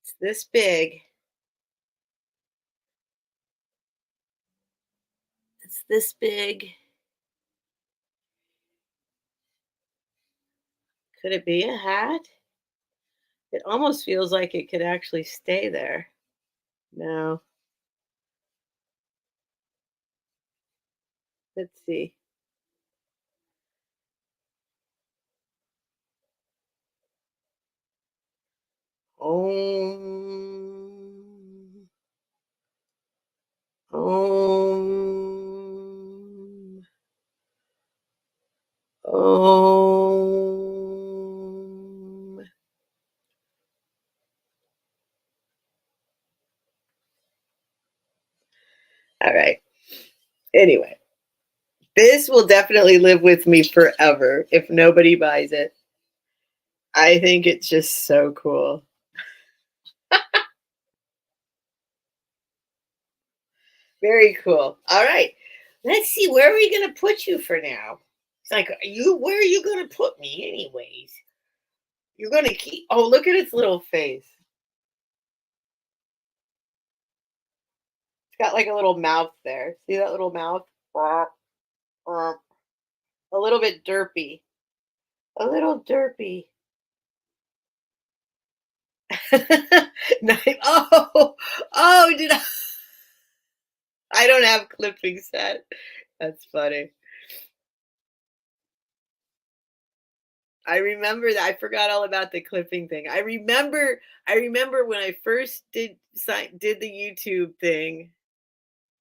It's this big. It's this big. Could it be a hat? It almost feels like it could actually stay there. No. Let's see. Om. Om. Om. All right. Anyway, this will definitely live with me forever if nobody buys it. I think it's just so cool. Very cool. All right. Let's see, where are we gonna put you for now? It's like, you where are you gonna put me anyways? You're gonna keep oh, look at its little face. It's got like a little mouth there. See that little mouth? A little bit derpy. A little derpy. Oh, oh, I don't have clipping set. That's funny. I remember that. I forgot all about the clipping thing. I remember when I first did the YouTube thing.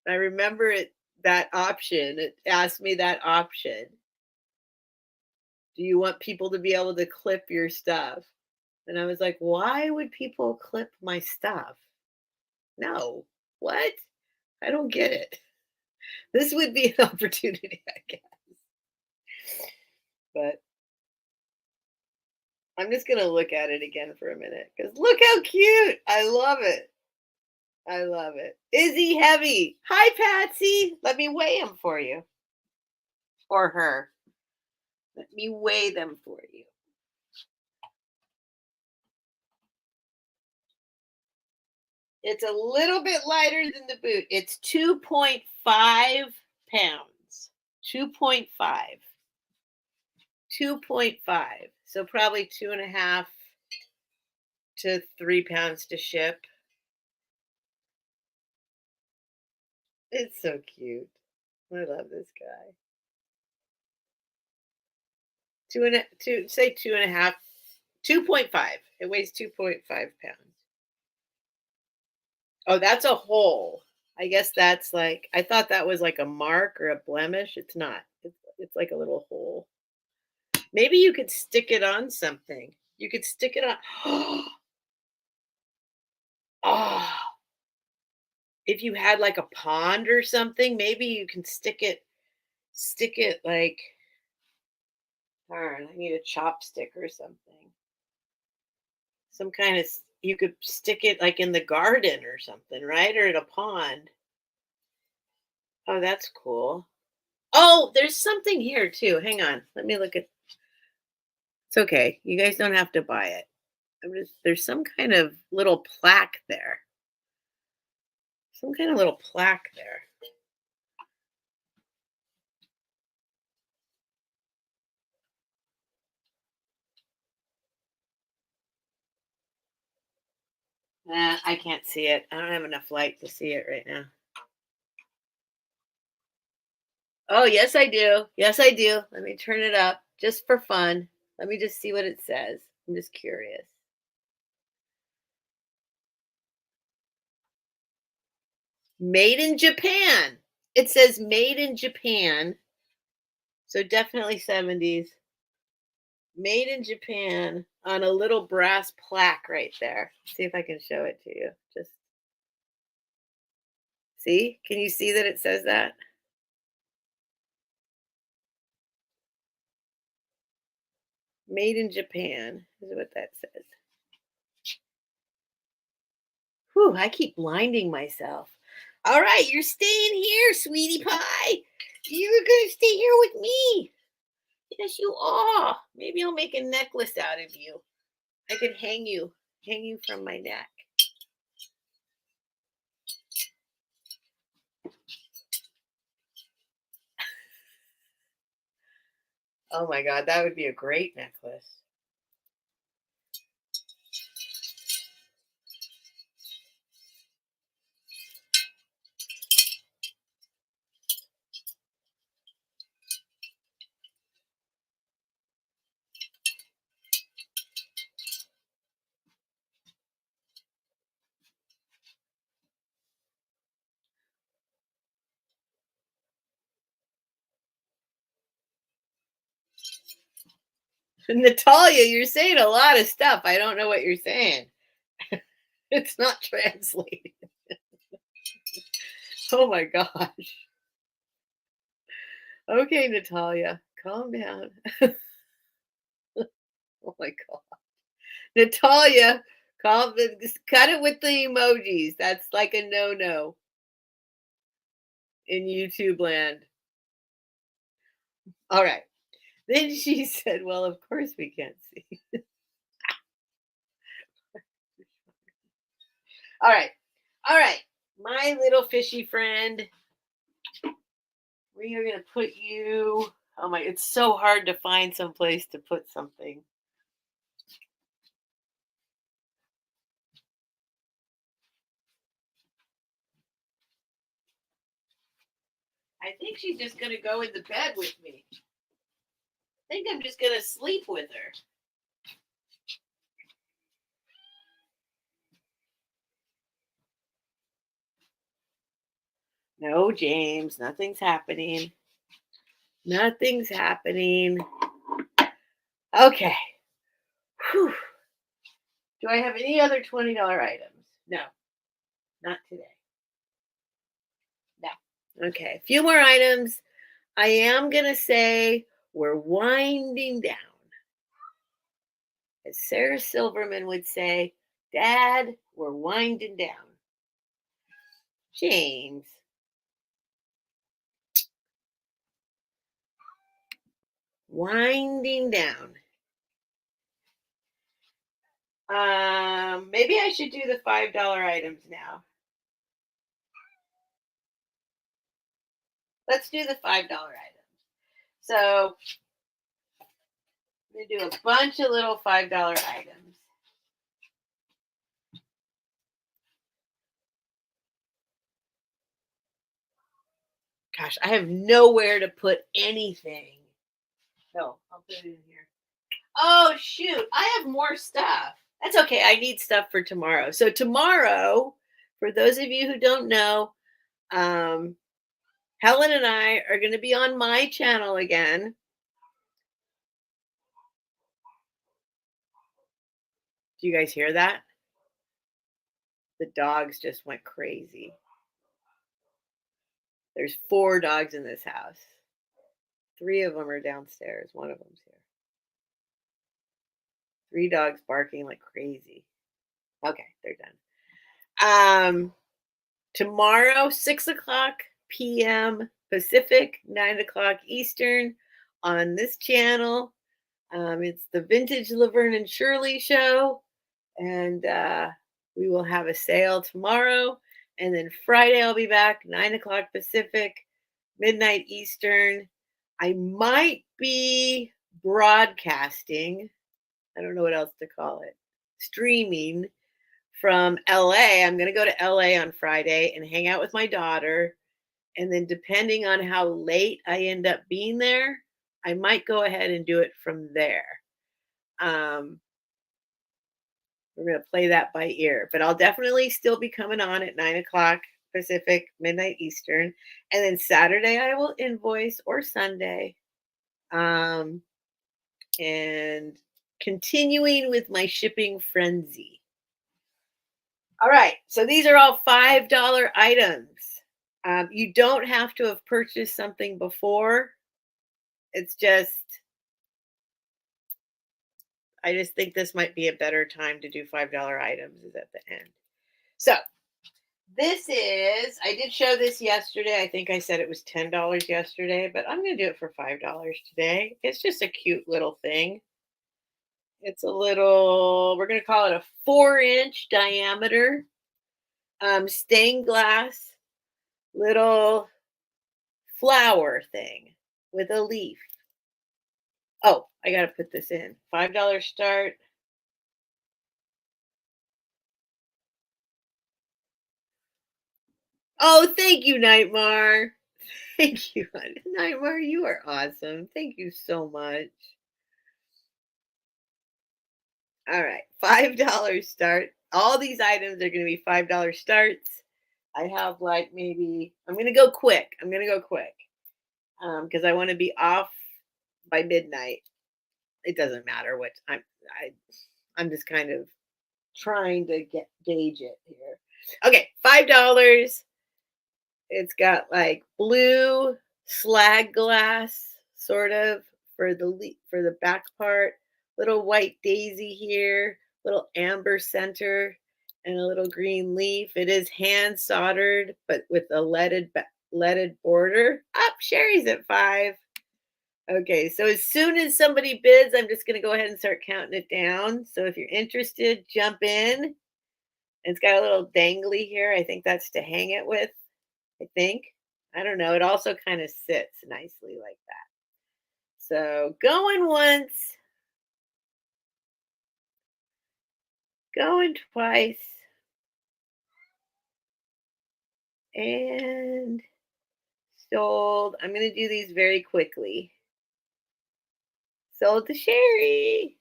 I remember it that option. It asked me that option. Do you want people to be able to clip your stuff? And I was like, why would people clip my stuff? No. What? I don't get it. This would be an opportunity, I guess. But I'm just gonna look at it again for a minute because look how cute. I love it. I love it. Is he heavy? Hi, Patsy. Let me weigh him for you. Or her. Let me weigh them for you. It's a little bit lighter than the boot. It's 2.5 pounds. 2.5. 2.5. So probably 2.5 to 3 pounds to ship. It's so cute. I love this guy. Say 2.5, 2.5. It weighs 2.5 pounds. Oh, that's a hole. I guess that's like, I thought that was like a mark or a blemish. It's not. It's like a little hole. Maybe you could stick it on something. You could stick it on. Oh, if you had like a pond or something, maybe you can stick it like, darn, I need a chopstick or something. Some kind of, you could stick it like in the garden or something, right? Or in a pond. Oh, that's cool. Oh, there's something here too. Hang on. Let me look at. It's okay. You guys don't have to buy it. There's some kind of little plaque there. Some kind of little plaque there. I can't see it. I don't have enough light to see it right now. Oh, yes, I do. Yes, I do. Let me turn it up just for fun. Let me just see what it says. I'm just curious. Made in Japan. It says made in Japan. So definitely 70s. Made in Japan on a little brass plaque right there. See if I can show it to you. Just see? Can you see that it says that? Made in Japan is what that says. Whew, I keep blinding myself. All right, you're staying here, sweetie pie. You're going to stay here with me. Yes, you are. Maybe I'll make a necklace out of you. I could hang you from my neck. Oh my God, that would be a great necklace. Natalia, you're saying a lot of stuff. I don't know what you're saying. It's not translating. Oh my gosh. Okay, Natalia, calm down. Oh my God. Natalia, just cut it with the emojis. That's like a no-no in YouTube land. All right. Then she said, well, of course we can't see. All right. All right. My little fishy friend, we are going to put you. Oh my, it's so hard to find some place to put something. I think she's just going to go in the bed with me. I think I'm just going to sleep with her. No, James, nothing's happening. Nothing's happening. Okay. Whew. Do I have any other $20 items? No, not today. No. Okay, a few more items. I am going to say we're winding down. As Sarah Silverman would say, Dad, we're winding down. James. Winding down. Maybe I should do the $5 items now. Let's do the $5 items. So I'm going to do a bunch of little $5 items. Gosh, I have nowhere to put anything. No, I'll put it in here. Oh, shoot. I have more stuff. That's okay. I need stuff for tomorrow. So, tomorrow, for those of you who don't know, um, Helen and I are going to be on my channel again. Do you guys hear that? The dogs just went crazy. There's 4 dogs in this house. 3 of them are downstairs. 1 of them's here. 3 dogs barking like crazy. Okay, they're done. Tomorrow, 6:00 p.m. Pacific, 9:00 Eastern on this channel. It's the Vintage Laverne and Shirley show. And we will have a sale tomorrow. And then Friday, I'll be back, 9:00 Pacific, midnight Eastern. I might be broadcasting. I don't know what else to call it. Streaming from LA. I'm going to go to LA on Friday and hang out with my daughter. And then, depending on how late I end up being there, I might go ahead and do it from there. We're going to play that by ear, but I'll definitely still be coming on at 9:00 Pacific, midnight Eastern. And then Saturday, I will invoice, or Sunday. And continuing with my shipping frenzy. All right, so these are all $5 items. You don't have to have purchased something before. It's just, I just think this might be a better time to do $5 items is at the end. So I did show this yesterday. I think I said it was $10 yesterday, but I'm going to do it for $5 today. It's just a cute little thing. It's a little, we're going to call it a 4-inch diameter stained glass little flower thing with a leaf. Oh, I got to put this in. $5 start. Oh, thank you, Nightmare. Thank you, Nightmare. You are awesome. Thank you so much. All right, $5 start. All these items are going to be $5 starts. I have like maybe, I'm going to go quick. Because I want to be off by midnight. It doesn't matter what I'm just kind of trying to gauge it here. Okay, $5. It's got like blue slag glass sort of for the back part Little white daisy here, little amber center, and a little green leaf. It is hand soldered, but with a leaded border. Up, Sherry's at 5. Okay, so as soon as somebody bids, I'm just going to go ahead and start counting it down. So if you're interested, jump in. It's got a little dangly here. I think that's to hang it with. I think. I don't know. It also kind of sits nicely like that. So going once, going twice, and sold. I'm going to do these very quickly. Sold to Sherry.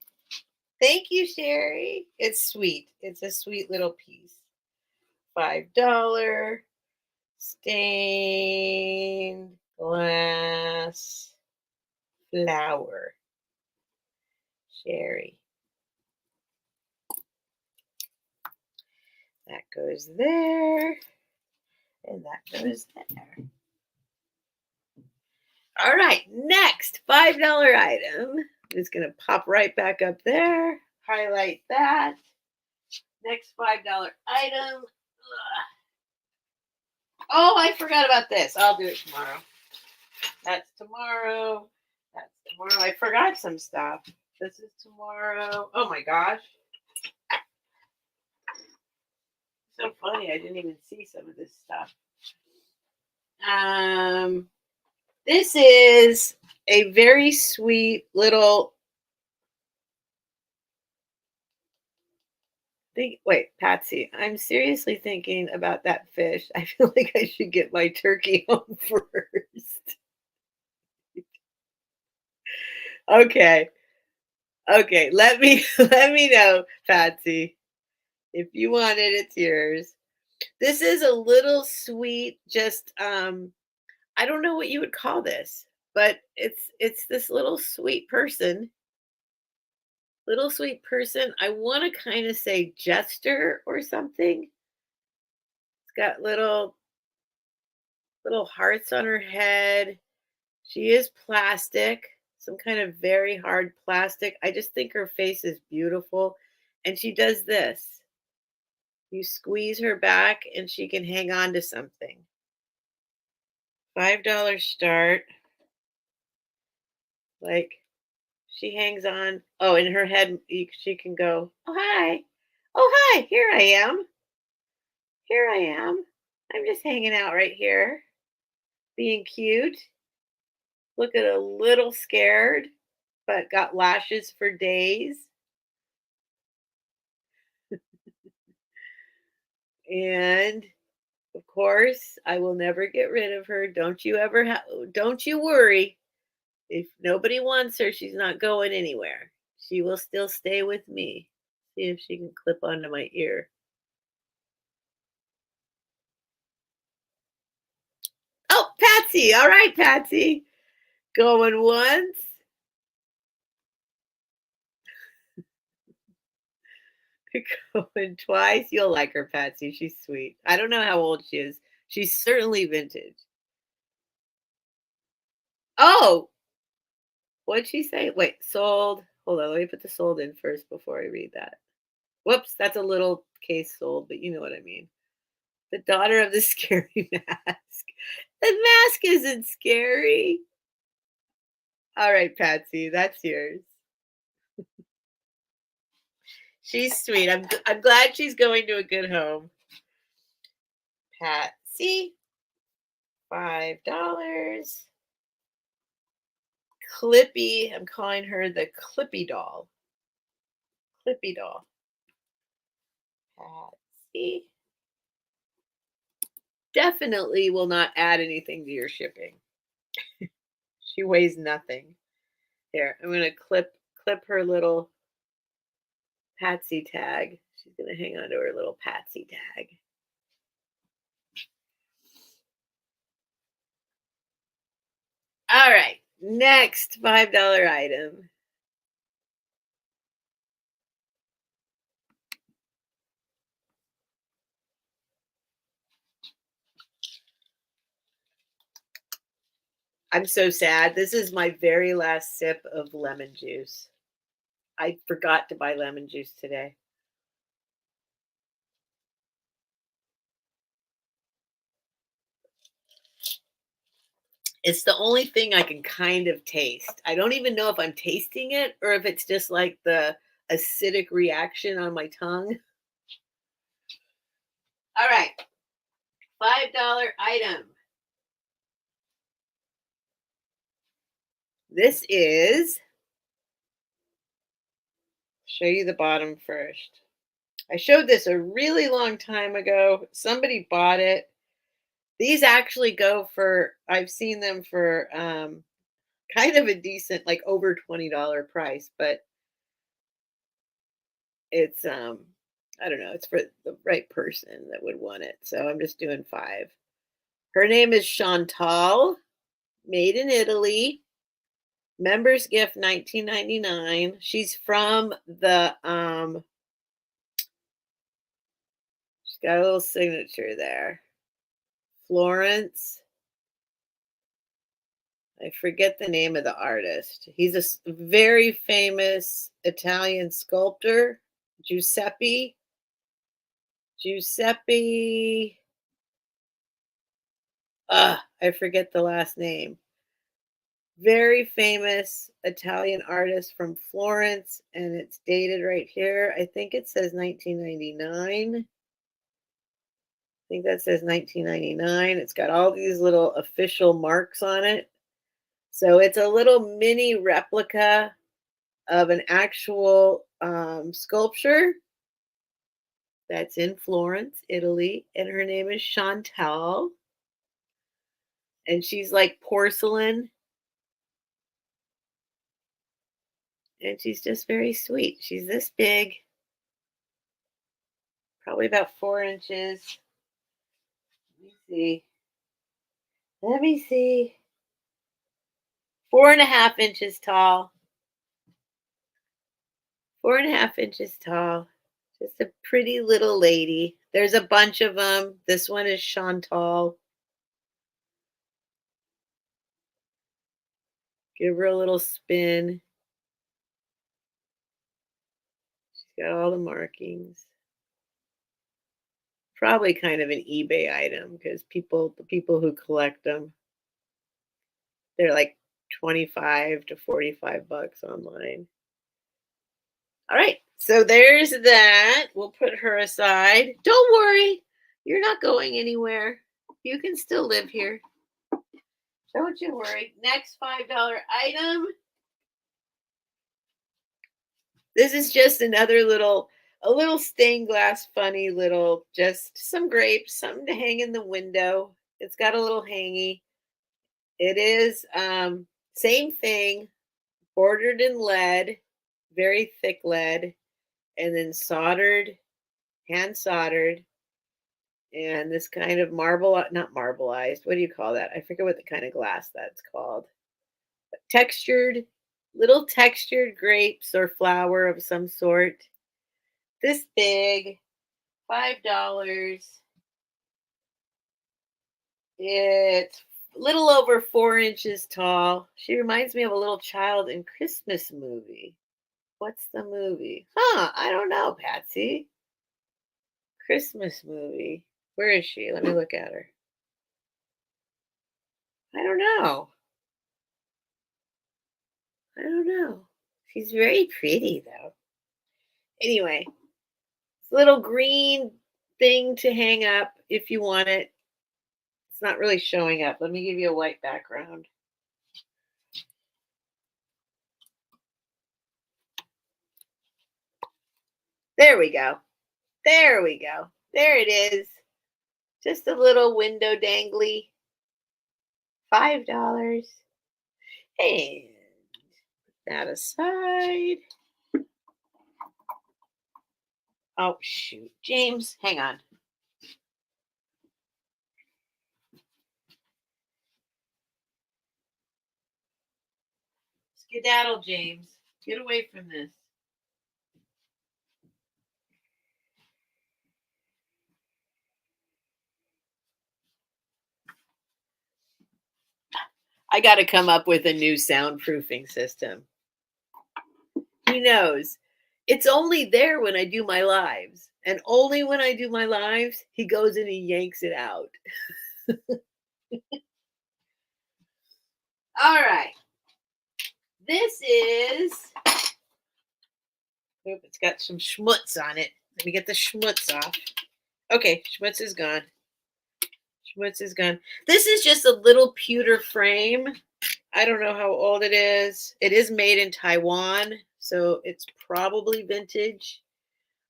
Thank you, Sherry. It's sweet. It's a sweet little piece. $5 stained glass flower. Sherry. That goes there. And that goes there. All right, next $5 item. I'm just going to pop right back up there. Highlight that. Next $5 item. Ugh. Oh, I forgot about this. I'll do it tomorrow. That's tomorrow. That's tomorrow. I forgot some stuff. This is tomorrow. Oh my gosh. So funny. I didn't even see some of this stuff. This is a very sweet little wait, Patsy, I'm seriously thinking about that fish. I feel like I should get my turkey home first. Okay. Okay, let me know, Patsy. If you want it, it's yours. This is a little sweet, just I don't know what you would call this, but it's this little sweet person. Little sweet person. I want to kind of say jester or something. It's got little hearts on her head. She is plastic, some kind of very hard plastic. I just think her face is beautiful. And she does this. You squeeze her back and she can hang on to something. $5 start. Like she hangs on. Oh, in her head, she can go, oh, hi. Oh, hi. Here I am. Here I am. I'm just hanging out right here, being cute. Looking a little scared, but got lashes for days. And of course, I will never get rid of her. Don't you worry. If nobody wants her, she's not going anywhere. She will still stay with me. See if she can clip onto my ear. Oh, Patsy. All right, Patsy. Going once. Going twice. You'll like her, Patsy. She's sweet. I don't know how old she is. She's certainly vintage. Oh, what'd she say? Wait, sold. Hold on, let me put the sold in first before I read that. Whoops, that's a little case sold, but you know what I mean. The daughter of the scary mask. The mask isn't scary. All right, Patsy, that's yours. She's sweet. I'm glad she's going to a good home. Patsy, $5. Clippy, I'm calling her the Clippy doll. Clippy doll. Patsy. Definitely will not add anything to your shipping. She weighs nothing. Here, I'm gonna clip her little Patsy tag. She's gonna hang on to her little Patsy tag. All right, next $5 item. I'm so sad. This is my very last sip of lemon juice. I forgot to buy lemon juice today. It's the only thing I can kind of taste. I don't even know if I'm tasting it or if it's just like the acidic reaction on my tongue. All right, $5 item. This is, show you the bottom first. I showed this a really long time ago. Somebody bought it. These actually go for, I've seen them for kind of a decent, like over $20 price, but it's I don't know, it's for the right person that would want it. So I'm just doing 5. Her name is Chantal, made in Italy. Members gift 19.99. She's from the she's got a little signature there. Florence. I forget the name of the artist. He's a very famous Italian sculptor, Giuseppe. Giuseppe. I forget the last name. Very famous Italian artist from Florence, and it's dated right here. I think it says 1999. I think that says 1999. It's got all these little official marks on it. So it's a little mini replica of an actual sculpture that's in Florence, Italy, and her name is Chantal. And she's like porcelain, and she's just very sweet. She's this big, probably about 4 inches. Let me see. Let me see. 4.5 inches tall. 4.5 inches tall. Just a pretty little lady. There's a bunch of them. This one is Chantal. Give her a little spin. She's got all the markings. Probably kind of an eBay item because the people who collect them, they're like 25 to 45 bucks online. All right, so there's that. We'll put her aside. Don't worry, you're not going anywhere. You can still live here. Don't you worry. Next $5 item. This is just another a little stained glass, funny little, just some grapes, something to hang in the window. It's got a little hangy. It is same thing, bordered in lead, very thick lead, and then soldered, hand soldered, and this kind of not marbleized. What do you call that? I forget what the kind of glass that's called. But little textured grapes or flour of some sort. This big, $5. It's a little over 4 inches tall. She reminds me of a little child in Christmas movie. What's the movie? I don't know, Patsy. Christmas movie. Where is she? Let me look at her. I don't know. I don't know. She's very pretty though. Anyway, it's a little green thing to hang up if you want it. It's not really showing up. Let me give you a white background. There we go. There we go. There it is. Just a little window dangly. $5. And that aside. Oh, shoot. James, hang on. Skedaddle, James. Get away from this. I got to come up with a new soundproofing system. He knows. It's only there when I do my lives. And only when I do my lives, he goes and he yanks it out. All right. This is, oop, it's got some schmutz on it. Let me get the schmutz off. Okay, schmutz is gone. Schmutz is gone. This is just a little pewter frame. I don't know how old it is. It is made in Taiwan, so it's probably vintage.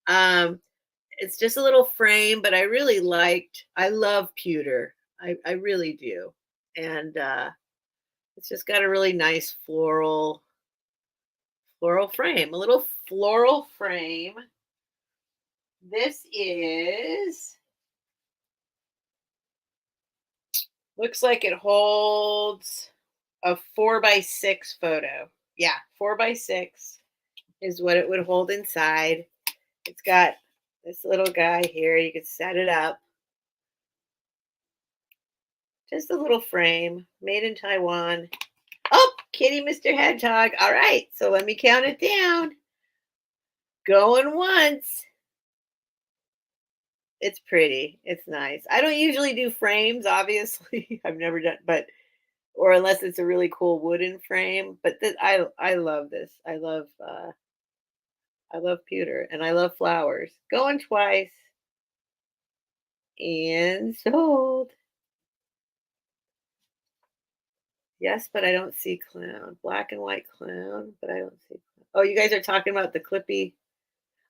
Um, it's just a little frame, but I love pewter. I really do. And it's just got a really nice floral frame, a little floral frame. This is, looks like it holds a 4x6 photo. Yeah, 4x6 is what it would hold inside. It's got this little guy here. You can set it up. Just a little frame made in Taiwan. Oh, Kitty, Mr. Hedgehog. All right, so let me count it down. Going once. It's pretty. It's nice. I don't usually do frames, obviously. I've never done, but or unless it's a really cool wooden frame. But I love this. I love pewter and I love flowers. Going twice and sold. Yes, but I don't see clown. Black and white clown, but I don't see clown. Oh, you guys are talking about the clippy.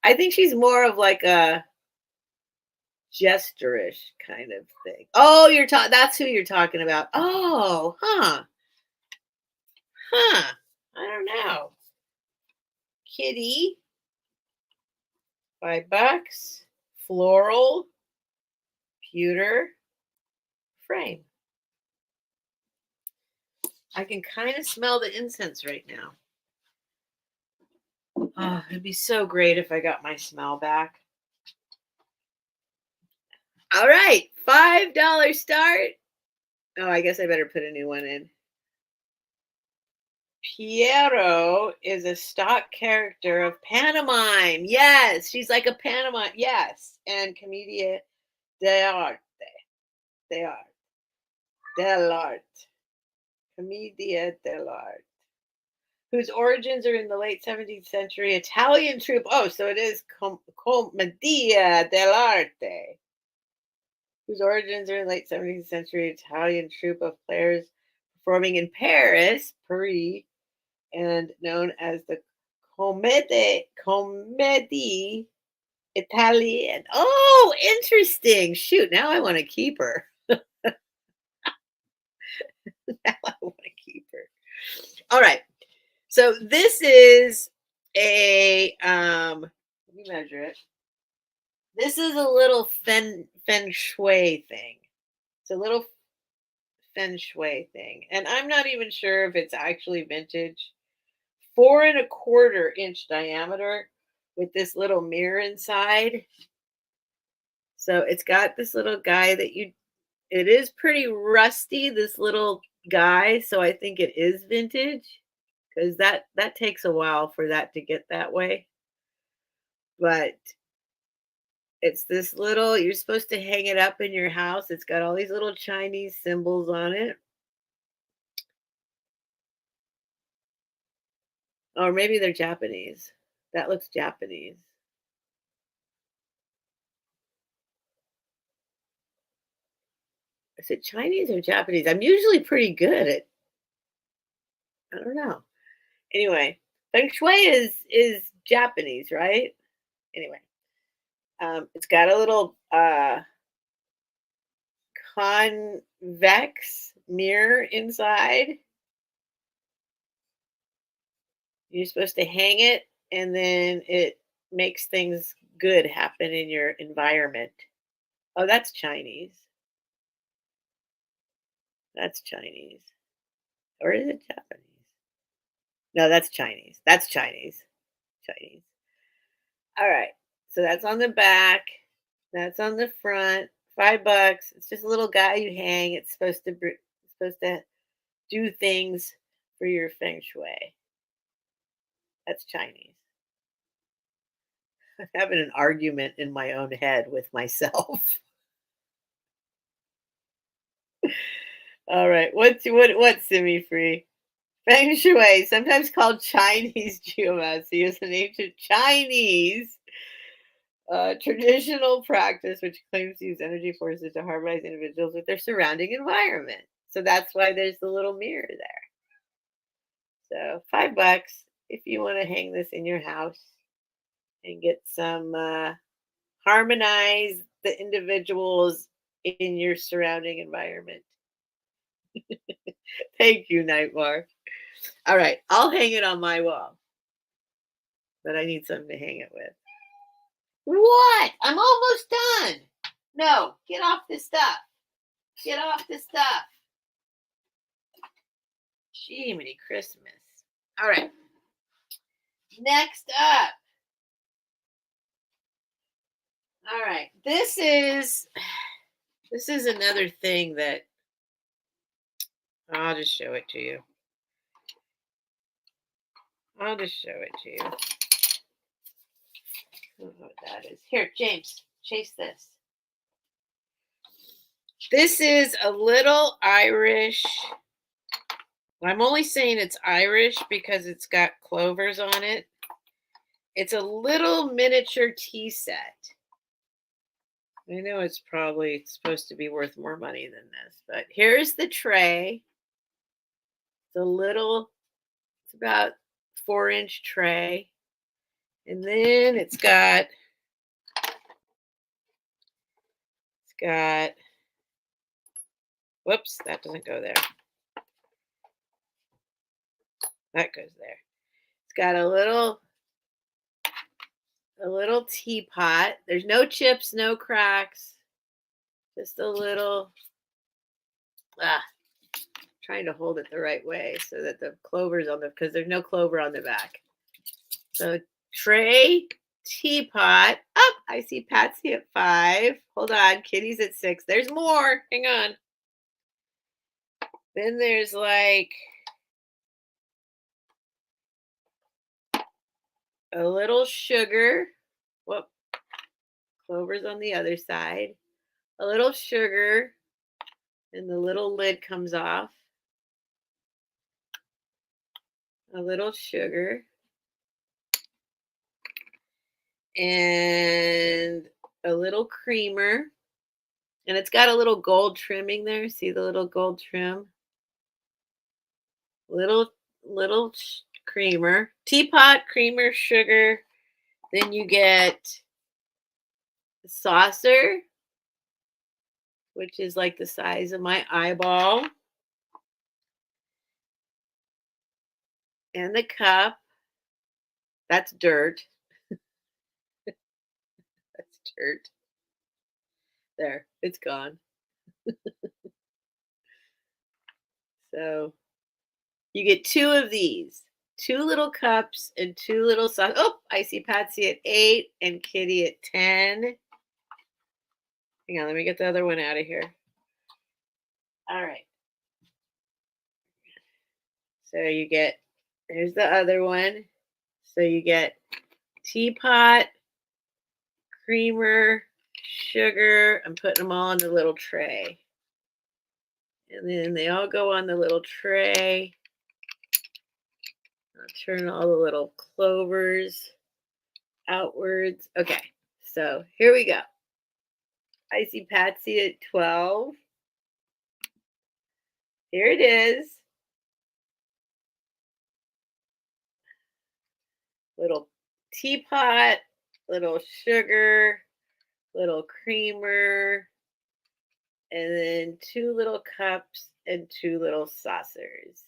I think she's more of like a gesterish kind of thing. Oh, that's who you're talking about. Oh, huh. Huh. I don't know. Kitty, $5. Floral, pewter, frame. I can kind of smell the incense right now. Oh, it'd be so great if I got my smell back. All right, $5 start. Oh, I guess I better put a new one in. Piero is a stock character of pantomime. Yes, she's like a pantomime. Yes, and commedia dell'arte. Dell'arte. Dell'arte. Commedia dell'arte. Whose origins are in the late 17th century Italian troupe. Oh, so it is Commedia dell'arte. Whose origins are in late 17th century Italian troupe of players performing in Paris, and known as the Comédie Italienne. Oh, interesting. Shoot, now I want to keep her. Now I want to keep her. All right. So this is let me measure it. This is a little feng shui thing. It's a little feng shui thing. And I'm not even sure if it's actually vintage. 4.25 inch diameter with this little mirror inside. So it's got this little guy it is pretty rusty, this little guy. So I think it is vintage because that takes a while for that to get that way. But it's this little, you're supposed to hang it up in your house. It's got all these little Chinese symbols on it. Or maybe they're Japanese. That looks Japanese. Is it Chinese or Japanese? I'm usually pretty good at, I don't know. Anyway, feng shui is Japanese, right? Anyway, it's got a little convex mirror inside. You're supposed to hang it, and then it makes things good happen in your environment. Oh, that's Chinese. That's Chinese. Or is it Japanese? No, that's Chinese. That's Chinese. Chinese. All right. So that's on the back. That's on the front. $5. It's just a little guy you hang. It's supposed to do things for your feng shui. That's Chinese. having an argument in my own head with myself. All right. What's semi free? Feng Shui, sometimes called Chinese geomancy, is an ancient Chinese traditional practice which claims to use energy forces to harmonize individuals with their surrounding environment. So that's why there's the little mirror there. So $5 if you want to hang this in your house and get some harmonize the individuals in your surrounding environment. Thank you, Nightmare. All right, I'll hang it on my wall, but I need something to hang it with. What? I'm almost done. No, get off the stuff. Get off the stuff. Jiminy Christmas. All right. Next up. All right. This is another thing that I'll just show it to you. I'll just show it to you. I don't know what that is. Here, James, chase this. This is a little Irish. I'm only saying it's Irish because it's got clovers on it. It's a little miniature tea set. I know it's probably supposed to be worth more money than this, but here's the tray. It's about 4-inch tray. And then it's got, whoops, that doesn't go there. That goes there. It's got a little teapot. There's no chips, no cracks. Just a little, trying to hold it the right way so that the clover's because there's no clover on the back. So tray, teapot. Oh, I see Patsy at 5. Hold on, Kitty's at 6. There's more. Hang on. Then there's like a little sugar. Whoop. Clover's on the other side. A little sugar. And the little lid comes off. A little sugar. And a little creamer. And it's got a little gold trimming there. See the little gold trim? Little creamer. Teapot, creamer, sugar. Then you get a saucer, which is like the size of my eyeball. And the cup. That's dirt. That's dirt. There, it's gone. So you get 2 of these. 2 little cups and 2 little sauce. Oh, I see Patsy at 8 and Kitty at 10. Hang on, let me get the other one out of here. All right. So here's the other one. So you get teapot, creamer, sugar. I'm putting them all in the little tray. And then they all go on the little tray. I'll turn all the little clovers outwards. Okay, so here we go. I see Patsy at 12. Here it is. Little teapot, little sugar, little creamer, and then 2 little cups and 2 little saucers.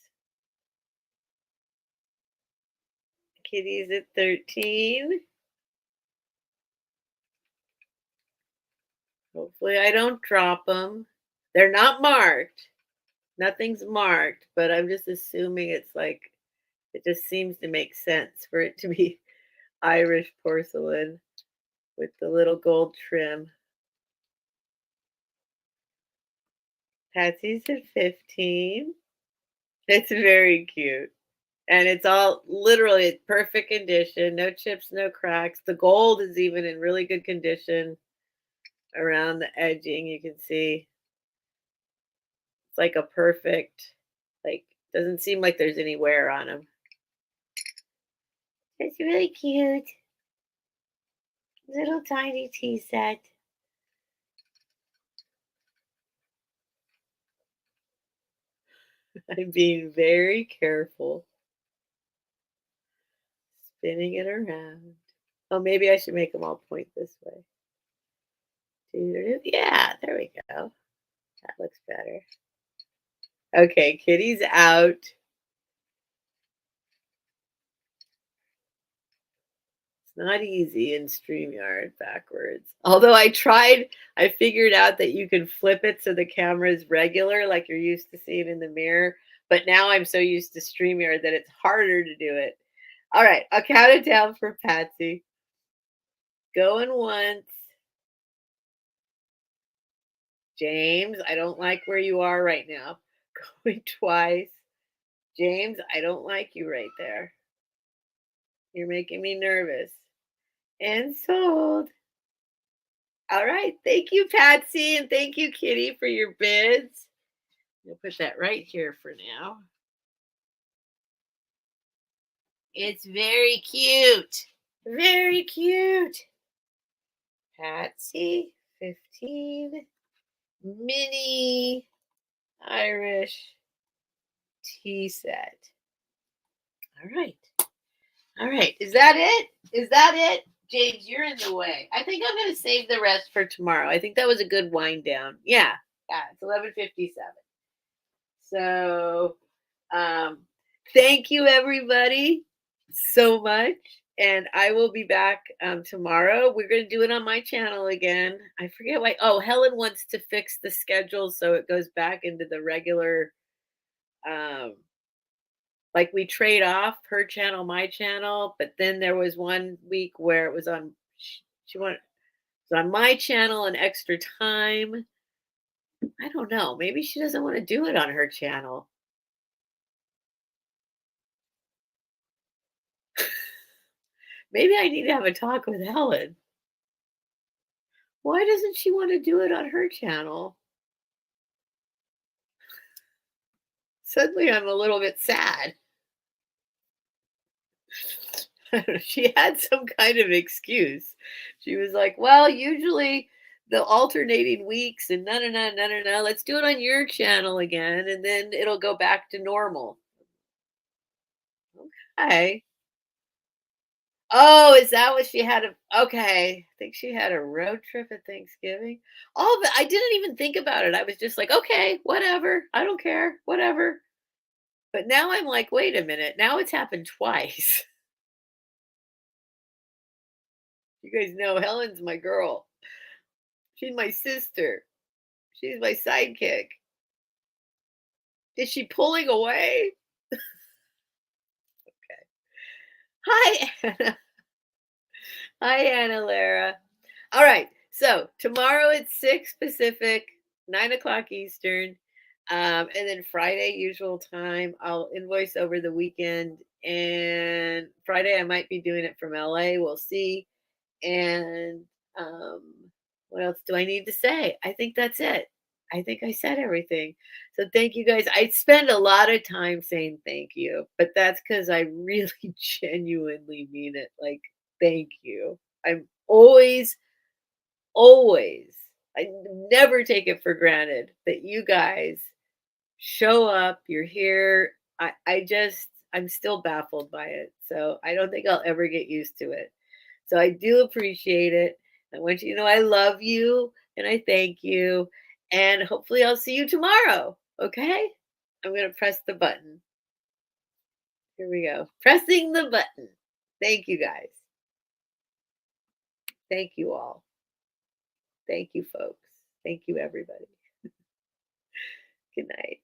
Kitty's at 13. Hopefully I don't drop them. They're not marked. Nothing's marked, but I'm just assuming it's like, it just seems to make sense for it to be Irish porcelain with the little gold trim. Patsy's at 15. It's very cute. And it's all literally perfect condition, no chips, no cracks. The gold is even in really good condition around the edging. You can see it's like a perfect, like, doesn't seem like there's any wear on them. It's really cute. Little tiny tea set. I'm being very careful, spinning it around. Oh, maybe I should make them all point this way. Yeah, there we go. That looks better. Okay, Kitty's out. It's not easy in StreamYard backwards. Although I figured out that you can flip it so the camera is regular, like you're used to seeing in the mirror. But now I'm so used to StreamYard that it's harder to do it. All right, I'll count it down for Patsy. Going once. James, I don't like where you are right now. Going twice. James, I don't like you right there. You're making me nervous. And sold. All right. Thank you, Patsy, and thank you, Kitty, for your bids. We'll put that right here for now. It's very cute. Very cute. Patsy, 15. Mini Irish tea set. All right. All right. Is that it? Is that it? James, you're in the way. I think I'm going to save the rest for tomorrow. I think that was a good wind down. Yeah. Yeah. It's 11:57. So, um, thank you, everybody, so much. And I will be back tomorrow. We're going to do it on my channel again. I forget why. Oh, Helen wants to fix the schedule so it goes back into the regular. Um, like we trade off her channel, my channel. But then there was one week where it was on. She wanted it was on my channel an extra time. I don't know. Maybe she doesn't want to do it on her channel. Maybe I need to have a talk with Helen. Why doesn't she want to do it on her channel? Suddenly I'm a little bit sad. She had some kind of excuse. She was like, well, usually the alternating weeks and no, no, no, no, no, no. Let's do it on your channel again and then it'll go back to normal. Okay. Oh, is that what she had? Okay. I think she had a road trip at Thanksgiving. All of it. I didn't even think about it. I was just like, okay, whatever. I don't care. Whatever. But now I'm like, wait a minute. Now it's happened twice. You guys know Helen's my girl. She's my sister. She's my sidekick. Is she pulling away? Hi, Anna. Hi, Anna Lara. All right. So tomorrow it's 6 Pacific, 9 o'clock Eastern. And then Friday, usual time. I'll invoice over the weekend. And Friday, I might be doing it from LA. We'll see. And um, what else do I need to say? I think that's it. I think I said everything. So thank you guys. I spend a lot of time saying thank you, but that's because I really genuinely mean it. Like, thank you. I'm always, always, I never take it for granted that you guys show up. You're here. I'm still baffled by it. So I don't think I'll ever get used to it. So I do appreciate it. I want you to know I love you and I thank you. And hopefully I'll see you tomorrow. Okay? I'm going to press the button. Here we go. Pressing the button. Thank you guys. Thank you all. Thank you, folks. Thank you, everybody. Good night.